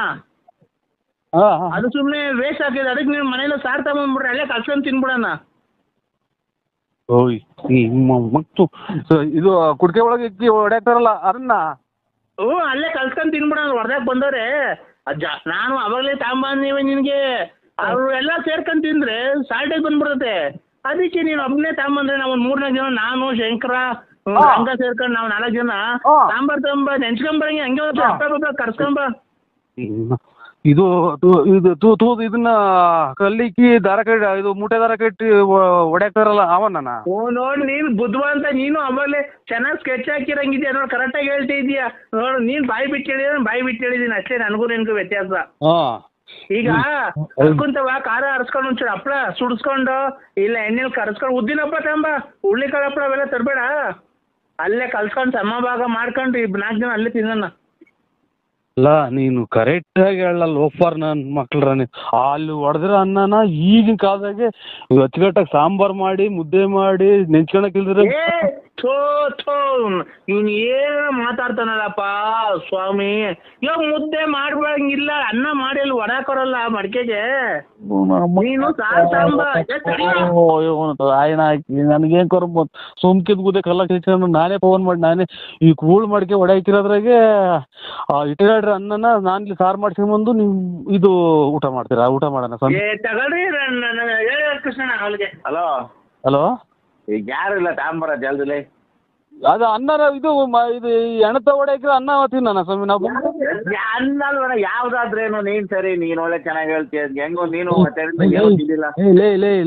ಅದು ಸುಮ್ನೆ ವೇಸ್ಟ್ ಹಾಕಿದ್ರೆ. ಅದಕ್ಕೆ ನೀವು ಮನೇಲಿ ಸಾರ್ ತಗೊಂಡ್ಬಿಡ್ರಿ, ಅಲ್ಲೇ ಕಲ್ಸ್ಕೊಂಡ್ ತಿನ್ಬಿಡಣ. ಓಯ್ ಮತ್ತು ಇದು ಕುಡ್ಕೆ ಒಳಗೆ ಇಕ್ಕಿ ಹೊಡ್ಯಾಕ್ತಾರಲ್ಲ ಅದನ್ನ ಅಲ್ಲೇ ಕಲ್ಸ್ಕೊಂಡ್ ತಿನ್ಬಿಡಣ. ಹೊರದಾಗ ಬಂದವ್ರೆ ನಾನು ಅವಾಗಲೇ ತಗೊಂಬಂದಿವೆ ನಿನ್ಗೆ. ಅವ್ರು ಎಲ್ಲಾ ಸೇರ್ಕೊಂಡ್ ತಿಂದ್ರೆ ಸಾಲ್ಟೇಜ್ ಬಂದ್ಬಿಡ್ತತೆ. ಅದಕ್ಕೆ ನೀನು ಒಬ್ಬನೇ ತಗೊಂಬಂದ್ರೆ ನಾವು 3-4 ಜನ, ನಾನು ಶಂಕರ ಹಂಗ ಸೇರ್ಕೊಂಡ್ ನಾವು 4 ಜನ ಸಾಂಬಾರ್ ತಗೊಂಬ ನೆಂಚ್ಕೊಂಬರಂಗೆ ಹಂಗೆ ಕರ್ಸ್ಕೊಂಬ. ಇದು ಇದನ್ನ ಕಲ್ಲಿಕ್ಕಿ ದಾರ ಕಟ್ಟಿ ಇದು ಮೂಟೆ ದಾರ ಕಟ್ಟಿ ಹೊಡ್ಯಾಕ್ತಾರಲ್ಲ ಅವನ್ನ ನೋಡ್ ನೀನ್ ಬುದ್ಧಿವಂತ. ನೀನು ಅವಾಗಲೇ ಚೆನ್ನಾಗ್ ಸ್ಕೆಚ್ ಹಾಕಿರಂಗಿದ್ಯಾ ನೋಡ್, ಕರೆಕ್ಟ್ ಆಗಿ ಹೇಳ್ತಾ ಇದೀಯಾ ನೋಡು. ನೀನ್ ಬಾಯಿ ಬಿಟ್ಟು ಹೇಳಿದ್ರೆ ಬಾಯಿ ಬಿಟ್ಟು ಹೇಳಿದೀನಿ ಅಷ್ಟೇ, ನನಗೂ ನಿನ್ಗೂ ವ್ಯತ್ಯಾಸ. ಈಗ ಕರ್ಕೊಂತವ ಖಾರ ಹರ್ಸ್ಕೊಂಡು ಒಂಚೂರು ಹಪ್ಳ ಸುಡ್ಸ್ಕೊಂಡು ಇಲ್ಲ ಎಣ್ಣೆಲಿ ಕರ್ಸ್ಕೊಂಡು ಉದ್ದಿನ ಹಪ್ಳ ತಗೊಂಬ, ಹುಳ್ಳಿಕಾಳು ಹಪ್ಳ ಅವೆಲ್ಲ ತರಬೇಡ. ಅಲ್ಲೇ ಕಲ್ಸ್ಕೊಂಡು ಸಮಭಾಗ ಮಾಡ್ಕೊಂಡು 4 ಜನ ಅಲ್ಲೇ ತಿನ್ನೋಣ. ಅಲ್ಲ ನೀನು ಕರೆಕ್ಟ್ ಆಗಿ ಹೇಳಲ್ಲ ಲೋಫರ್ ನನ್ ಮಕ್ಳ್ರ. ಅಲ್ಲಿ ಹೊಡೆದಿರೋ ಅನ್ನನ ಈಗಿನ ಕಾಲದಾಗೆ ಅಚ್ಚುಕಟ್ಟಾಗಿ ಸಾಂಬಾರ್ ಮಾಡಿ ಮುದ್ದೆ ಮಾಡಿ ನೆಂಚ್ಕೊಳಕ್ ಇಲ್ದ್ರೆ ಇವ್ನು ಏನ ಮಾತಾಡ್ತಾನಲ್ಲಪ್ಪ ಸ್ವಾಮಿ. ಇವಾಗ ಮುದ್ದೆ ಮಾಡ್ಬಂಗಿಲ್ಲ, ಅನ್ನ ಮಾಡಿ ಅಲ್ಲಿ ಹೊಡಾಕೋರಲ್ಲ ಮಡಿಕೆಗೆ. ನೀನು ಆಯ್ನ ಹಾಕಿ ನನ್ಗೇನ್ ಕೊರ ಸುಮ್ಕಿದ್ ಗುದ್ದೆ ಕಲ್ಲ ಕಿಚ್ಕೊಂಡು ನಾನೇ ಫೋನ್ ಮಾಡಿ ನಾನೇ ಈ ಕೂಳ್ ಮಡಿಕೆ ಹೊಡಾಕಿರೋದ್ರಾಗೆ ಇಟ್ಟಾಡ್ರಿ ಅನ್ನನ ನಾನ್ ಇಲ್ಲಿ ಸಾರು ಮಾಡ್ಸ್ಕೊಂಡ್ಬಂದು ನೀವು ಇದು ಊಟ ಮಾಡ್ತೀರಾ? ಊಟ ಮಾಡೋಣ ತಗೊಳ್ರಿ ಕೃಷ್ಣ. ಹಲೋ ಹಲೋ, ಈಗ ಯಾರು ಇಲ್ಲ ತಾಂಬರ ಜಲ್ದಿಲೆ. ಅದು ಅನ್ನ ಇದು ಎಣತ ಹೊಡಾಕಿರೋ ಅನ್ನ ತಿನ್ನ ಸ್ವಾಮಿ ನಾವು. ಅನ್ನಲ್ವನ ಯಾವ್ದಾದ್ರೇನು ನೀನ್ ಸರಿ, ನೀನ್ ಒಳ್ಳೆ ಚೆನ್ನಾಗಿ ಹೇಳ್ತೀಯ. ಹೆಂಗೋ ನೀನು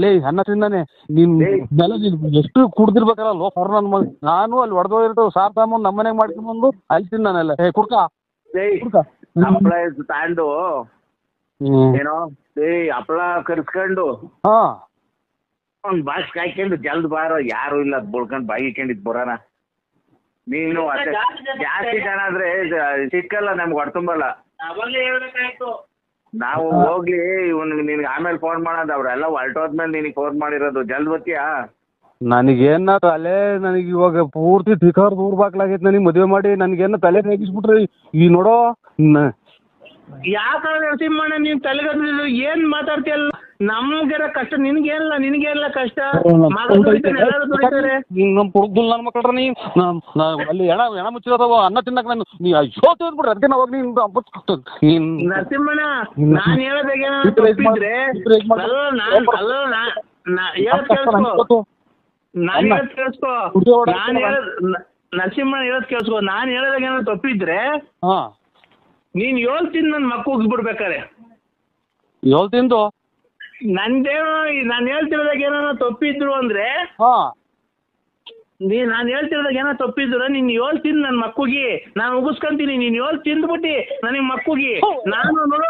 ಲೇ ಅನ್ನ ತಿಂದಾನೆ ನೀನ್ ಎಷ್ಟು ಕುಡ್ದಿರ್ಬೇಕಲ್ಲ ಲೋಫ್ ಅವ್ರ ನನ್ ಮಗ. ನಾನು ಅಲ್ಲಿ ಹೊಡೆದೋಗಿರ್ತಾವ ಸಾರ್ ತಗೊಂಬಂದು ನಮ್ಮನೆಗೆ ಮಾಡ್ಕೊಂಡ್ಬಂದು ಅಲ್ಲಿ ತಿಂದಾನೆಲ್ಲ. ಕುಡ್ಕ ಹಪ್ಪಳ ತಾಂಡು ಏನೋ ಹಪ್ಪಳ ಕರ್ಸ್ಕೊಂಡು ಒಂದ್ ಬಾಕ್ಸ್ ಕಾಯ್ಕೊಂಡು ಜಲ್ದ್ ಬಾರೋ, ಯಾರು ಇಲ್ಲ ಬುಳ್ಕೊಂಡ್ ಬಾಯಿ ಇಟ್ಕೊಂಡಿದ್ ಬರೋಣ. ನೀನು ಜಾಸ್ತಿ ಜನ ಆದ್ರೆ ಸಿಕ್ಕಲ್ಲ, ನಮ್ಗೆ ಹೊಡ್ತುಂಬಲ್ಲ. ನಾವು ಹೋಗ್ಲಿ ನಿನ್ಗೆ ಆಮೇಲೆ ಫೋನ್ ಮಾಡೋದು, ಅವ್ರೆಲ್ಲ ಹೊರಟೋದ್ಮೇಲೆ ನಿನಗೆ ಫೋನ್ ಮಾಡಿರೋದು. ಜಲ್ದ್ ಬರ್ತೀಯಾ? ನನಗೇನ ತಲೆ, ನನಗೆ ಇವಾಗ ಪೂರ್ತಿ ತಿಕಾರ್ ದೂರ ಬಾಕ್ಲಾಗೈತೆ. ನನಗೆ ಮದುವೆ ಮಾಡಿ ನನಗೇನ ತಲೆ ರೇಗಿಸ್ಬಿಟ್ರಿ. ಈ ನೋಡೋ ಯಾಕ ನರಸಿಂಹಣ್ಣ ನೀನ್ ತಲೆಗದ್ದು ಏನ್ ಮಾತಾಡ್ತೀಯಲ್ಲ? ನಮ್ಗೆಲ್ಲ ಕಷ್ಟ, ನಿನ್ಗೇನಿಲ್ಲ ಕಷ್ಟ. ನಮ್ ಕುಡ್ದು ನನ್ ಮಕ್ಕಳ್ರ ನೀ ಅಲ್ಲಿ ಎಣ ಮುಚ್ಚಿರೋದವ ಅನ್ನ ತಿನ್ನಕ್ ನಾನು ನೀ ಅಯ್ಯೋ ತಿಂದ್ಬಿಡ್ರಿ. ಅದಕ್ಕೆ ನಾವು ನೀನ್ ನರಸಿಂಹಣ್ಣ ನಾನ್ ಹೇಳೋದಾಗೆ ನರಸಿಂಹಣ್ಣ ಹೇಳೋದ್ ಕೇಳಿಸ್ಕೊ. ನಾನ್ ಹೇಳೋದಾಗ ಏನಾದ್ರು ತಪ್ಪಿದ್ರೆ ಹಾ ನೀನ್ ಹೇಳ್ತೀನಿ ನನ್ ಮಕ್ಕ ಬಿಡ್ಬೇಕಾರೆ ಹೇಳ್ತಿಂದು ನಂದೇನೋ ನಾನ್ ಹೇಳ್ತಿರೋದಾಗ ಏನಾರ ತಪ್ಪಿದ್ರು ಅಂದ್ರೆ ಹಾ ನಾನ್ ಹೇಳ್ತಿರೋದಾಗ ಏನೋ ತಪ್ಪಿದ್ರು ನೀನ್ ಹೇಳ್ತೀನಿ ನನ್ ಮಕ್ಕಳಿಗೆ ನಾನು ಮುಗಿಸ್ಕೊಂತೀನಿ. ನೀನ್ ತಿಂದ್ಬಿಟ್ಟಿ ನನಗ್ ಮಕ್ಕಳಿಗೆ ನಾನು ನೋಡೋ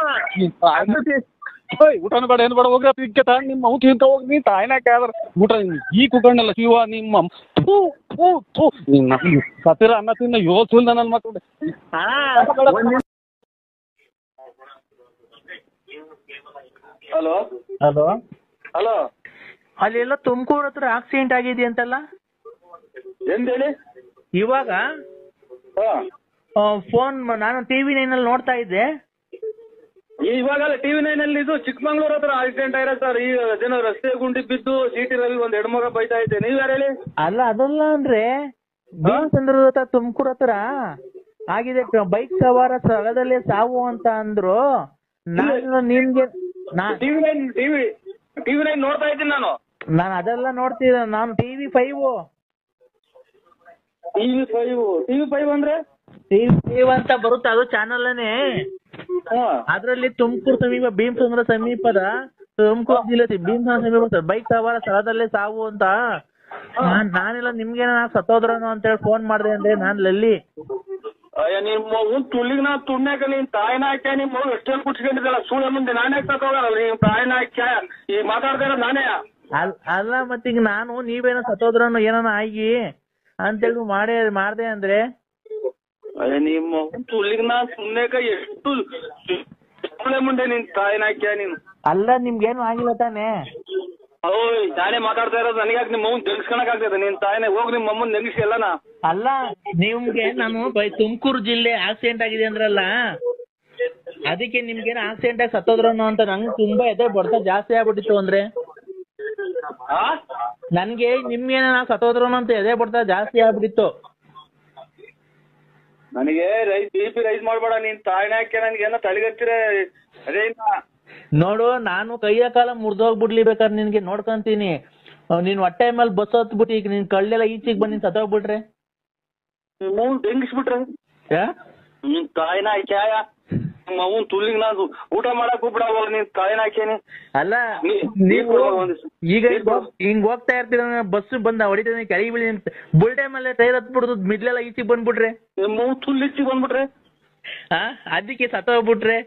ಊಟನ ಬೇಡ ಏನು ಬೇಡ ಹೋಗ್ರಿ ತಿಕ್ಕ ನಿಮ್ಮ ಅವು ತಿಂತ ಹೋಗಿ ನೀ ತಾಯಿನ ಕೇಳಿದ್ರ ಊಟ ಈ ಕುಕೊಂಡಲ್ಲ ಶಿವ ನಿಮ್ಮ ಸತ್ತಿರ ಅನ್ನ ತಿನ್ನ ಯೋಚಿಲ್ಲ ನನ್ನ ಮಕ್ಕಳು. ಹಲೋ ಹಲೋ ಹಲೋ ಅಲ್ಲೆಲ್ಲ ತುಮಕೂರು ಹತ್ರ ಆಕ್ಸಿಡೆಂಟ್ ಆಗಿದೆಯಂತಲ್ಲ ಎಂದೇಳಿ ಇವಾಗ ಫೋನ್ ನಾನು TV9 ಅಲ್ಲಿ ನೋಡ್ತಾ ಇದ್ದೆ. ಇವಾಗಲ್ಲ TV9 ಅಲ್ಲಿ ಇದು ಚಿಕ್ಕಮಂಗ್ಳೂರ್ ಹತ್ರ ಆಕ್ಸಿಡೆಂಟ್ ಆಗಿರೋ ಸರ್. ಈಗ ಅದೇನೋ ರಸ್ತೆ ಗುಂಡಿ ಬಿದ್ದು ಸಿಟಿನಲ್ಲಿ ಒಂದ್ ಹೆಣ್ಮಗ ಬೈತಾ ಇದ್ದೆ. ನೀವ್ ಯಾರು ಹೇಳಿ? ಅಲ್ಲ ಅದಲ್ಲ ಅಂದ್ರೆ ಭೀಮಸಂದ್ರದ ಹತ್ರ ತುಮಕೂರು ಹತ್ರ ಆಗಿದೆ, ಬೈಕ್ ಸವಾರ ಸ್ಥಳದಲ್ಲೇ ಸಾವು ಅಂತ ಅಂದ್ರು. ನಾನು ನಿಮ್ಗೆ TV9 ನೋಡ್ತಾ ಇದ್ದೀನಿ ನಾನು ಅದೆಲ್ಲ ನೋಡ್ತಿದ್ದೆ. ನಾನು TV5 ಅಂದ್ರೆ TV5 ಅಂತ ಬರುತ್ತೆ, ಅದು ಚಾನಲ್ನೇ. ಅದ್ರಲ್ಲಿ ತುಮಕೂರು ಸಮೀಪ ಭೀಮಸಂದ್ರ ಸಮೀಪದ ತುಮಕೂರು ಜಿಲ್ಲೆ ಭೀಮಸಂದ್ರ ಸಮೀಪ ಬೈಕ್ ಸವಾರ ಸ್ಥಳದಲ್ಲೇ ಸಾವು ಅಂತ. ನಾನೆಲ್ಲ ನಿಮ್ಗೆ ಸತ್ತೋದ್ರನು ಅಂತ ಹೇಳಿ ಫೋನ್ ಮಾಡಿದೆ ಅಂದ್ರೆ ನಾನು ಲಲ್ಲಿ. ನಿಮ್ಮ ತುಳಿಗ್ ನಾ ತುಣ್ಯಾಕ ನೀನ್ ತಾಯಿನ ಹಾಕ್ಯ ನಿಮ್ಮ ಎಷ್ಟೆಲ್ಲ ಕುಟ್ಸ್ಕೊಂಡಿದ್ದಲ್ಲ ಸುಳ್ಳ ಮುಂದೆ ನಾನೇ ಸತ್ತೋಗಲ್ಲ. ನೀವ್ ತಾಯಿನ ಹಾಕ್ಯ ಈಗ ಮಾತಾಡ್ತಾ ಇರೋದು ನಾನೇ. ಅಲ್ಲ ಮತ್ತೀಗ ನಾನು ನೀವೇನೋ ಸತ್ತೋದ್ರನು ಏನಾನ ಆಗಿ ಅಂತೇಳಿ ಮಾಡ್ದೆ ಅಂದ್ರೆ ನಿಮ್ಮ ತುಳಿಗ್ ನಾ ಸುಮ್ನೆಕ ಎಷ್ಟು ಮುಂದೆ ನಿನ್ ತಾಯಿನ ಹಾಕ್ಯ ನೀನು. ಅಲ್ಲ ನಿಮ್ಗೇನು ಆಗಿಲ್ಲ ತಾನೇ? ಓಯ್ ನಾನೇ ಮಾತಾಡ್ತಾ ಇರೋದು. ನನಗ್ಯಾಕೆ ನಿಮ್ಮ ಅವ್ನ್ ತೆಗಿಸ್ಕೊಳಕ್ ಆಗ್ತದೆ? ನಿನ್ ತಾಯಿನ ಹೋಗಿ ನಿಮ್ಮ ಅಮ್ಮನ್ ನೆಗಿಸ್ಕಲ್ಲನಾ? ಅಲ್ಲ ನಿಮ್ಗೆ ನಾನು ತುಮಕೂರು ಜಿಲ್ಲೆ ಆಕ್ಸಿಡೆಂಟ್ ಆಗಿದೆ ಅಂದ್ರಲ್ಲ, ಅದಕ್ಕೆ ನಿಮ್ಗೇನು ಆಕ್ಸಿಡೆಂಟ್ ಆಗಿ ಸತ್ತೋದ್ರನು ಅಂತ ನಂಗೆ ತುಂಬಾ ಎದೆ ಬಡ್ತ ಜಾಸ್ತಿ ಆಗ್ಬಿಟ್ಟಿತ್ತು. ಅಂದ್ರೆ ನನ್ಗೆ ನಿಮ್ಗೇನ ಸತ್ತೋದ್ರನು ಅಂತ ಎದೆ ಬಡ್ತ ಜಾಸ್ತಿ ಆಗ್ಬಿಟ್ಟಿತ್ತು. ನನಗೆ BP ರೈಸ್ ಮಾಡ್ಬೇಡ. ನೀನ್ ತಾಯಿನ ಹಾಕ್ಯ ನನ್ಗೇನೋ ತಲೆಗತ್ತಿರ ಅದೇ ನೋಡು, ನಾನು ಕೈಯ ಕಾಲ ಮುರಿದೋಗ್ಬಿಡ್ಲಿ ಬೇಕಾದ್ರೆ ನಿನ್ಗೆ ನೋಡ್ಕೊಂತೀನಿ. ನೀನ್ ಹೊಟ್ಟೆ ಮೇಲೆ ಬಸ್ ಹತ್ಬಿಟ್ಟು ಈಗ ನಿನ್ ಕಳ್ಳೆಲ್ಲ ಈಚೆಗೆ ಬಂದು ನೀನ್ ಸತ್ತೋಗ್ಬಿಟ್ರೆ ಹೆಂಗಿಸ್ಬಿಟ್ರೆ ನಿನ್ ತಾಯಿನ ಹಾಕ್ಯಾಯ ನಿಮ್ಮ ಅವನ್ ತುಲ್ಲಿಗ್ ನಾನು ಊಟ ಮಾಡಕ್ ಬಿಡ ನಿನ್ ತಾಯಿನ ಹಾಕ್ಯಾನಿ. ಅಲ್ಲ ನೀವು ಈಗ ಹಿಂಗ್ ಹೋಗ್ತಾ ಇರ್ತೀರ, ಬಸ್ ಬಂದ ಹೊಡಿತೀನಿ ಕೆಳಗೆ ಬೀಳಿ ಬುಲ್ಟೆ ಮೇಲೆ ಟೈರ್ ಹತ್ಬಿಡುದು ಮಿಡ್ಲೆಲ್ಲ ಈಚೆಗೆ ಬಂದ್ಬಿಟ್ರೆ ನಿಮ್ಮ ತುಲ್ಲಿಚ್ಚಿಗೆ ಬಂದ್ಬಿಟ್ರೆ ಅದಕ್ಕೆ ಸತ್ತೋಗ್ಬಿಟ್ರೆ